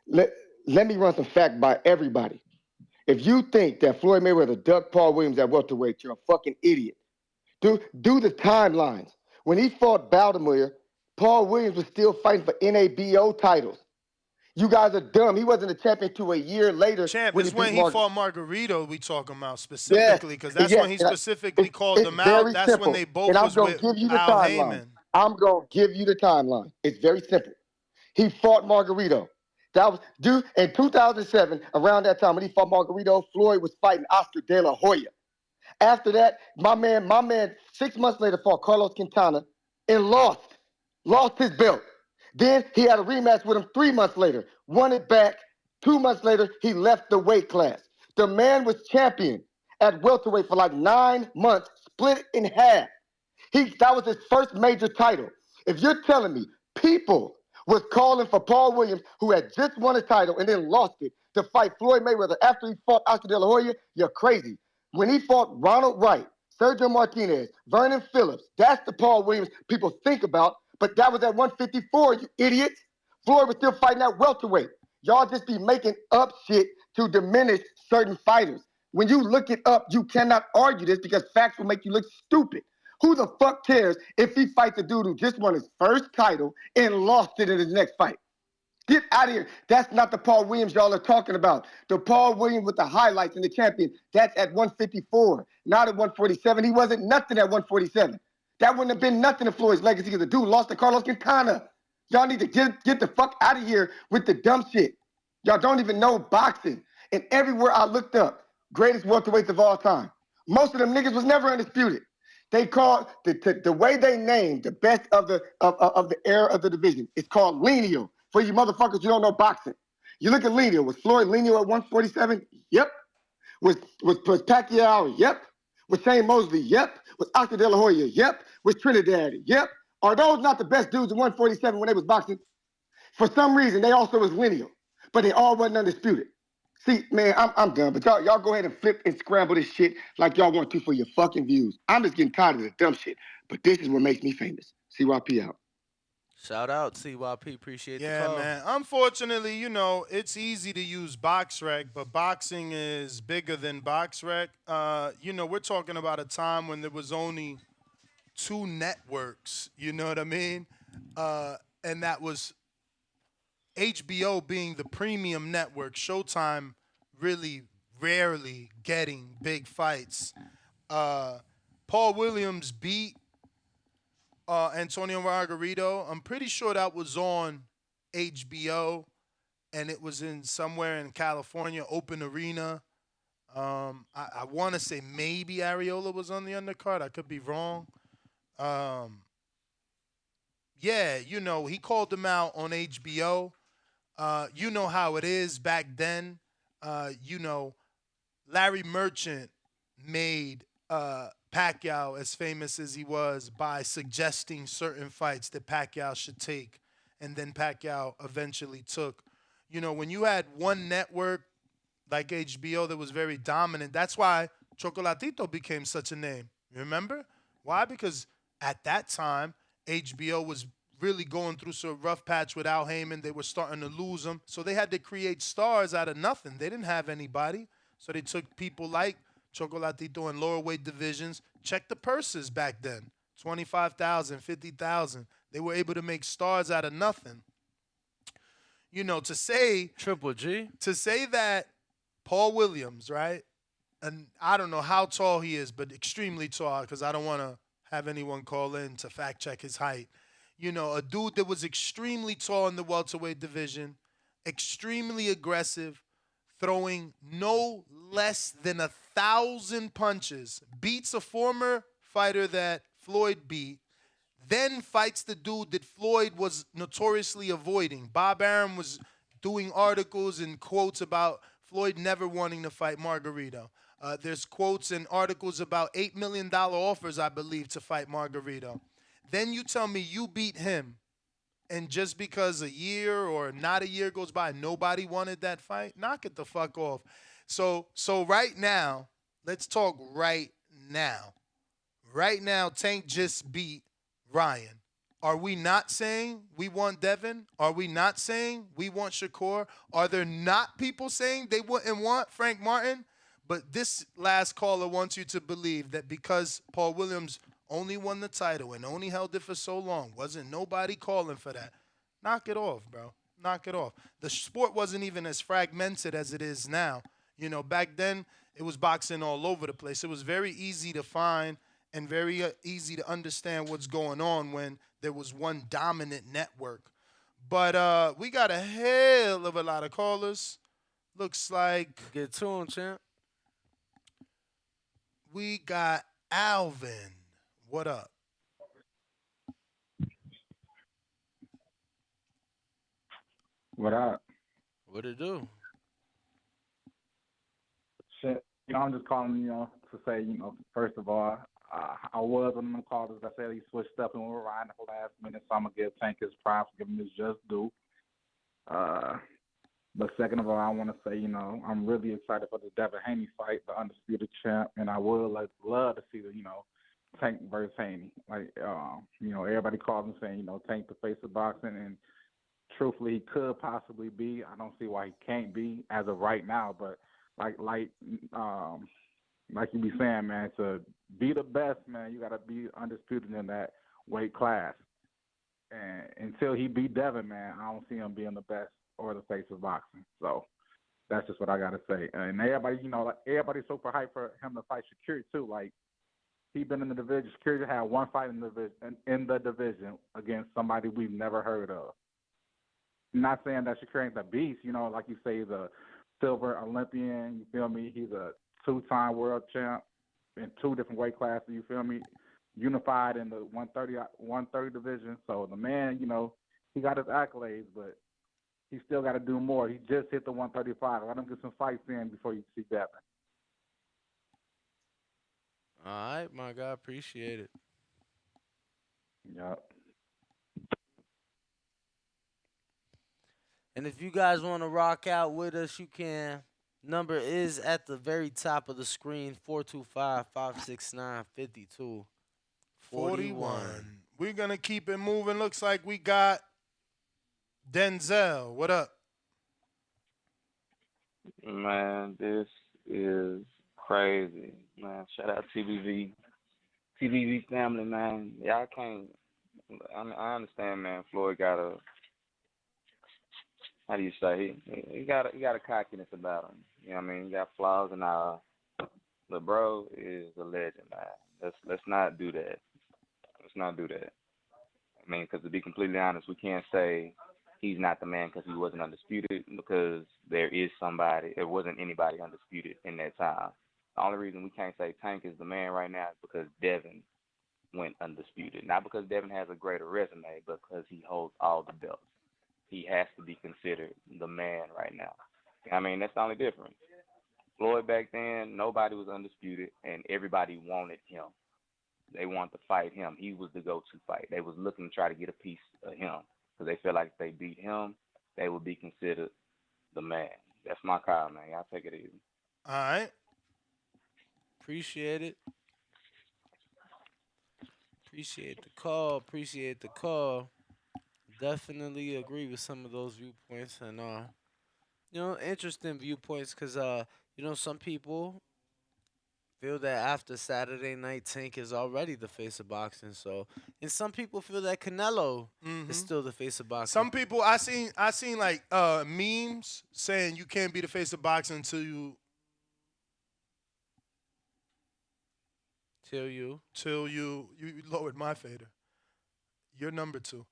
Let me run some fact by everybody. If you think that Floyd Mayweather ducked Paul Williams at welterweight, you're a fucking idiot. Do the timelines. When he fought Baltimore, Paul Williams was still fighting for NABO titles. You guys are dumb. He wasn't a champion until a year later Champ, when this he beat when he fought Margarito we talking about Yes, specifically, because that's yes. when he specifically called It's them out. very That's when simple. they both And I'm was going with to give you the Al timeline. Heyman. I'm going to give you the timeline. It's very simple. He fought Margarito. That was due in 2007, around that time when he fought Margarito, Floyd was fighting Oscar De La Hoya. After that, my man, 6 months later fought Carlos Quintana and lost his belt. Then he had a rematch with him 3 months later, won it back. 2 months later, he left the weight class. The man was champion at welterweight for like 9 months, split in half. That was his first major title. If you're telling me people was calling for Paul Williams, who had just won a title and then lost it, to fight Floyd Mayweather after he fought Oscar De La Hoya, you're crazy. When he fought Ronald Wright, Sergio Martinez, Vernon Phillips, that's the Paul Williams people think about, but that was at 154, you idiots. Floyd was still fighting at welterweight. Y'all just be making up shit to diminish certain fighters. When you look it up, you cannot argue this because facts will make you look stupid. Who the fuck cares if he fights a dude who just won his first title and lost it in his next fight? Get out of here. That's not the Paul Williams y'all are talking about. The Paul Williams with the highlights and the champion, that's at 154, not at 147. He wasn't nothing at 147. That wouldn't have been nothing in Floyd's legacy because the dude lost to Carlos Quintana. Y'all need to get the fuck out of here with the dumb shit. Y'all don't even know boxing. And everywhere I looked up, greatest welterweights of all time. Most of them niggas was never undisputed. They called the way they named the best of the era of the division. It's called lineal. For you motherfuckers who don't know boxing, you look at lineal. Was Floyd lineal at 147? Yep. Was Pacquiao? Yep. Was Shane Mosley? Yep. Was Oscar De La Hoya? Yep. Was Trinidad? Yep. Are those not the best dudes at 147 when they was boxing? For some reason, they also was lineal, but they all wasn't undisputed. See, man, I'm done. But y'all go ahead and flip and scramble this shit like y'all want to for your fucking views. I'm just getting tired of the dumb shit. But this is what makes me famous. CYP out. Shout out CYP. Appreciate the Yeah, call. man. Unfortunately, it's easy to use BoxRec, but boxing is bigger than BoxRec. We're talking about a time when there was only 2 networks. You know what I mean? And that was HBO being the premium network. Showtime really rarely getting big fights. Paul Williams beat Antonio Margarito. I'm pretty sure that was on HBO, and it was in somewhere in California, open arena. I want to say maybe Areola was on the undercard. I could be wrong. Yeah, he called him out on HBO. You know how it is back then. Larry Merchant made Pacquiao as famous as he was by suggesting certain fights that Pacquiao should take, and then Pacquiao eventually took. When you had one network like HBO that was very dominant, that's why Chocolatito became such a name. Remember? Why? Because at that time, HBO was really going through some rough patch with Al Heyman. They were starting to lose him. So they had to create stars out of nothing. They didn't have anybody. So they took people like Chocolatito in lower weight divisions. Check the purses back then. 25,000, 50,000. They were able to make stars out of nothing. To say Triple G. To say that Paul Williams, right? And I don't know how tall he is, but extremely tall, because I don't want to have anyone call in to fact check his height. A dude that was extremely tall in the welterweight division, extremely aggressive, throwing no less than 1,000 punches, beats a former fighter that Floyd beat, then fights the dude that Floyd was notoriously avoiding. Bob Arum was doing articles and quotes about Floyd never wanting to fight Margarito. There's quotes and articles about $8 million offers, I believe, to fight Margarito. Then you tell me you beat him, and just because a year or not a year goes by, nobody wanted that fight? Knock it the fuck off. So right now, let's talk right now. Right now, Tank just beat Ryan. Are we not saying we want Devin? Are we not saying we want Shakur? Are there not people saying they wouldn't want Frank Martin? But this last caller wants you to believe that because Paul Williams only won the title and only held it for so long, wasn't nobody calling for that. Knock it off, bro. Knock it off. The sport wasn't even as fragmented as it is now. Back then, it was boxing all over the place. It was very easy to find and very easy to understand what's going on when there was one dominant network. But we got a hell of a lot of callers. Looks like Get to him, champ. we got Alvin. What up? What up? What it do? Shit. I'm just calling, to say, first of all, I was one of them callers that said he switched up and we were riding for the last minute, so I'm going to give Tank his props, give him his just due. But second of all, I want to say, I'm really excited for the Devin Haney fight, the undisputed champ, and I would love to see the, Tank versus Haney. Everybody calls him saying, Tank the face of boxing, and truthfully, he could possibly be. I don't see why he can't be as of right now, but like you be saying, man, to be the best, man, you got to be undisputed in that weight class. And until he beat Devin, man, I don't see him being the best or the face of boxing. So that's just what I gotta say. And everybody, like everybody's super hyped for him to fight Shakir too. Like he been in the division. Shakir had one fight in the division against somebody we've never heard of. Not saying that Shakir ain't the beast, like you say, he's a silver Olympian. You feel me? He's a 2-time world champ in 2 different weight classes. You feel me? Unified in the 130 division. So the man, he got his accolades, but he still got to do more. He just hit the 135. Let him get some fights in before you see Devin. All right, my God, appreciate it. Yep. And if you guys want to rock out with us, you can. Number is at the very top of the screen, 425-569-5241. 41. We're going to keep it moving. Looks like we got Denzel. What up? Man, this is crazy, man. Shout out TBV family, man. Y'all can't. I understand, man. Floyd got a. How do you say? He got a cockiness about him. You know what I mean? He got flaws and all. But bro is a legend, man. Let's not do that. Let's not do that. I mean, because to be completely honest, we can't say he's not the man because he wasn't undisputed, because there wasn't anybody undisputed in that time. The only reason we can't say Tank is the man right now is because Devin went undisputed. Not because Devin has a greater resume, but because he holds all the belts. He has to be considered the man right now. I mean, that's the only difference. Floyd back then, nobody was undisputed, and everybody wanted him. They wanted to fight him. He was the go-to fight. They was looking to try to get a piece of him because they felt like if they beat him, they would be considered the man. That's my call, man. Y'all take it easy. All right. Appreciate it. Appreciate the call. Definitely agree with some of those viewpoints, and interesting viewpoints, because some people feel that after Saturday night, Tank is already the face of boxing. So, and some people feel that Canelo is still the face of boxing. Some people I seen like memes saying you can't be the face of boxing until you lowered my fader. You're number 2.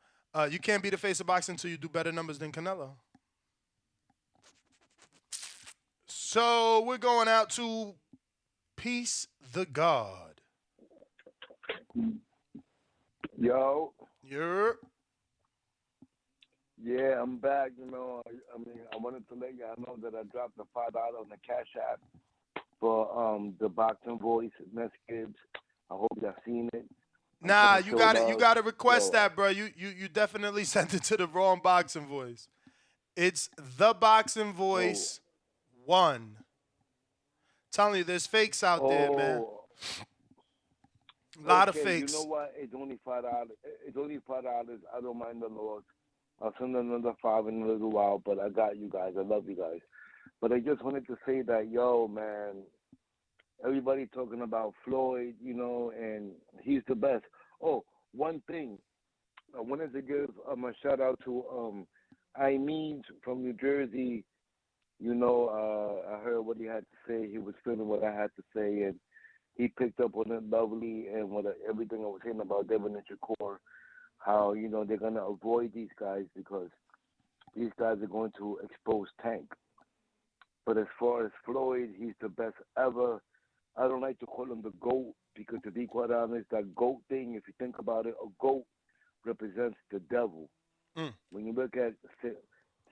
You can't be the face of boxing until you do better numbers than Canelo. So we're going out to Peace the God. Yo. Yeah, I'm back. I wanted to let y'all know that I dropped the $5 on the Cash App for the Boxing Voice messages. I hope y'all seen it. Nah, you gotta request that, bro. You definitely sent it to the wrong Boxing Voice. It's ThaBoxingvoice 1. Telling you, there's fakes out there, man. A lot of fakes. You know what? It's only $5. It's only $5. I don't mind the loss. I'll send another 5 in a little while, but I got you guys. I love you guys. But I just wanted to say that, man, everybody talking about Floyd, and he's the best. Oh, one thing. I wanted to give a shout out to Imean from New Jersey. I heard what he had to say. He was feeling what I had to say, and he picked up on it lovely, and everything I was saying about Devin and Shakur, how, they're going to avoid these guys because these guys are going to expose Tank. But as far as Floyd, he's the best ever. I don't like to call him the GOAT because, to be quite honest, that GOAT thing, if you think about it, a GOAT represents the devil. When you look at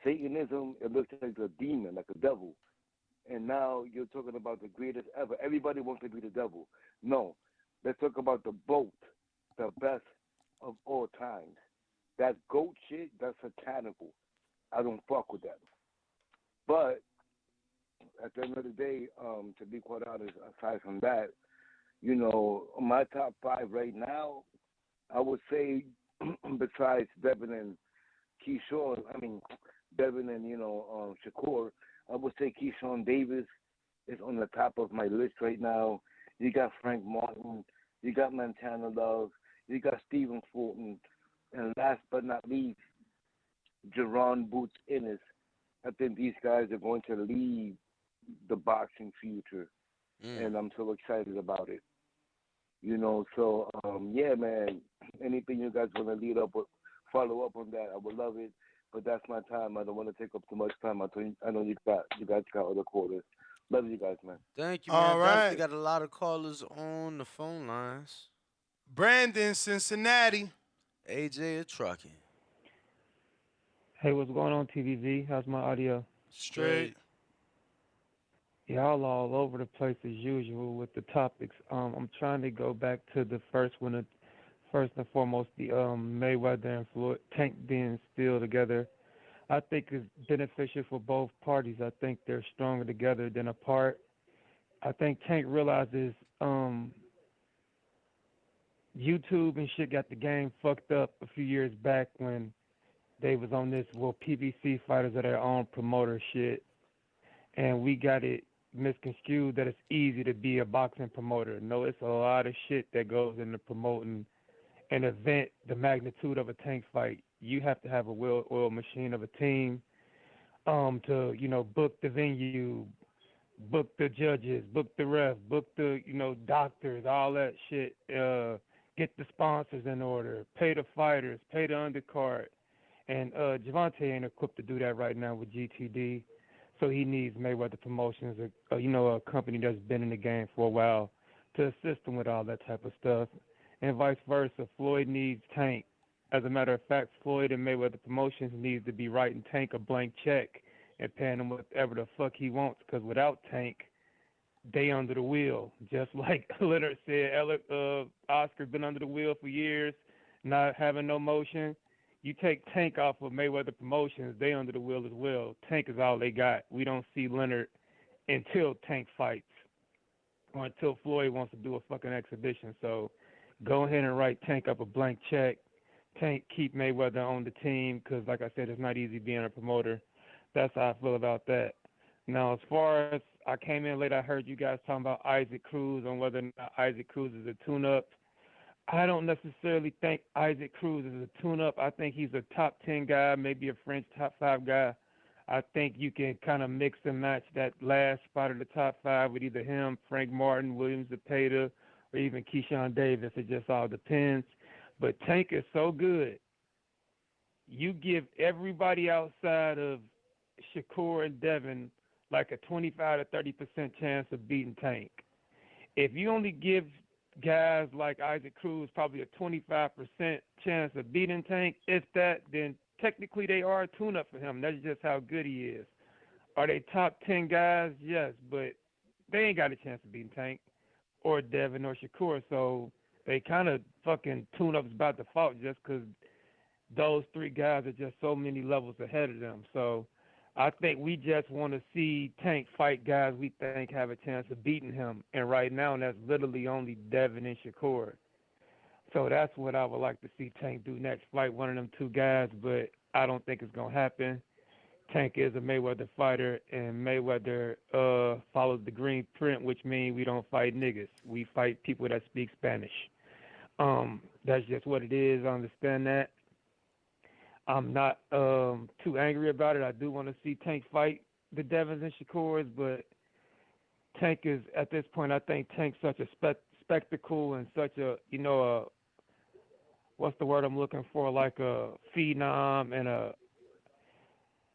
Satanism, it looks like a demon, like a devil. And now you're talking about the greatest ever. Everybody wants to be the devil. No, let's talk about the both, the best of all times. That GOAT shit, that's satanical. I don't fuck with that. But at the end of the day, to be quite honest, aside from that, my top 5 right now, I would say, besides Devin and Devin and Shakur, I would say Keyshawn Davis is on the top of my list right now. You got Frank Martin, you got Montana Love, you got Stephen Fulton, and last but not least, Jerron Boots Ennis I think these guys are going to lead the boxing future, and I'm so excited about it. You know, so yeah, man. Anything you guys want to lead up or follow up on that, I would love it. But that's my time. I don't want to take up too much time. I know you guys got other quarters. Love you guys, man. Thank you, All man. Definitely right. got a lot of callers on the phone lines. Brandon, Cincinnati. AJ a trucking. Hey, what's going on, TVV? How's my audio? Straight. Y'all all over the place as usual with the topics. I'm trying to go back to the first one. First and foremost, the Mayweather and Floyd Tank being still together. I think is beneficial for both parties. I think they're stronger together than apart. I think Tank realizes YouTube and shit got the game fucked up a few years back when they was on this PBC fighters of their own promoter shit, and we got it misconstrued that it's easy to be a boxing promoter. No, it's a lot of shit that goes into promoting an event the magnitude of a Tank fight. You have to have a well-oiled machine of a team to, book the venue, book the judges, book the refs, book the, doctors, all that shit, get the sponsors in order, pay the fighters, pay the undercard. And Gervonta ain't equipped to do that right now with GTD. So he needs Mayweather Promotions, a company that's been in the game for a while, to assist him with all that type of stuff. And vice versa, Floyd needs Tank. As a matter of fact, Floyd and Mayweather Promotions needs to be writing Tank a blank check and paying him whatever the fuck he wants, because without Tank, they under the wheel. Just like Leonard said, Oscar's been under the wheel for years, not having no motion. You take Tank off of Mayweather Promotions, they under the wheel as well. Tank is all they got. We don't see Leonard until Tank fights or until Floyd wants to do a fucking exhibition. So go ahead and write Tank up a blank check. Tank, keep Mayweather on the team because, like I said, it's not easy being a promoter. That's how I feel about that. Now, as far as I came in late, I heard you guys talking about Isaac Cruz on whether or not Isaac Cruz is a tune-up. I don't necessarily think Isaac Cruz is a tune-up. I think he's a top 10 guy, maybe a French top 5 guy. I think you can kind of mix and match that last spot of the top 5 with either him, Frank Martin, Williams Zepeda, or even Keyshawn Davis. It just all depends. But Tank is so good. You give everybody outside of Shakur and Devin like a 25 to 30% chance of beating Tank. If you only give guys like Isaac Cruz probably a 25% chance of beating Tank, if that, then technically they are a tune-up for him. That's just how good he is. Are they top 10 guys? Yes, but they ain't got a chance of beating Tank or Devin or Shakur, so they kind of fucking tune-ups by default just because those 3 guys are just so many levels ahead of them. So I think we just want to see Tank fight guys we think have a chance of beating him. And right now, that's literally only Devin and Shakur. So that's what I would like to see Tank do next, fight one of them 2 guys, but I don't think it's going to happen. Tank is a Mayweather fighter, and Mayweather follows the green print, which means we don't fight niggas. We fight people that speak Spanish. That's just what it is. I understand that. I'm not too angry about it. I do want to see Tank fight the Devins and Shakurs, but Tank is, at this point, I think Tank's such a spectacle and such a, what's the word I'm looking for, like a phenom and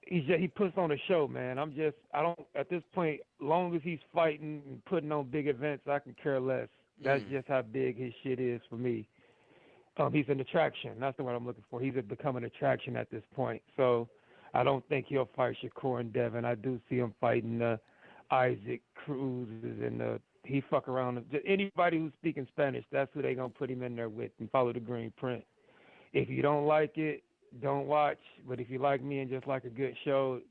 he puts on a show, man. At this point, long as he's fighting and putting on big events, I can care less. That's just how big his shit is for me. He's an attraction. That's the word I'm looking for. He's become an attraction at this point. So I don't think he'll fight Shakur and Devin. I do see him fighting Isaac Cruz and he fuck around. Anybody who's speaking Spanish, that's who they going to put him in there with and follow the green print. If you don't like it, don't watch. But if you like me and just like a good show,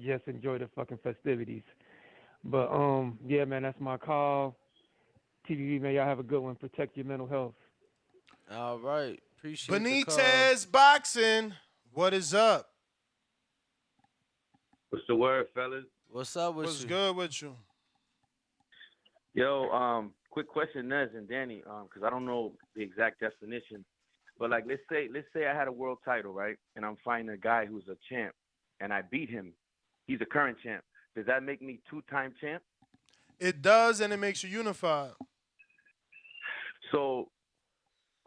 just enjoy the fucking festivities. But, yeah, man, that's my call. TVV, man, y'all have a good one. Protect your mental health. All right. Appreciate the call. Benitez Boxing. What is up? What's the word, fellas? What's up with What's you? good with you? Yo, quick question, Nez and Danny, because I don't know the exact definition, but like let's say I had a world title, right, and I'm fighting a guy who's a champ, and I beat him. he's a current champ. Does that make me two-time champ? It does, and it makes you unified. So,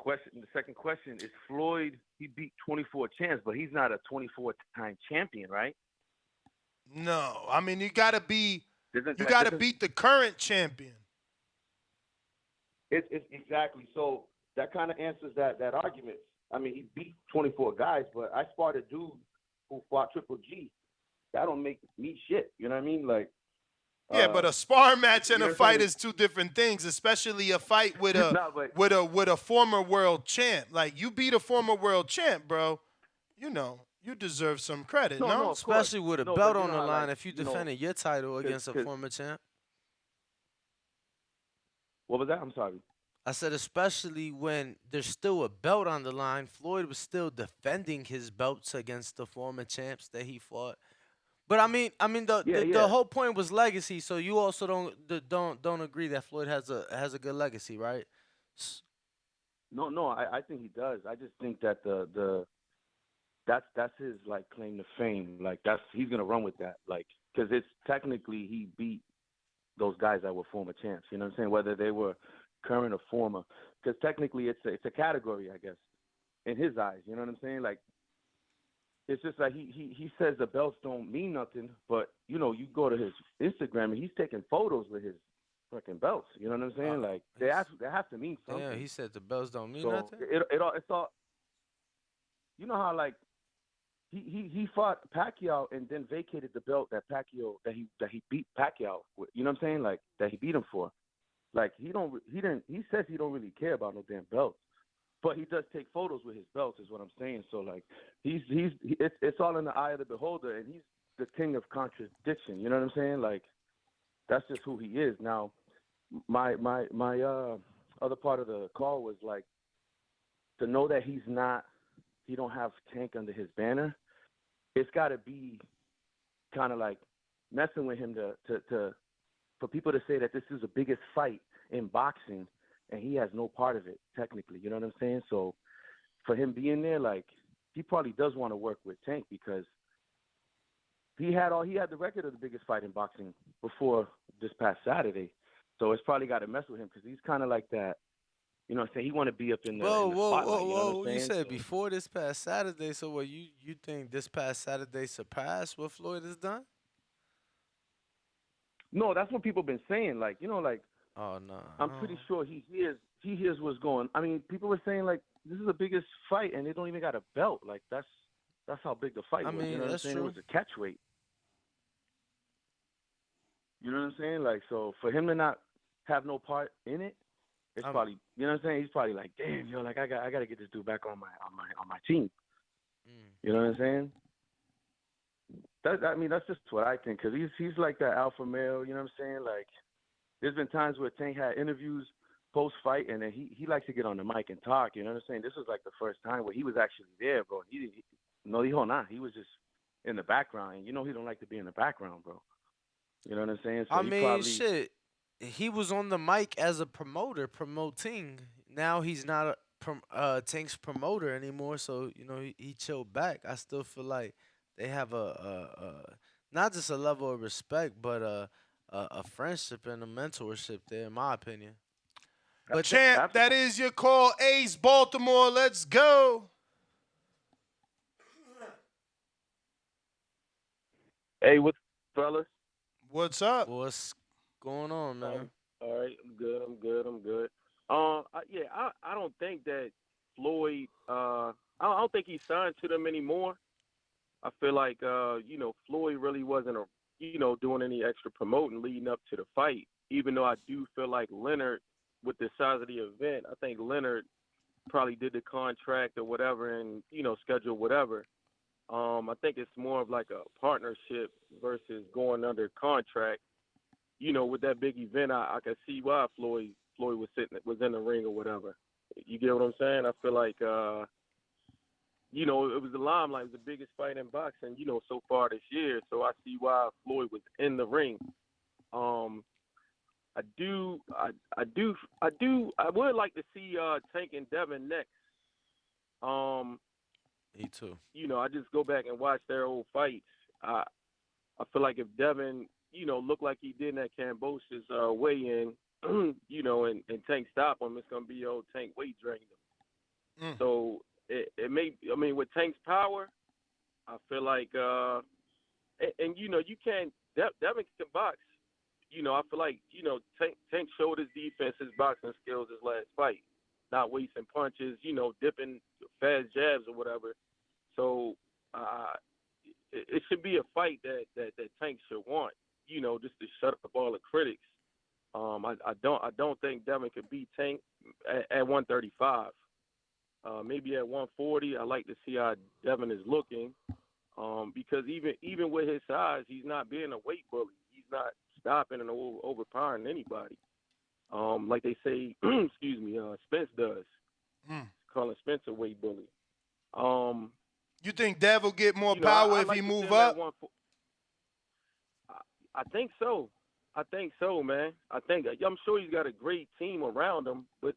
the second question is Floyd. He beat 24 champs, but he's not a 24-time champion, right? No, I mean you gotta beat Doesn't the current champion. It's exactly. So that kind of answers that argument. I mean, he beat 24 guys, but I sparred a dude who fought Triple G. That don't make me shit. You know what I mean? Like, Yeah, but a spar match and you a know what I'm fight saying? is two different things, especially a fight with a No, but- with a former world champ. Like you beat a former world champ, bro. You know, you deserve some credit, no? No, of Especially course. with a No, belt but you on know the how, line like, if you you know, defended your title against a 'cause- former champ. What was that? I'm sorry. I said especially when there's still a belt on the line. Floyd was still defending his belts against the former champs that he fought. But I mean the whole point was legacy. So you also don't agree that Floyd has a good legacy, right? No, I think he does. I just think that that's his like claim to fame. Like he's gonna run with that. Like because it's technically he beat those guys that were former champs. You know what I'm saying? Whether they were current or former, because technically it's a category, I guess, in his eyes. You know what I'm saying? Like it's just like he says the belts don't mean nothing, but you know you go to his Instagram and he's taking photos with his fucking belts. You know what I'm saying? Like they have to mean something. Yeah, he said the belts don't mean So nothing. it's all. You know how like he fought Pacquiao and then vacated the belt that he beat Pacquiao with. You know what I'm saying? Like that he beat him for. Like he says he don't really care about no damn belts, but he does take photos with his belts. Is what I'm saying. So like it's all in the eye of the beholder, and he's the king of contradiction. You know what I'm saying? Like that's just who he is. Now my other part of the call was like to know that he don't have Tank under his banner. It's got to be kind of like messing with him to for people to say that this is the biggest fight in boxing and he has no part of it technically. You know what I'm saying? So for him being there, like he probably does want to work with Tank because he had the record of the biggest fight in boxing before this past Saturday. So it's probably got to mess with him because he's kind of like that. You know what I'm saying? He want to be up in the spotlight. You know what I'm saying? You said before this past Saturday. So what you think this past Saturday surpassed what Floyd has done? No, that's what people been saying. Like, you know, like oh no, I'm pretty sure he hears what's going. I mean, people were saying like this is the biggest fight and they don't even got a belt. Like that's how big the fight was. mean, You know what I'm that's saying? true. It was a catch weight. You know what I'm saying? Like so for him to not have no part in it, it's probably you know what I'm saying? He's probably like, damn, yo, like I gotta get this dude back on my team. You know what I'm saying? I mean, that's just what I think, because he's like that alpha male, you know what I'm saying? Like, there's been times where Tank had interviews post-fight, and then he likes to get on the mic and talk, you know what I'm saying? This was like the first time where he was actually there, bro. He was just in the background, and you know he don't like to be in the background, bro. You know what I'm saying? So I mean, shit. He was on the mic as a promoter, promoting. Now he's not Tank's promoter anymore, so you know he chilled back. I still feel like they have a not just a level of respect, but a friendship and a mentorship there, in my opinion. But champ, that is your call. Ace Baltimore, let's go. Hey, what's fellas? What's up? What's going on, man? All right, I'm good. I don't think that Floyd. I don't think he signed to them anymore. I feel like Floyd really wasn't doing any extra promoting leading up to the fight. Even though I do feel like Leonard, with the size of the event, I think Leonard probably did the contract or whatever and schedule whatever. I think it's more of like a partnership versus going under contract. With that big event, I can see why Floyd was in the ring or whatever. You get what I'm saying? I feel like it was the limelight, it was the biggest fight in boxing, so far this year. So I see why Floyd was in the ring. I would like to see Tank and Devin next. Me too. I just go back and watch their old fights. I feel like if Devin, looked like he did in that Cambose's weigh-in, and Tank stop him, it's gonna be Tank weight drained him. So it may, with Tank's power, I feel like, you can't. Devin can box. I feel like Tank showed his defense, his boxing skills his last fight, not wasting punches, dipping fast jabs or whatever. So it should be a fight that Tank should want, just to shut up all the critics. I don't think Devin could beat Tank at 135. Maybe at 140. I like to see how Devin is looking, because even with his size, he's not being a weight bully. He's not stopping and overpowering anybody. Like they say, excuse me, Spence does. Calling Spence a weight bully. You think Dev will get more power if he move up? I think so. Man. I'm sure he's got a great team around him, but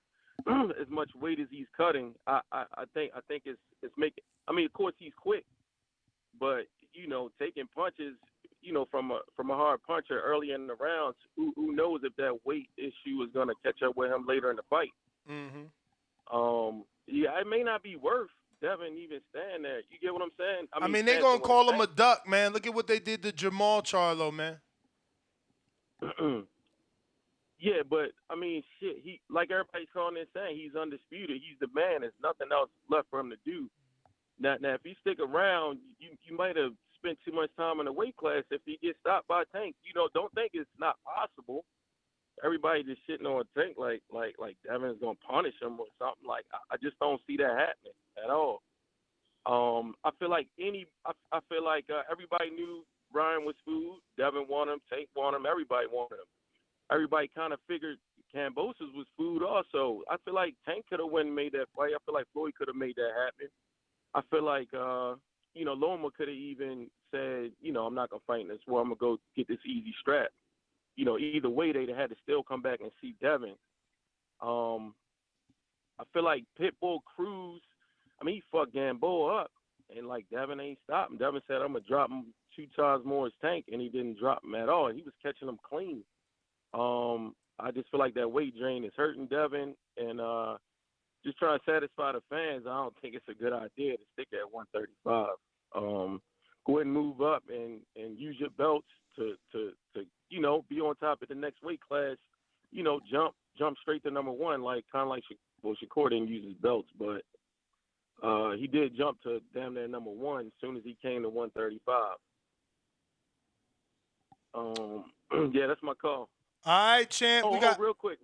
as much weight as he's cutting, I think it's making. Of course he's quick, but taking punches, from a hard puncher early in the rounds, who knows if that weight issue is going to catch up with him later in the fight. It may not be worth Devin even staying there. You get what I'm saying? They're going to call him a duck, man. Look at what they did to Jamal Charlo, man. Yeah, but, shit, he, like everybody's calling and saying, he's undisputed. He's the man. There's nothing else left for him to do. Now if you stick around, you might have spent too much time in the weight class if he gets stopped by Tank. Don't think it's not possible. Everybody just shitting on Tank like Devin is going to punish him or something. Like, I just don't see that happening at all. I feel like everybody knew Ryan was food. Devin wanted him. Tank wanted him. Everybody wanted him. Everybody kind of figured Cambosos was food also. I feel like Tank could have went and made that fight. I feel like Floyd could have made that happen. I feel like, Loma could have even said, I'm not going to fight in this war. I'm going to go get this easy strap. Either way, they'd have had to still come back and see Devin. I feel like Pitbull Cruz, he fucked Gamboa up. And, Devin ain't stopping. Devin said, I'm going to drop him 2 times more as Tank, and he didn't drop him at all. He was catching him clean. I just feel like that weight drain is hurting Devin, and just trying to satisfy the fans, I don't think it's a good idea to stick at 135. Go ahead and move up and use your belts to be on top of the next weight class. Jump straight to number one, Shakur didn't use his belts, but he did jump to damn near number one as soon as he came to 135. Yeah, that's my call. All right, champ. Real quick.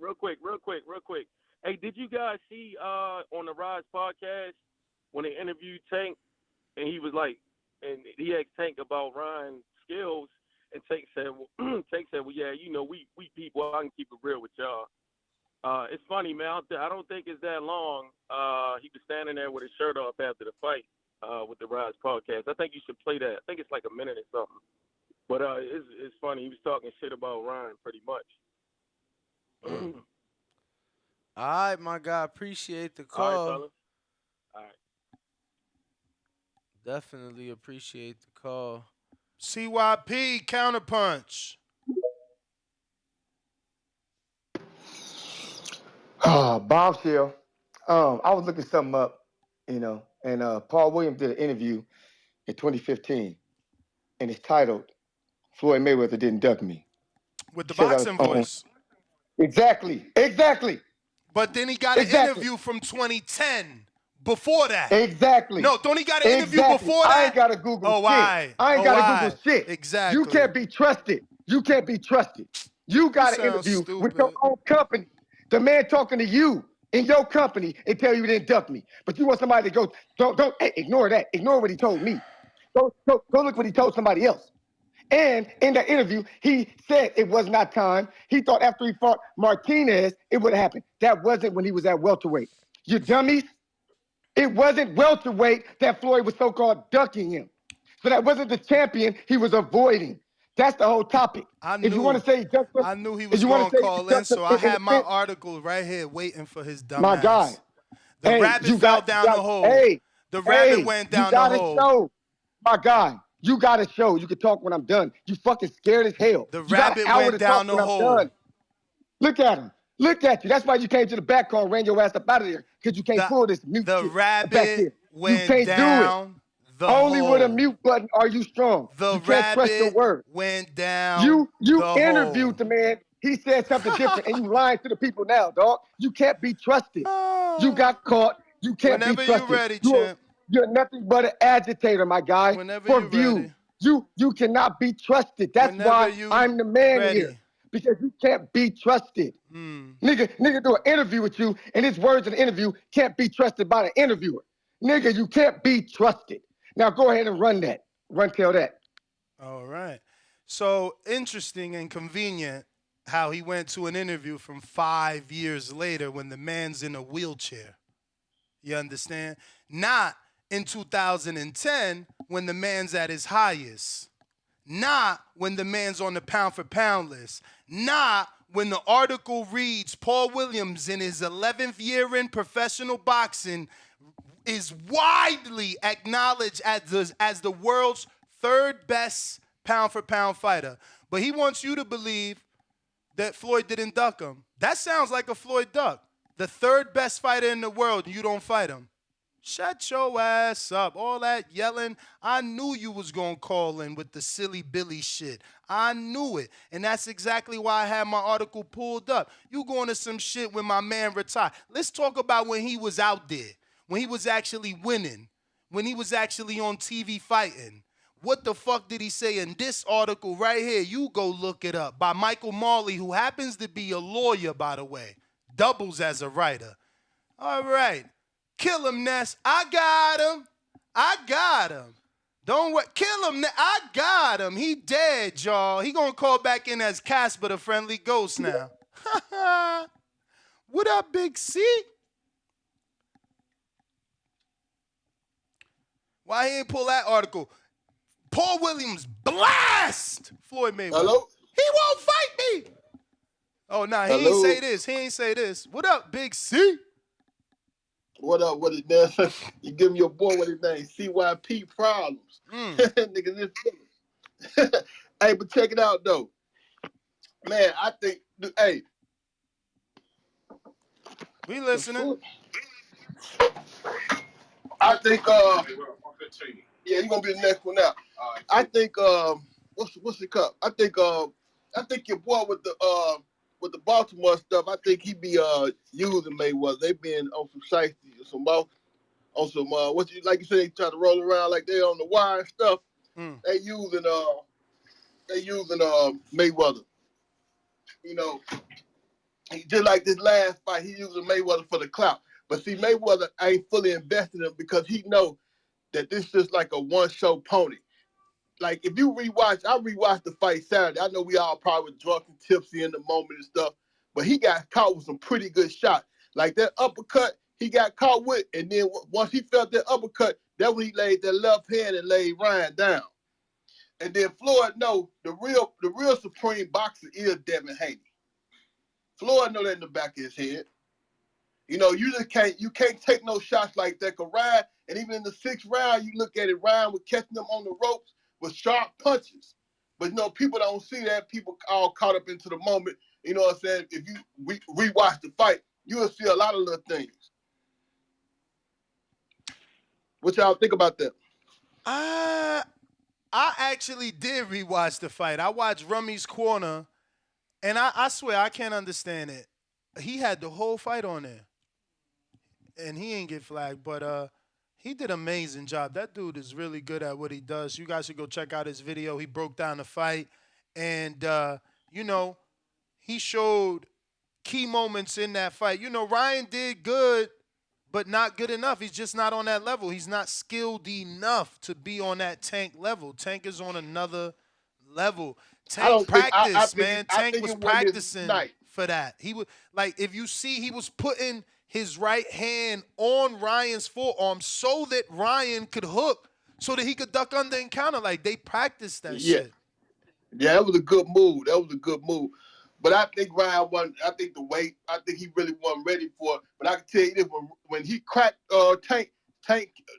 Hey, did you guys see on the Rise podcast when they interviewed Tank, and he was like, and he asked Tank about Ryan's skills, and Tank said, well, yeah, we people, I can keep it real with y'all. It's funny, man. I don't think it's that long. He was standing there with his shirt off after the fight with the Rise podcast. I think you should play that. I think it's like a minute or something. But it's funny. He was talking shit about Ryan pretty much. All right, my guy. Appreciate the call. All right, fellas. All right. Definitely appreciate the call. CYP, counterpunch. Bombshell. I was looking something up, and Paul Williams did an interview in 2015, and it's titled "Floyd Mayweather Didn't Duck Me." With the boxing voice. Exactly. But then he got an interview from 2010 before that. Exactly. No, don't he got an interview before that? I ain't got to Google shit. Why? I ain't got to Google shit. Exactly. You can't be trusted. You got an interview with your own company. The man talking to you in your company and tell you he didn't duck me. But you want somebody to go, don't ignore that. Ignore what he told me. Go look what he told somebody else. And in that interview, he said it was not time. He thought after he fought Martinez, it would have happened. That wasn't when he was at welterweight. You dummies. It wasn't welterweight that Floyd was so-called ducking him. So that wasn't the champion he was avoiding. That's the whole topic. I knew he was going to call in, so I had my article right here waiting for his dumb my ass. guy. The rabbit fell down the hole. The rabbit went down the hole. My guy. You got a show. You can talk when I'm done. You fucking scared as hell. The You got rabbit an hour went to down talk the when I'm hole. done. Look at him. Look at you. That's why you came to the back car and ran your ass up out of there, because you can't pull this mute The shit back rabbit there. You went can't do it. down the Only with a hole. mute button are you strong. The You can't trust your rabbit word. went down You the interviewed hole. the man. He said something different, and you lying to the people now, dog. You can't be trusted. You got caught. You can't Whenever be you trusted. ready, champ. You're nothing but an agitator, my guy. Whenever For you views. ready. You cannot be trusted. That's Whenever why you I'm the man ready. here. Because you can't be trusted. Mm. Nigga do an interview with you, and his words in the interview can't be trusted by the interviewer. Nigga, you can't be trusted. Now go ahead and run that. Tell that. All right. So interesting and convenient how he went to an interview from 5 years later when the man's in a wheelchair. You understand? Not in 2010 when the man's at his highest. Not when the man's on the pound for pound list. Not when the article reads Paul Williams in his 11th year in professional boxing is widely acknowledged as the world's third best pound for pound fighter. But he wants you to believe that Floyd didn't duck him. That sounds like a Floyd duck. The third best fighter in the world, and you don't fight him. Shut your ass up. All that yelling, I knew you was going to call in with the silly Billy shit. I knew it. And that's exactly why I had my article pulled up. You going to some shit when my man retired. Let's talk about when he was out there, when he was actually winning, when he was actually on TV fighting. What the fuck did he say in this article right here? You go look it up. By Michael Marley, who happens to be a lawyer, by the way. Doubles as a writer. All right. Kill him, Ness. I got him. Don't worry. Kill him. I got him. He dead, y'all. He gonna call back in as Casper the Friendly Ghost now. What up, Big C? Why he ain't pull that article? Paul Williams blast Floyd Mayweather. Hello? He won't fight me. Oh, nah, he ain't say this. He ain't say this. What up, Big C? What up? What it does? You give me your boy what his name? CYP Problems. Nigga, this. Hey, but check it out though, man. I think. Hey, we listening. I think. Yeah, you're gonna be the next one out. I think. What's the cup? I think your boy with the Baltimore stuff. I think he be using Mayweather. They been on some shiesty or some what you like you said, they try to roll around like they on the wire and stuff. They using Mayweather. You know, just like this last fight, he using Mayweather for the clout. But see, Mayweather ain't fully invested in him because he know that this is just like a one-show pony. Like, if you rewatch, I rewatched the fight Saturday. I know we all probably drunk and tipsy in the moment and stuff, but he got caught with some pretty good shots. Like that uppercut he got caught with, and then once he felt that uppercut, that's when he laid that left hand and laid Ryan down. And then Floyd know the real supreme boxer is Devin Haney. Floyd know that in the back of his head. You know, you can't take no shots like that. Cause Ryan, and even in the 6th round, you look at it, Ryan was catching them on the ropes with sharp punches. But you know, people don't see that. People all caught up into the moment. You know what I'm saying? If you rewatch the fight, you will see a lot of little things. What y'all think about that? I actually did rewatch the fight. I watched Rummy's Corner, and I swear I can't understand it. He had the whole fight on there, and he ain't get flagged, but he did an amazing job. That dude is really good at what he does. You guys should go check out his video. He broke down the fight, and you know, he showed key moments in that fight. You know, Ryan did good, but not good enough. He's just not on that level. He's not skilled enough to be on that Tank level. Tank is on another level. Tank practiced, man. Tank was practicing for that. He was like, if you see, he was putting his right hand on Ryan's forearm so that Ryan could hook, so that he could duck under and counter. Like, they practiced that shit. Yeah, that was a good move. But I think Ryan wasn't. I think the weight. I think he really wasn't ready for it. But I can tell you this: when he cracked Tank,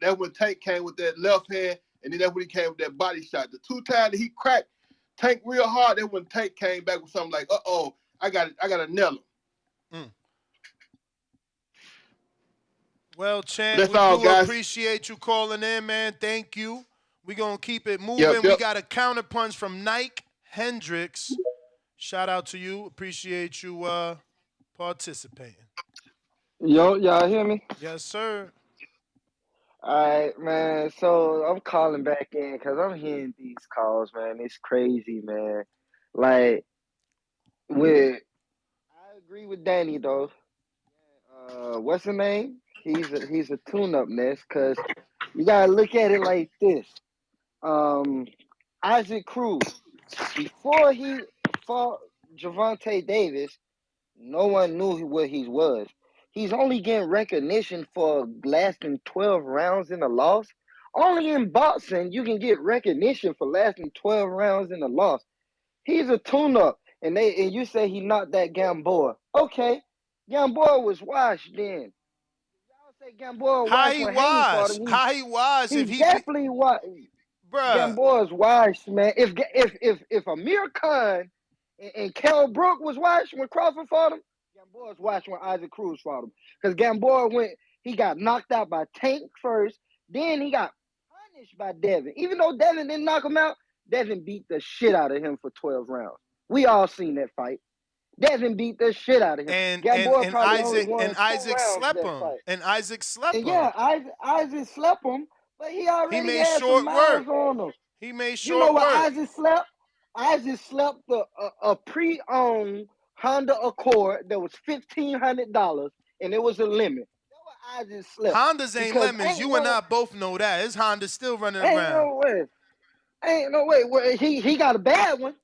that's when Tank came with that left hand and then that's when he came with that body shot. The 2 times that he cracked Tank real hard, then when Tank came back with something like, I got to nail him. Well, Chant, That's we all, do guys. appreciate you calling in, man. Thank you. We're going to keep it moving. We got a counterpunch from Nike Hendricks. Shout out to you. Appreciate you participating. Yo, y'all hear me? Yes, sir. All right, man. So I'm calling back in because I'm hearing these calls, man. It's crazy, man. Like, I agree with Danny though. What's the name? He's a tune-up mess because you gotta look at it like this. Isaac Cruz, before he fought Gervonta Davis, no one knew what he was. He's only getting recognition for lasting 12 rounds in a loss. Only in boxing you can get recognition for lasting 12 rounds in a loss. He's a tune-up, and you say he knocked that Gamboa. Okay, Gamboa was washed then. Y'all say Gamboa washed when Haney fought him. How he was? He definitely was. Gamboa's washed, man. If Amir Khan and Kell Brook was washed when Crawford fought him, Gamboa's washed when Isaac Cruz fought him. Because Gamboa he got knocked out by Tank first, then he got punished by Devin. Even though Devin didn't knock him out, Devin beat the shit out of him for 12 rounds. We all seen that fight. Devin beat the shit out of him. And Gamboa probably only won 2 Isaac rounds slept that him. fight. And Isaac slept And him. yeah, Isaac slept him, but he already He made had short some miles work. on him. He made You know short what work. Isaac slept? Isaac slept a pre-owned Honda Accord that was $1,500, and it was a limit. That's what Isaac slept. Hondas ain't lemons. You and I both know that. His Honda's still running around. Ain't no way. Well, he got a bad one.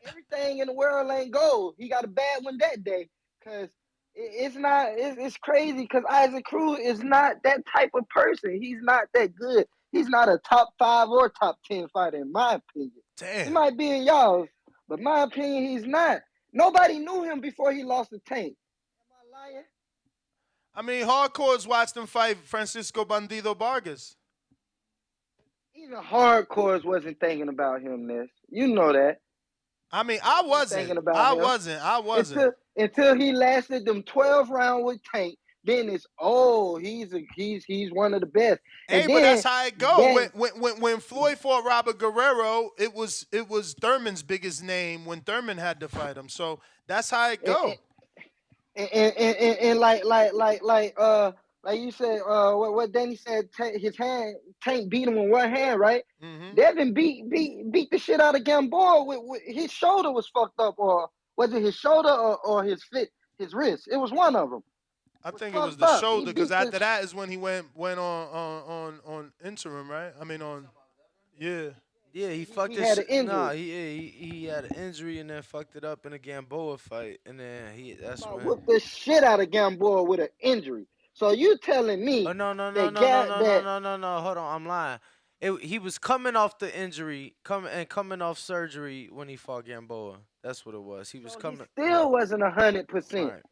Everything in the world ain't gold. He got a bad one that day. Cause it's crazy because Isaac Cruz is not that type of person. He's not that good. He's not a top 5 or top 10 fighter in my opinion. Damn. He might be in y'all's, but my opinion, he's not. Nobody knew him before he lost the Tank. Am I lying? I mean, hardcores watched him fight Francisco Bandido Vargas. Even hardcores wasn't thinking about him, Ness. You know that. I mean, I wasn't. I wasn't. Until he lasted them 12 rounds with Tank. Then it's he's one of the best. Hey, and but then, that's how it go. When Floyd fought Robert Guerrero, it was Thurman's biggest name when Thurman had to fight him. So that's how it go. And like you said, what Danny said, Tank beat him with one hand, right? Mm-hmm. Devin beat the shit out of Gamboa with his shoulder was fucked up, or was it his shoulder or his wrist? It was one of them. I think it was the shoulder, because after that is when he went on interim, right? I mean yeah. Yeah, he fucked he had an injury. Nah, he had an injury and then fucked it up in a Gamboa fight, and then that's when whooped the shit out of Gamboa with an injury. So you telling me? Oh no! Hold on, I'm lying. He was coming off the injury, coming off surgery when he fought Gamboa. That's what it was. He was coming. He still wasn't 100%.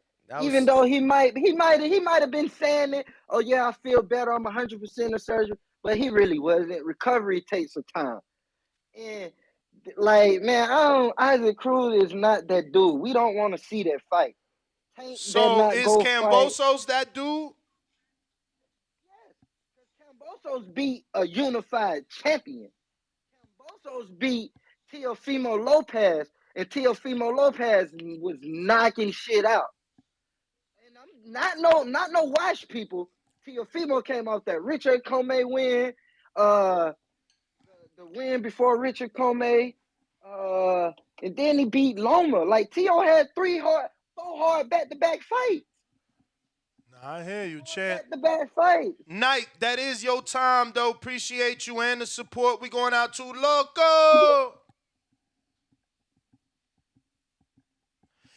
Even though he might have been saying it. Oh yeah, I feel better. I'm 100% of surgery, but he really wasn't. Recovery takes some time. And like, man, Isaac Cruz is not that dude. We don't want to see that fight. Tank so is Kambosos that dude? Kambosos beat a unified champion. Kambosos beat Teofimo Lopez, and Teofimo Lopez was knocking shit out. And I'm not no wash people. Teofimo came off that Richard Comey win, the win before Richard Comey, and then he beat Loma. Like Teo had 4 hard back-to-back fights. I hear you, Chant. Back-to-back fights. Nike, that is your time, though. Appreciate you and the support. We going out to Loco.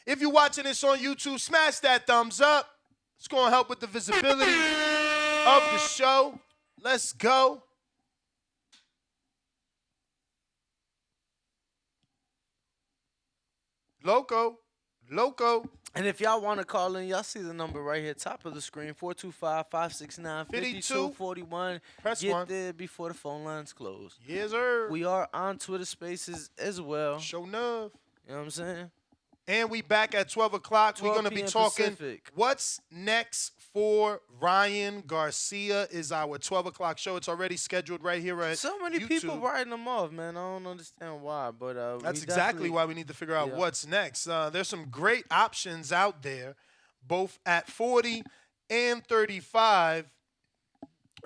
If you're watching this on YouTube, smash that thumbs up. It's going to help with the visibility of the show. Let's go. Loco. And if y'all want to call in, y'all see the number right here, top of the screen, 425-569-5241. Press Get 1. there before the phone lines close. Yes, sir. We are on Twitter Spaces as well. Show enough. You know what I'm saying? And we back at 12 o'clock. We're 12 going to be p.m. talking Pacific. what's next for Ryan Garcia is our 12 o'clock show. It's already scheduled right here at So many YouTube. people writing them off, man. I don't understand why, but That's exactly why we need to figure out what's next. There's some great options out there, both at 40 and 35,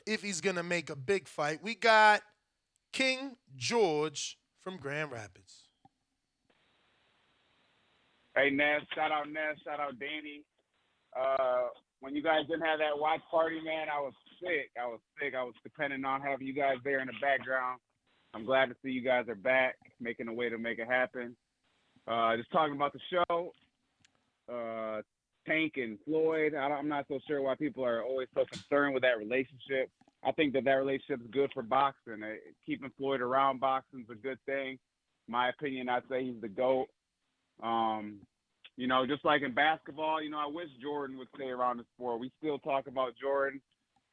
if he's going to make a big fight. We got King George from Grand Rapids. Hey, Ness. Shout out Ness. Shout out Danny. When you guys didn't have that watch party, man, I was sick. I was depending on having you guys there in the background. I'm glad to see you guys are back, making a way to make it happen. Just talking about the show, Tank and Floyd. I'm not so sure why people are always so concerned with that relationship. I think that relationship is good for boxing. Keeping Floyd around boxing is a good thing. My opinion, I'd say he's the GOAT. Just like in basketball, I wish Jordan would stay around the sport. We still talk about Jordan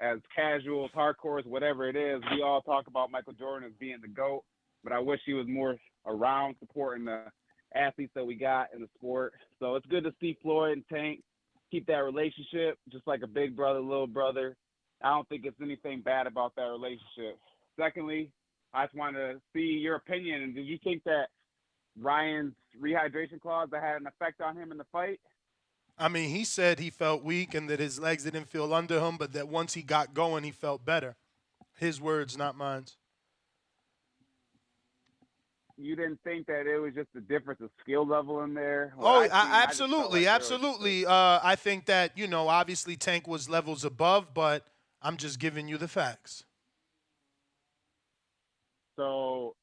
as casuals, hardcores, whatever it is. We all talk about Michael Jordan as being the GOAT, but I wish he was more around supporting the athletes that we got in the sport. So it's good to see Floyd and Tank keep that relationship, just like a big brother, little brother. I don't think it's anything bad about that relationship. Secondly, I just wanted to see your opinion. And did you think that Ryan's rehydration clause that had an effect on him in the fight? I mean, he said he felt weak and that his legs didn't feel under him, but that once he got going, he felt better. His words, not mine. You didn't think that it was just a difference of skill level in there? Absolutely. I think that, obviously Tank was levels above, but I'm just giving you the facts. So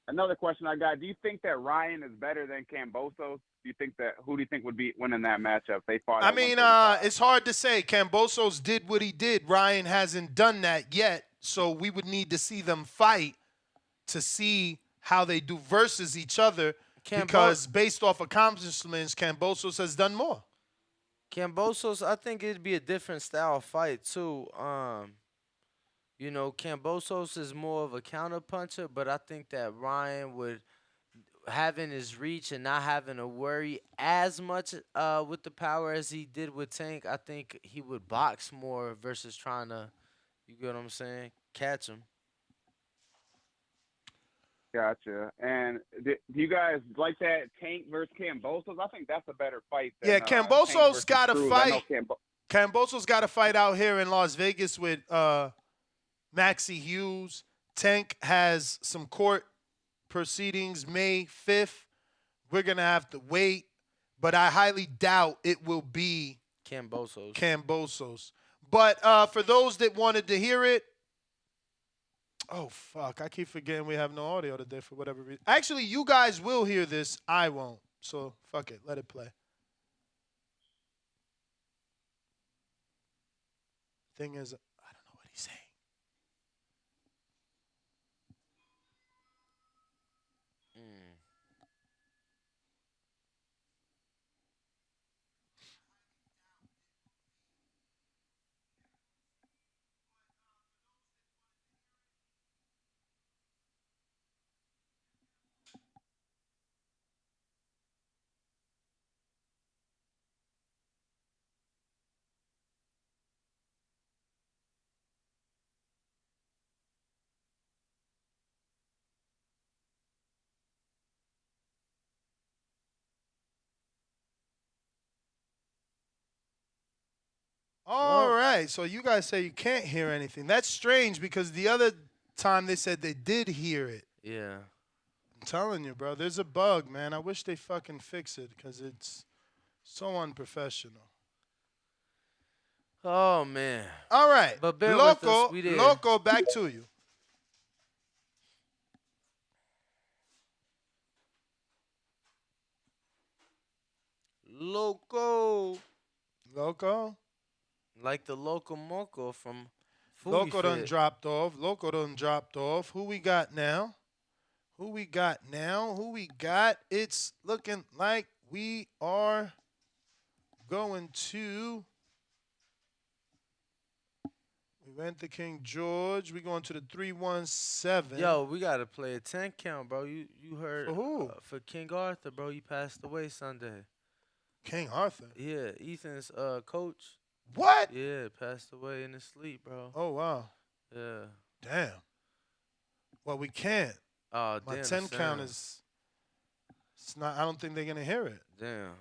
another question I got, do you think that Ryan is better than Kambosos? Who do you think would be winning that matchup? They fought. It's hard to say. Kambosos did what he did. Ryan hasn't done that yet, so we would need to see them fight to see how they do versus each other because based off accomplishments, Kambosos has done more. Kambosos, I think it'd be a different style fight too. Kambosos is more of a counter puncher, but I think that Ryan would having his reach and not having to worry as much with the power as he did with Tank. I think he would box more versus trying to, you get what I'm saying, catch him. Gotcha. And do you guys like that Tank versus Kambosos? I think that's a better fight than Kambosos got to Cruz. fight. Kambosos got to fight out here in Las Vegas with Maxie Hughes. Tank has some court proceedings May 5th. We're going to have to wait, but I highly doubt it will be Kambosos. But for those that wanted to hear it, oh, fuck. I keep forgetting we have no audio today for whatever reason. Actually, you guys will hear this. I won't. So, fuck it. Let it play. Thing is, I don't know what he's saying. All right. So you guys say you can't hear anything. That's strange because the other time they said they did hear it. Yeah. I'm telling you, bro. There's a bug, man. I wish they fucking fix it because it's so unprofessional. Oh, man. All right. But bear with us. Loco, back to you. Loco. Like the Loco Moco from Fooey Loco done Fit. dropped off. Who we got now? It's looking like we are Going to. We went to King George. We going to the 317. Yo, we gotta play a 10 count, bro. You heard For who? for King Arthur, bro. He passed away Sunday. King Arthur. Yeah, Ethan's coach. What? Yeah, passed away in his sleep, bro. Oh wow. Yeah. Damn. Well, we can't. Oh, My damn. 10 count is. It's not. I don't think they're gonna hear it. Damn.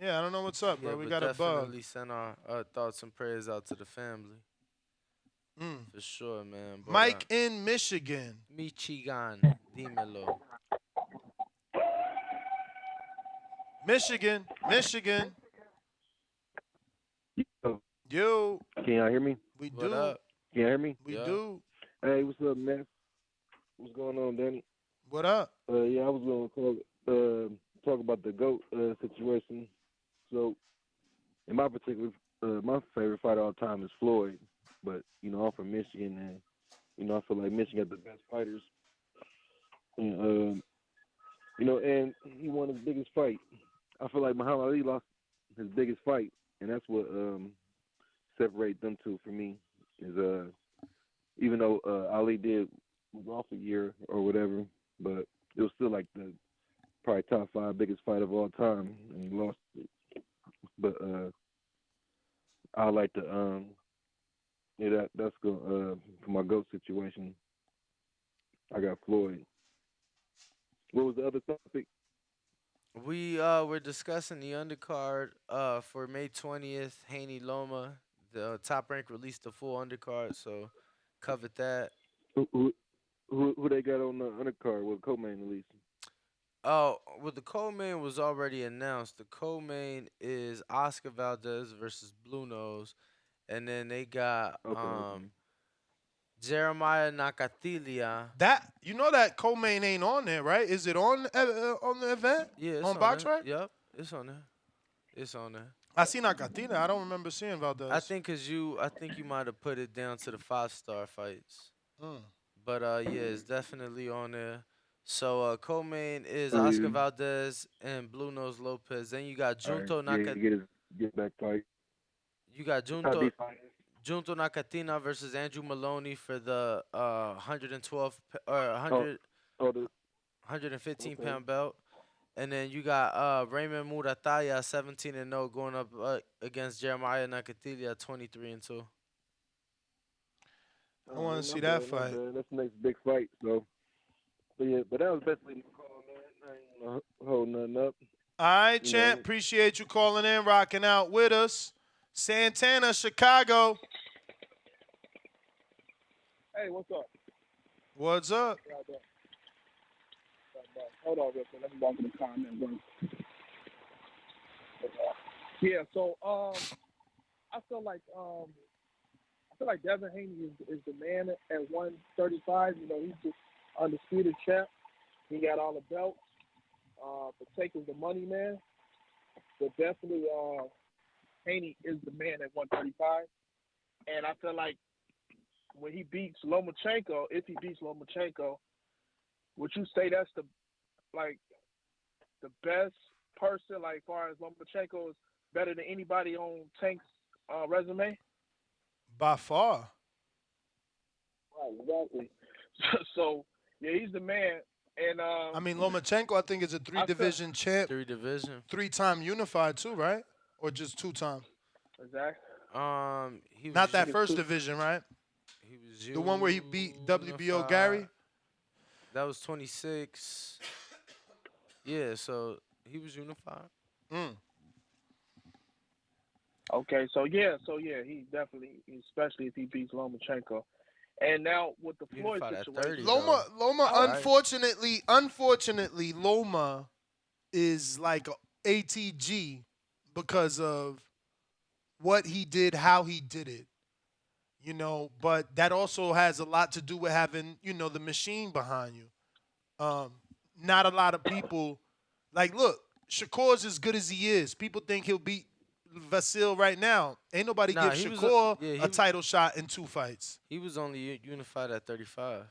Yeah, I don't know what's up, Yeah, bro. We but got a bug. definitely send our thoughts and prayers out to the family. Mm. For sure, man. But, Mike in Michigan. Michigan, dímelo. Michigan. Yo. Can y'all hear me? We What do. up? Can y'all hear me? We do. Hey, what's up, man? What's going on, Danny? What up? Yeah, I was gonna talk about the GOAT situation. So, in my particular, my favorite fighter all time is Floyd. But I'm from Michigan, and I feel like Michigan got the best fighters. And and he won his biggest fight. I feel like Muhammad Ali lost his biggest fight, and that's what separates them two for me. Is even though Ali was off a year or whatever, but it was still like the probably top 5 biggest fight of all time, and he lost it. But I like to that's good for my GOAT situation. I got Floyd. What was the other topic? We were discussing the undercard for May 20th, Haney Loma. The Top Rank released the full undercard, so covered that. Who they got on the undercard? What co-main release? Oh, well, the co-main was already announced. The co-main is Oscar Valdez versus Blue Nose, and then they got Jeremiah Nakatilia. That that co-main ain't on there, right? Is it on the event? Yeah, it's on on Box there. Right? Yep, it's on there. It's on there. I seen Nakatina. I don't remember seeing Valdez. I think you might have put it down to the 5-star fights. Mm. But yeah, it's definitely on there. So co-main is Oscar Valdez and Blue Nose Lopez. Then you got Junto Get back fight. You got Junto Nakatina versus Andrew Maloney for the 112 or 115 pound belt. And then you got Raymond Murataya 17-0 going up against Jeremiah Nakatilia 23-2. I want to see that fight. That's the next big fight. So, but that was basically my call, man. I ain't gonna hold nothing up. All right, champ. Appreciate you calling in, rocking out with us. Santana, Chicago. Hey, what's up? What's up? Hold on real quick. Let me walk in the car and then go. Yeah, so I feel like Devin Haney is the man at 135. He's just undisputed champ. He got all the belts. But taking the money, man. But definitely Haney is the man at 135. And I feel like when he beats Lomachenko, if he beats Lomachenko, would you say that's the best person, like far as Lomachenko is better than anybody on Tank's resume? By far. Right, exactly. So yeah, he's the man. And I mean, Lomachenko, I think, is a 3-division champ. 3-division. 3-time unified too, right? Or just 2-time? Exactly. He was not that first division, right? He was the one where he beat WBO Gary. That was 26. Yeah, so he was unified. Okay, so he definitely, especially if he beats Lomachenko. And now with the Floyd situation, Loma, unfortunately, Loma is like a ATG because of what he did, how he did it. But that also has a lot to do with having, the machine behind you. Not a lot of people, look, Shakur's as good as he is. People think he'll beat Vasil right now. Ain't nobody give Shakur a title shot in 2 fights. He was only unified at 35.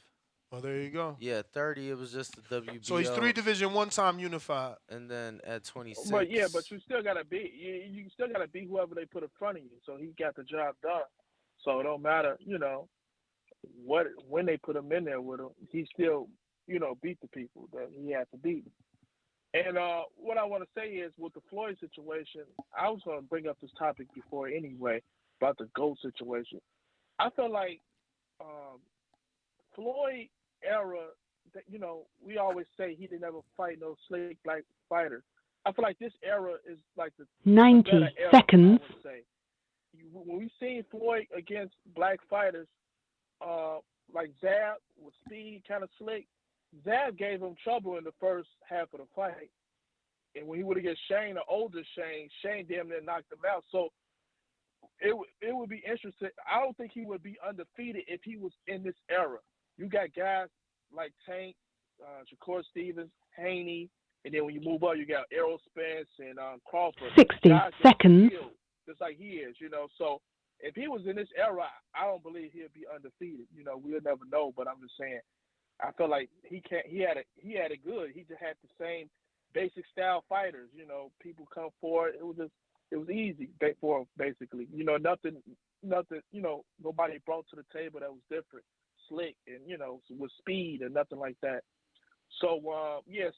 Oh, there you go. Yeah, 30 it was just the So he's 3 WBO, Division 1 time unified. and then at But yeah, but 26. you still gotta beat you still gotta beat whoever they put in front of you. So he got the job done. So it don't matter, what when they put him in there with him, he still, beat the people that he had to beat. And what I want to say is with the Floyd situation, I was going to bring up this topic before anyway about the GOAT situation. I feel like Floyd era, that we always say he didn't ever fight no slick black fighter. I feel like this era is like the 90 better era, seconds. I would say. When we seen Floyd against black fighters, like Zab with speed, kind of slick, Zab gave him trouble in the first half of the fight. And when he would have get Shane, the older Shane damn near knocked him out. So it would be interesting. I don't think he would be undefeated if he was in this era. You got guys like Tank, Shakur Stevens, Haney, and then when you move up, you got Errol Spence and Crawford. 60 Guys that seconds. skilled, just like he is, So if he was in this era, I don't believe he'd be undefeated. We'll never know, but I'm just saying, I feel like he had it good. He just had the same basic style fighters. People come forward. It was easy for him, basically. Nothing. Nobody brought to the table that was different, slick, and with speed and nothing like that. So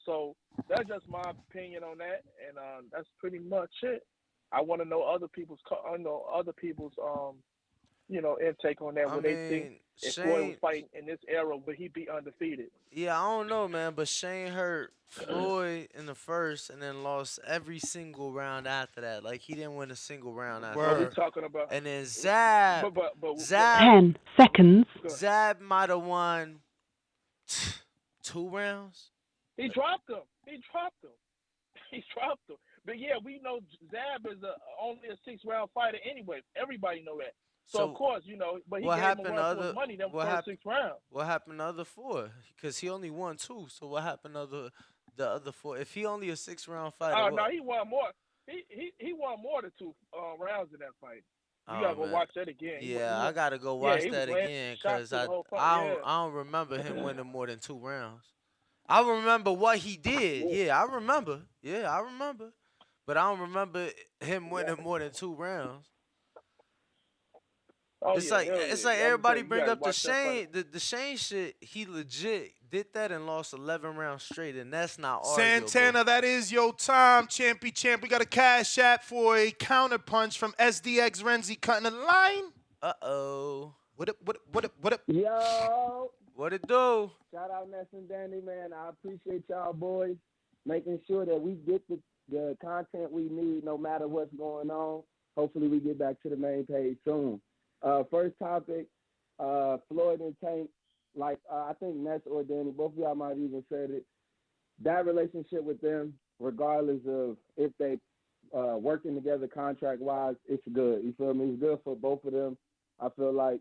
so that's just my opinion on that, and that's pretty much it. I want to know other people's intake on that. I When they think mean, if Floyd was Shane. fighting in this era, would he be undefeated? Yeah, I don't know, man, but Shane hurt Floyd in the first and then lost every single round after that. Like he didn't win a single round after But we that. talking about, And then Zab, but Zab, 10 seconds. Zab might have won 2 rounds. he dropped him. He dropped him. He dropped him. But yeah, we know Zab is only a 6-round fighter anyway. Everybody know that. So of course, but he what gave him a happened to run for his other? money them What first happened? 6 rounds. What happened to other 4? Because he only won 2. So what happened to the other 4? If he only a 6-round fighter, Oh what? no, he won more. He won more than 2 rounds in that fight. You Oh gotta go man. watch that again. Yeah, I gotta go Yeah, watch he that ran again shots because through the I whole fight. I Yeah. don't I don't remember him winning more than 2 rounds. I remember what he did. Yeah, I remember. Yeah, I remember. But I don't remember him winning more than 2 rounds. Oh It's yeah, like hell it's yeah. like I'm everybody saying you bring gotta up the watch that fight. Shane the Shane shit. He legit did that and lost 11 rounds straight, and that's not arguable. Santana, that is your time, champy champ. We got a cash app for a counter punch from SDX Renzi cutting the line. Uh-oh. What up? Yo, What it do? shout out Ness and Danny, man. I appreciate y'all boys making sure that we get the content we need no matter what's going on. Hopefully we get back to the main page soon. First topic, Floyd and Tank. Like I think Ness or Danny, both of y'all might have even said it. That relationship with them, regardless of if they working together contract-wise, it's good. You feel me? It's good for both of them. I feel like,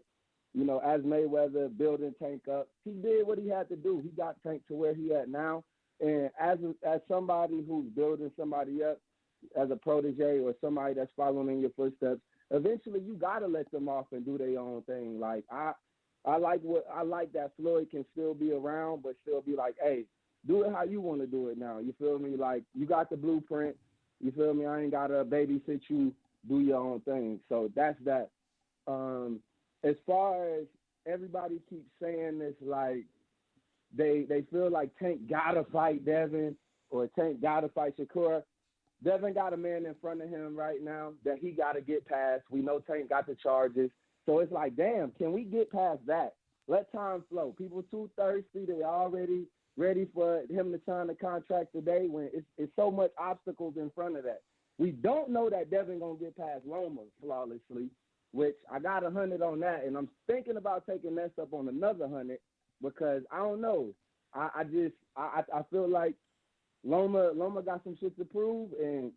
as Mayweather building Tank up, he did what he had to do. He got Tank to where he at now. And as somebody who's building somebody up, as a protege or somebody that's following in your footsteps, eventually you gotta let them off and do their own thing. Like I like that Floyd can still be around, but still be like, hey, do it how you want to do it now. You feel me? Like you got the blueprint. You feel me? I ain't gotta babysit you. Do your own thing. So that's that. As far as everybody keeps saying this, like they feel like Tank gotta fight Devin or Tank gotta fight Shakur. Devin got a man in front of him right now that he gotta get past. We know Tank got the charges. So it's like, damn, can we get past that? Let time flow. People too thirsty. They already ready for him to sign the contract today when it's so much obstacles in front of that. We don't know that Devin gonna get past Loma flawlessly, which I got 100 on that, and I'm thinking about taking Ness up on another 100 because I don't know. I feel like Loma got some shit to prove, and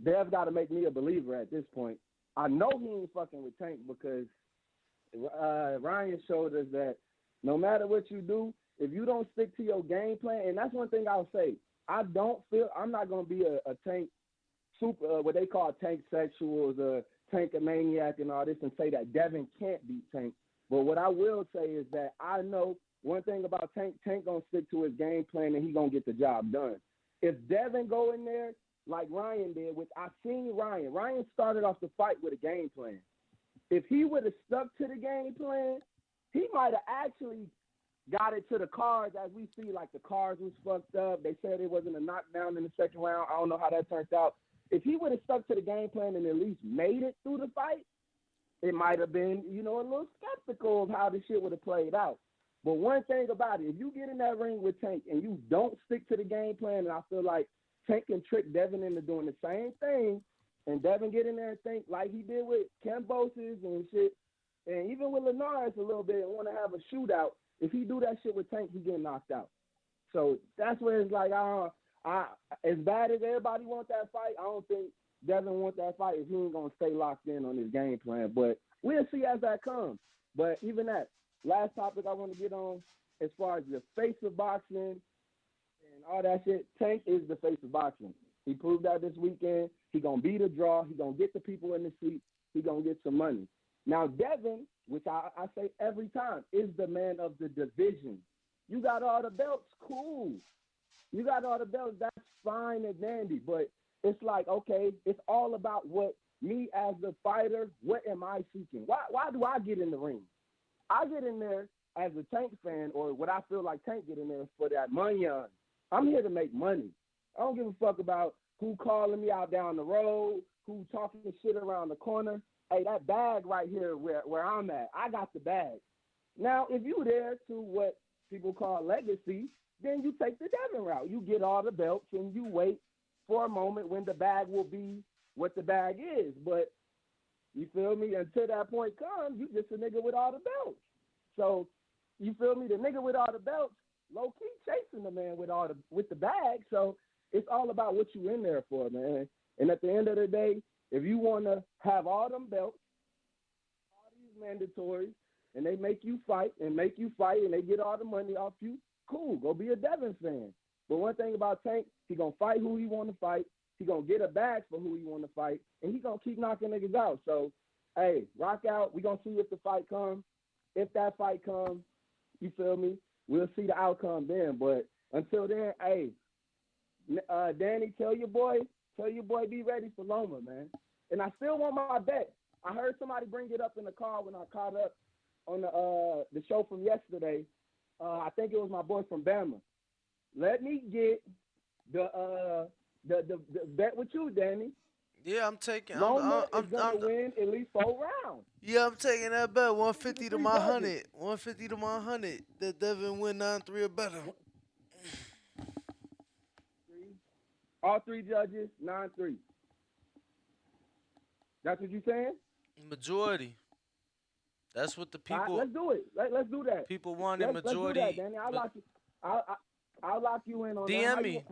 Dev got to make me a believer at this point. I know he ain't fucking with Tank because Ryan showed us that no matter what you do, if you don't stick to your game plan, and that's one thing I'll say, I'm not gonna be a Tank super what they call Tank sexuals or Tank a maniac and all this and say that Devin can't beat Tank. But what I will say is that I know one thing about Tank gonna stick to his game plan and he gonna get the job done. If Devin go in there like Ryan did, which I seen Ryan started off the fight with a game plan. If he would have stuck to the game plan, he might have actually got it to the cards as we see, like the cards was fucked up. They said it wasn't a knockdown in the second round. I don't know how that turned out. If he would have stuck to the game plan and at least made it through the fight, it might have been, a little skeptical of how the shit would have played out. But one thing about it, if you get in that ring with Tank and you don't stick to the game plan, and I feel like Tank can trick Devin into doing the same thing, and Devin get in there and think like he did with Cambosis and shit, and even with Linares a little bit and want to have a shootout, if he do that shit with Tank, he get knocked out. So that's where it's like, as bad as everybody wants that fight, I don't think Devin want that fight if he ain't going to stay locked in on his game plan. But we'll see as that comes. But even that, last topic I want to get on, as far as the face of boxing and all that shit, Tank is the face of boxing. He proved that this weekend. He going to beat a draw. He going to get the people in the seat. He going to get some money. Now, Devin, which I say every time, is the man of the division. You got all the belts, cool. You got all the belts, that's fine and dandy. But it's like, okay, it's all about what me as the fighter, what am I seeking? Why do I get in the ring? I get in there as a Tank fan, or what I feel like Tank get in there for that money on. I'm here to make money. I don't give a fuck about who calling me out down the road, who talking shit around the corner. Hey, that bag right here where I'm at, I got the bag. Now, if you there to what people call legacy, then you take the Devin route. You get all the belts and you wait for a moment when the bag will be what the bag is. But you feel me? Until that point comes, you just a nigga with all the belts. So you feel me? The nigga with all the belts, low key chasing the man with the bag. So it's all about what you in there for, man. And at the end of the day, if you want to have all them belts, all these mandatories, and they make you fight, and they get all the money off you, cool, go be a Devin fan. But one thing about Tank, he going to fight who he want to fight. He going to get a bag for who he want to fight, and he going to keep knocking niggas out. So, hey, rock out. We going to see if the fight comes. If that fight comes, you feel me, we'll see the outcome then. But until then, hey, Danny, tell your boy be ready for Loma, man. And I still want my bet. I heard somebody bring it up in the car when I caught up on the show from yesterday. I think it was my boy from Bama. Let me get the bet with you, Danny. Yeah, I'm taking. Loma is gonna win at least 4 rounds. Yeah, I'm taking that bet. 150 to my judges. 100. 150 to my 100. That Devin win 9-3 or better. All 3 judges, 9-3. That's what you saying? Majority. That's what the people. Right, let's do it. Let's do that. People wanted majority. Let's do that, Danny. I'll lock you in on DM that. me,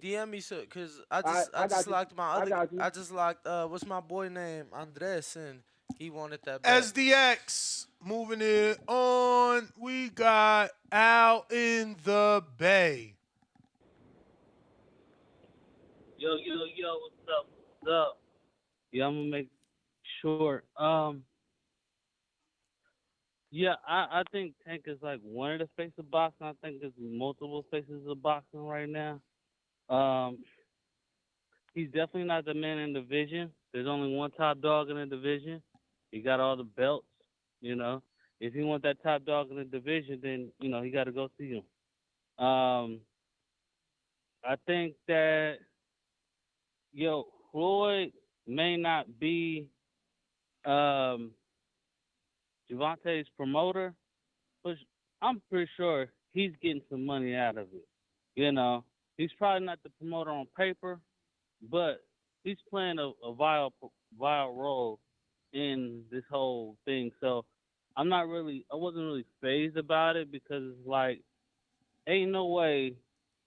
DM me, so because I just locked my other. I just locked. What's my boy name? Andres, and he wanted that bet. SDX. Moving it on. We got Al in the Bay. Yo, what's up? What's up? Yeah, I'm gonna make short. Yeah, I think Tank is like one of the faces of boxing. I think there's multiple faces of boxing right now. He's definitely not the man in the division. There's only one top dog in the division. He got all the belts, If he want that top dog in the division, then, he got to go see him. I think that, Floyd may not be Gervonta's promoter, but I'm pretty sure he's getting some money out of it. He's probably not the promoter on paper, but he's playing a vital role in this whole thing. So I wasn't really fazed about it because it's like, ain't no way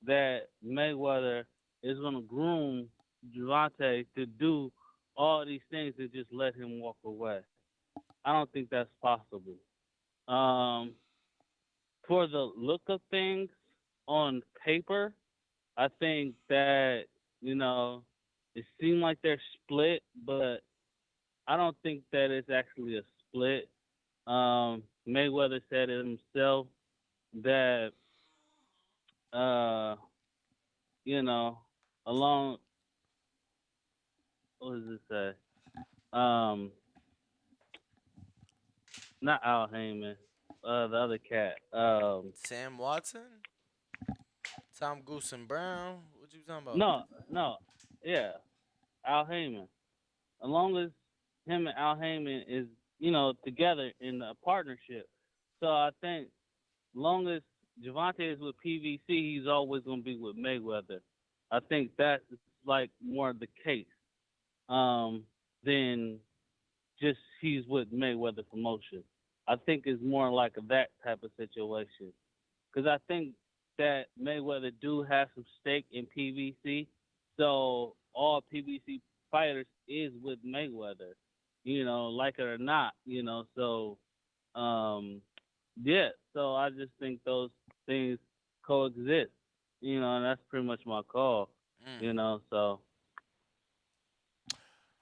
that Mayweather is gonna groom Gervonta to do all these things and just let him walk away. I don't think that's possible. For the look of things on paper, I think that, it seemed like they're split, but I don't think that it's actually a split. Mayweather said it himself. that you know, along what does it say? Not Al Heyman, the other cat. Sam Watson, Tom Goose and Brown. What you talking about? No, yeah, Al Heyman. As long as him and Al Heyman is, together in a partnership. So I think long as Gervonta is with PVC, he's always gonna be with Mayweather. I think that's like more the case than just he's with Mayweather promotion. I think it's more like that type of situation. Because I think that Mayweather do have some stake in PVC, so all PVC fighters is with Mayweather, like it or not, So, yeah. So I just think those things coexist, and that's pretty much my call, So.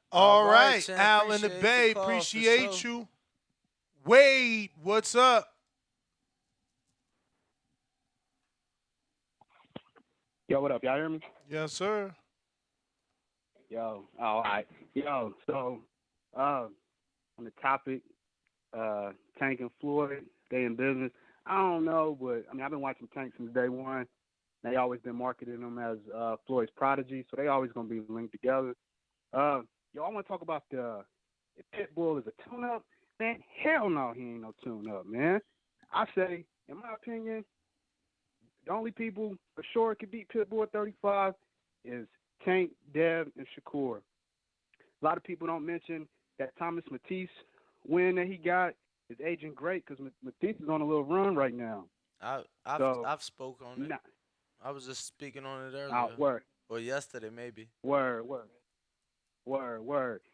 All right, champ. Al in the Appreciate Bay. call, Appreciate sure. you. Wade, what's up? Yo, what up? Y'all hear me? Yes, sir. Yo, all right. Yo, so on the topic, Tank and Floyd, stay in business. I don't know, but I mean, I've been watching Tank since day one. They always been marketing him as Floyd's Prodigy, so they always gonna be linked together. Yo, I want to talk about the if Pitbull is a tune-up. Man, hell no, he ain't no tune-up, man. I say, in my opinion, the only people for sure could beat Pitbull at 35 is Tank, Dev, and Shakur. A lot of people don't mention that Thomas Matisse win that he got is aging great because Matisse is on a little run right now. I've spoke on it. I was just speaking on it earlier. Word. Or yesterday, maybe. Word.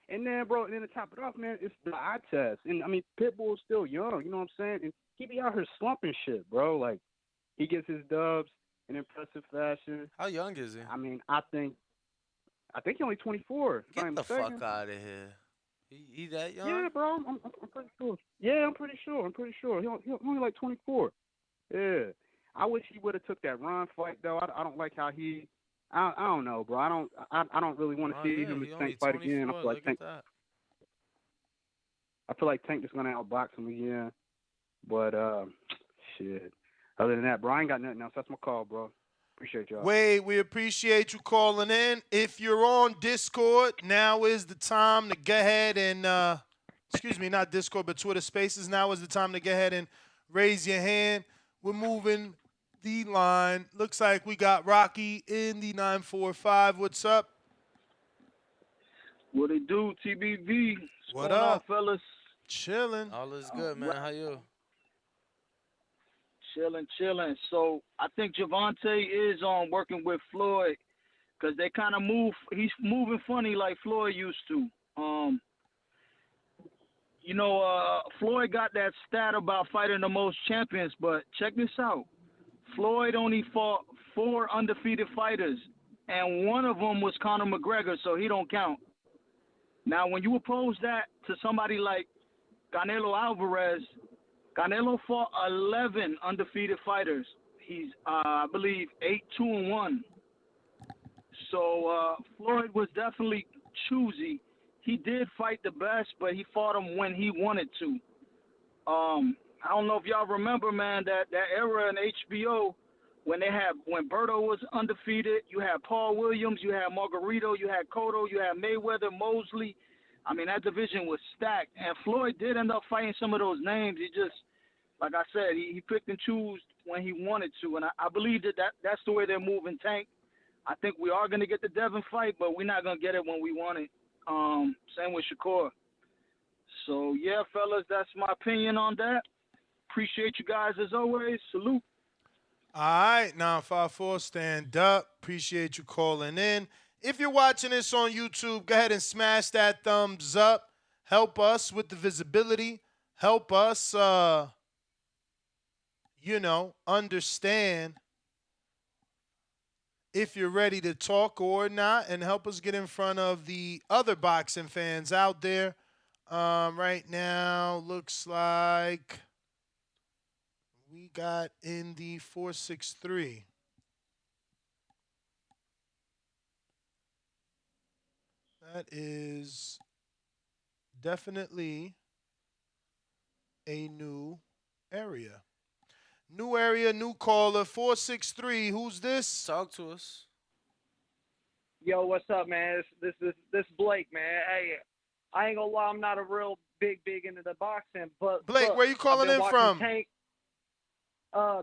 And then, bro, and then to top it off, man, it's the eye test. And, I mean, Pitbull's still young, you know what I'm saying? And he be out here slumping shit, bro. Like, he gets his dubs in impressive fashion. How young is he? I mean, I think he's only 24. Get the fuck out of here. He that young? Yeah, bro. I'm pretty sure. Yeah, I'm pretty sure. He only like 24. Yeah. I wish he would have took that Ron fight though. I don't like how he. I don't know, bro. I don't really want to see him and Tank fight again. I feel like Tank. I feel like Tank is gonna outbox him again. But shit. Other than that, bro, I ain't got nothing else. That's my call, bro. Appreciate y'all. Wade, we appreciate you calling in. If you're on Discord, now is the time to go ahead and excuse me, not Discord, but Twitter Spaces. Now is the time to go ahead and raise your hand. We're moving the line. Looks like we got Rocky in the 945. What's up? What it do, TBV? What going up, on, fellas? Chilling. All is good, man. How you? Chilling. So I think Gervonta is on working with Floyd because they kind of move. He's moving funny like Floyd used to. Floyd got that stat about fighting the most champions, but check this out. Floyd only fought 4 undefeated fighters, and one of them was Conor McGregor, so he don't count. Now, when you oppose that to somebody like Canelo Alvarez, Canelo fought 11 undefeated fighters. He's, I believe, 8-2-1. So Floyd was definitely choosy. He did fight the best, but he fought him when he wanted to. I don't know if y'all remember, man, that era in HBO when Berto was undefeated. You had Paul Williams, you had Margarito, you had Cotto, you had Mayweather, Mosley. I mean, that division was stacked. And Floyd did end up fighting some of those names. He just, like I said, he picked and chose when he wanted to. And I believe that's the way they're moving Tank. I think we are going to get the Devin fight, but we're not going to get it when we want it. Same with Shakur. So, yeah, fellas, that's my opinion on that. Appreciate you guys as always. Salute. All right, 954, stand up. Appreciate you calling in. If you're watching this on YouTube, go ahead and smash that thumbs up. Help us with the visibility. Help us, understand if you're ready to talk or not, and help us get in front of the other boxing fans out there. Right now, looks like we got in the 463? That is definitely a new area. New area, new caller, 463. Who's this? Talk to us. Yo, what's up, man? This Blake, man. Hey, I ain't gonna lie, I'm not a real big into the boxing, but Blake, look, where you calling I've been in watching from? Tank,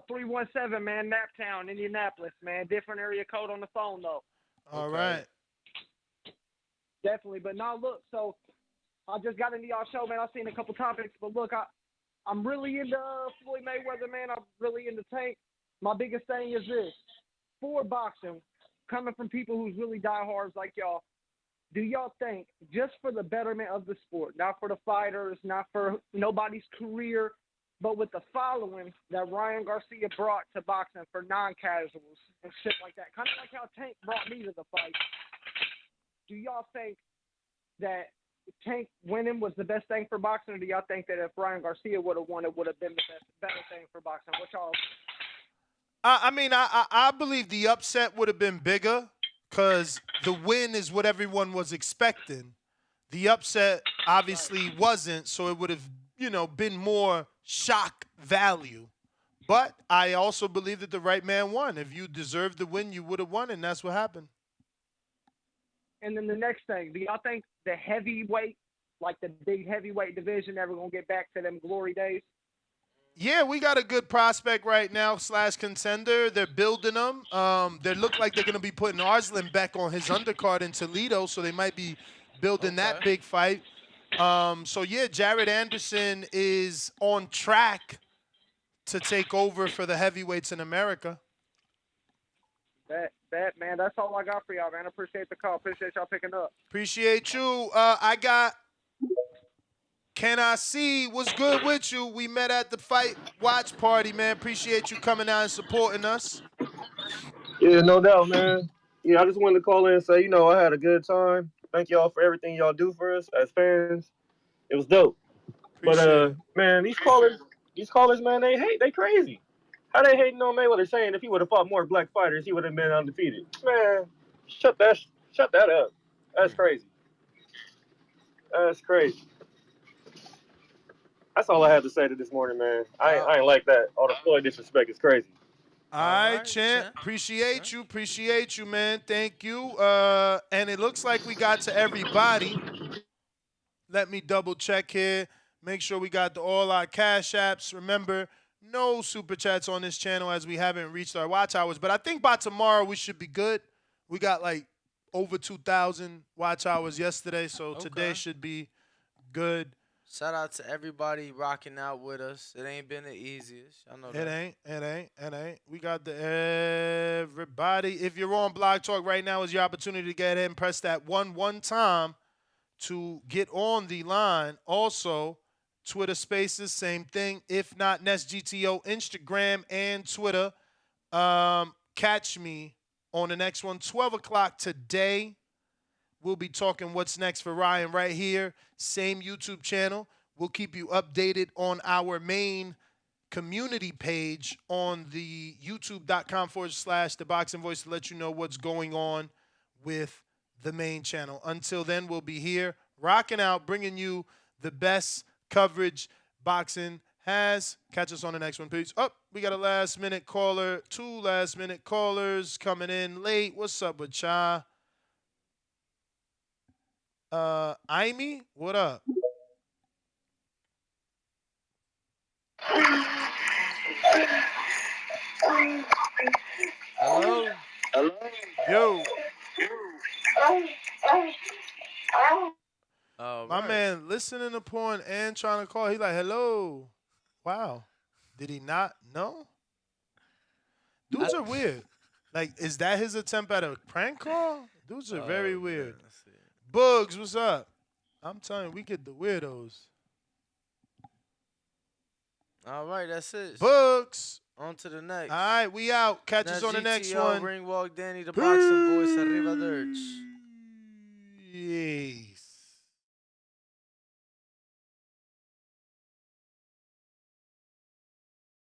317, man, Naptown, Indianapolis, man. Different area code on the phone though. All right. Definitely, but now look, so I just got into y'all show, man. I've seen a couple topics, but look, I'm really into Floyd Mayweather, man. I'm really into Tank. My biggest thing is this: for boxing, coming from people who's really diehards like y'all, do y'all think, just for the betterment of the sport, not for the fighters, not for nobody's career, but with the following that Ryan Garcia brought to boxing for non-casuals and shit like that, kind of like how Tank brought me to the fight, do y'all think that Tank winning was the best thing for boxing, or do y'all think that if Ryan Garcia would have won, it would have been the better thing for boxing? What y'all? I believe the upset would have been bigger because the win is what everyone was expecting. The upset obviously wasn't, so it would have, been more shock value. But I also believe that the right man won. If you deserved the win, you would have won, and that's what happened. And then the next thing, do y'all think the heavyweight, like the big heavyweight division, ever going to get back to them glory days? Yeah, we got a good prospect right now / contender. They're building them. They look like they're going to be putting Arslan back on his undercard in Toledo, so they might be building that big fight. Yeah, Jared Anderson is on track to take over for the heavyweights in America. That man, that's all I got for y'all, man. I appreciate the call. Appreciate y'all picking up. Appreciate you. I got Can I See what's good with you? We met at the fight watch party, man. Appreciate you coming out and supporting us. Yeah, no doubt, man. Yeah, I just wanted to call in and say, I had a good time. Thank y'all for everything y'all do for us as fans. It was dope. Appreciate it. Man, these callers, man, they crazy. How they hating on Mayweather, saying if he would have fought more black fighters, he would have been undefeated. Man, shut that up. That's crazy. That's crazy. That's all I had to say to this morning, man. I ain't like that. All the Floyd disrespect is crazy. All right, champ. Appreciate you, man. Thank you. And it looks like we got to everybody. Let me double check here. Make sure we got all our cash apps. Remember, no super chats on this channel as we haven't reached our watch hours. But I think by tomorrow we should be good. We got like over 2,000 watch hours yesterday, so today should be good. Shout out to everybody rocking out with us. It ain't been the easiest. I know that. It ain't. We got everybody. If you're on Blog Talk right now, is your opportunity to get ahead and press that one time to get on the line. Also, Twitter Spaces, same thing. If not, Nest GTO, Instagram, and Twitter. Catch me on the next one, 12 o'clock today. We'll be talking what's next for Ryan right here. Same YouTube channel. We'll keep you updated on our main community page on the youtube.com/ThaBoxingVoice to let you know what's going on with the main channel. Until then, we'll be here rocking out, bringing you the best coverage boxing has. Catch us on the next one. Peace. We got a last-minute caller. 2 last-minute callers coming in late. What's up with y'all? Amy, what up? Hello? Yo. My Right. man listening to porn and trying to call. He like, hello. Wow. Did he not know? Dudes are weird. Like, is that his attempt at a prank call? Dudes are very weird. Bugs, what's up? I'm telling you, we get the weirdos. All right, that's it. Bugs. On to the next. All right, we out. Catch us on the next one. Ringwalk Danny, the boxing voice, arrivederci. Yay.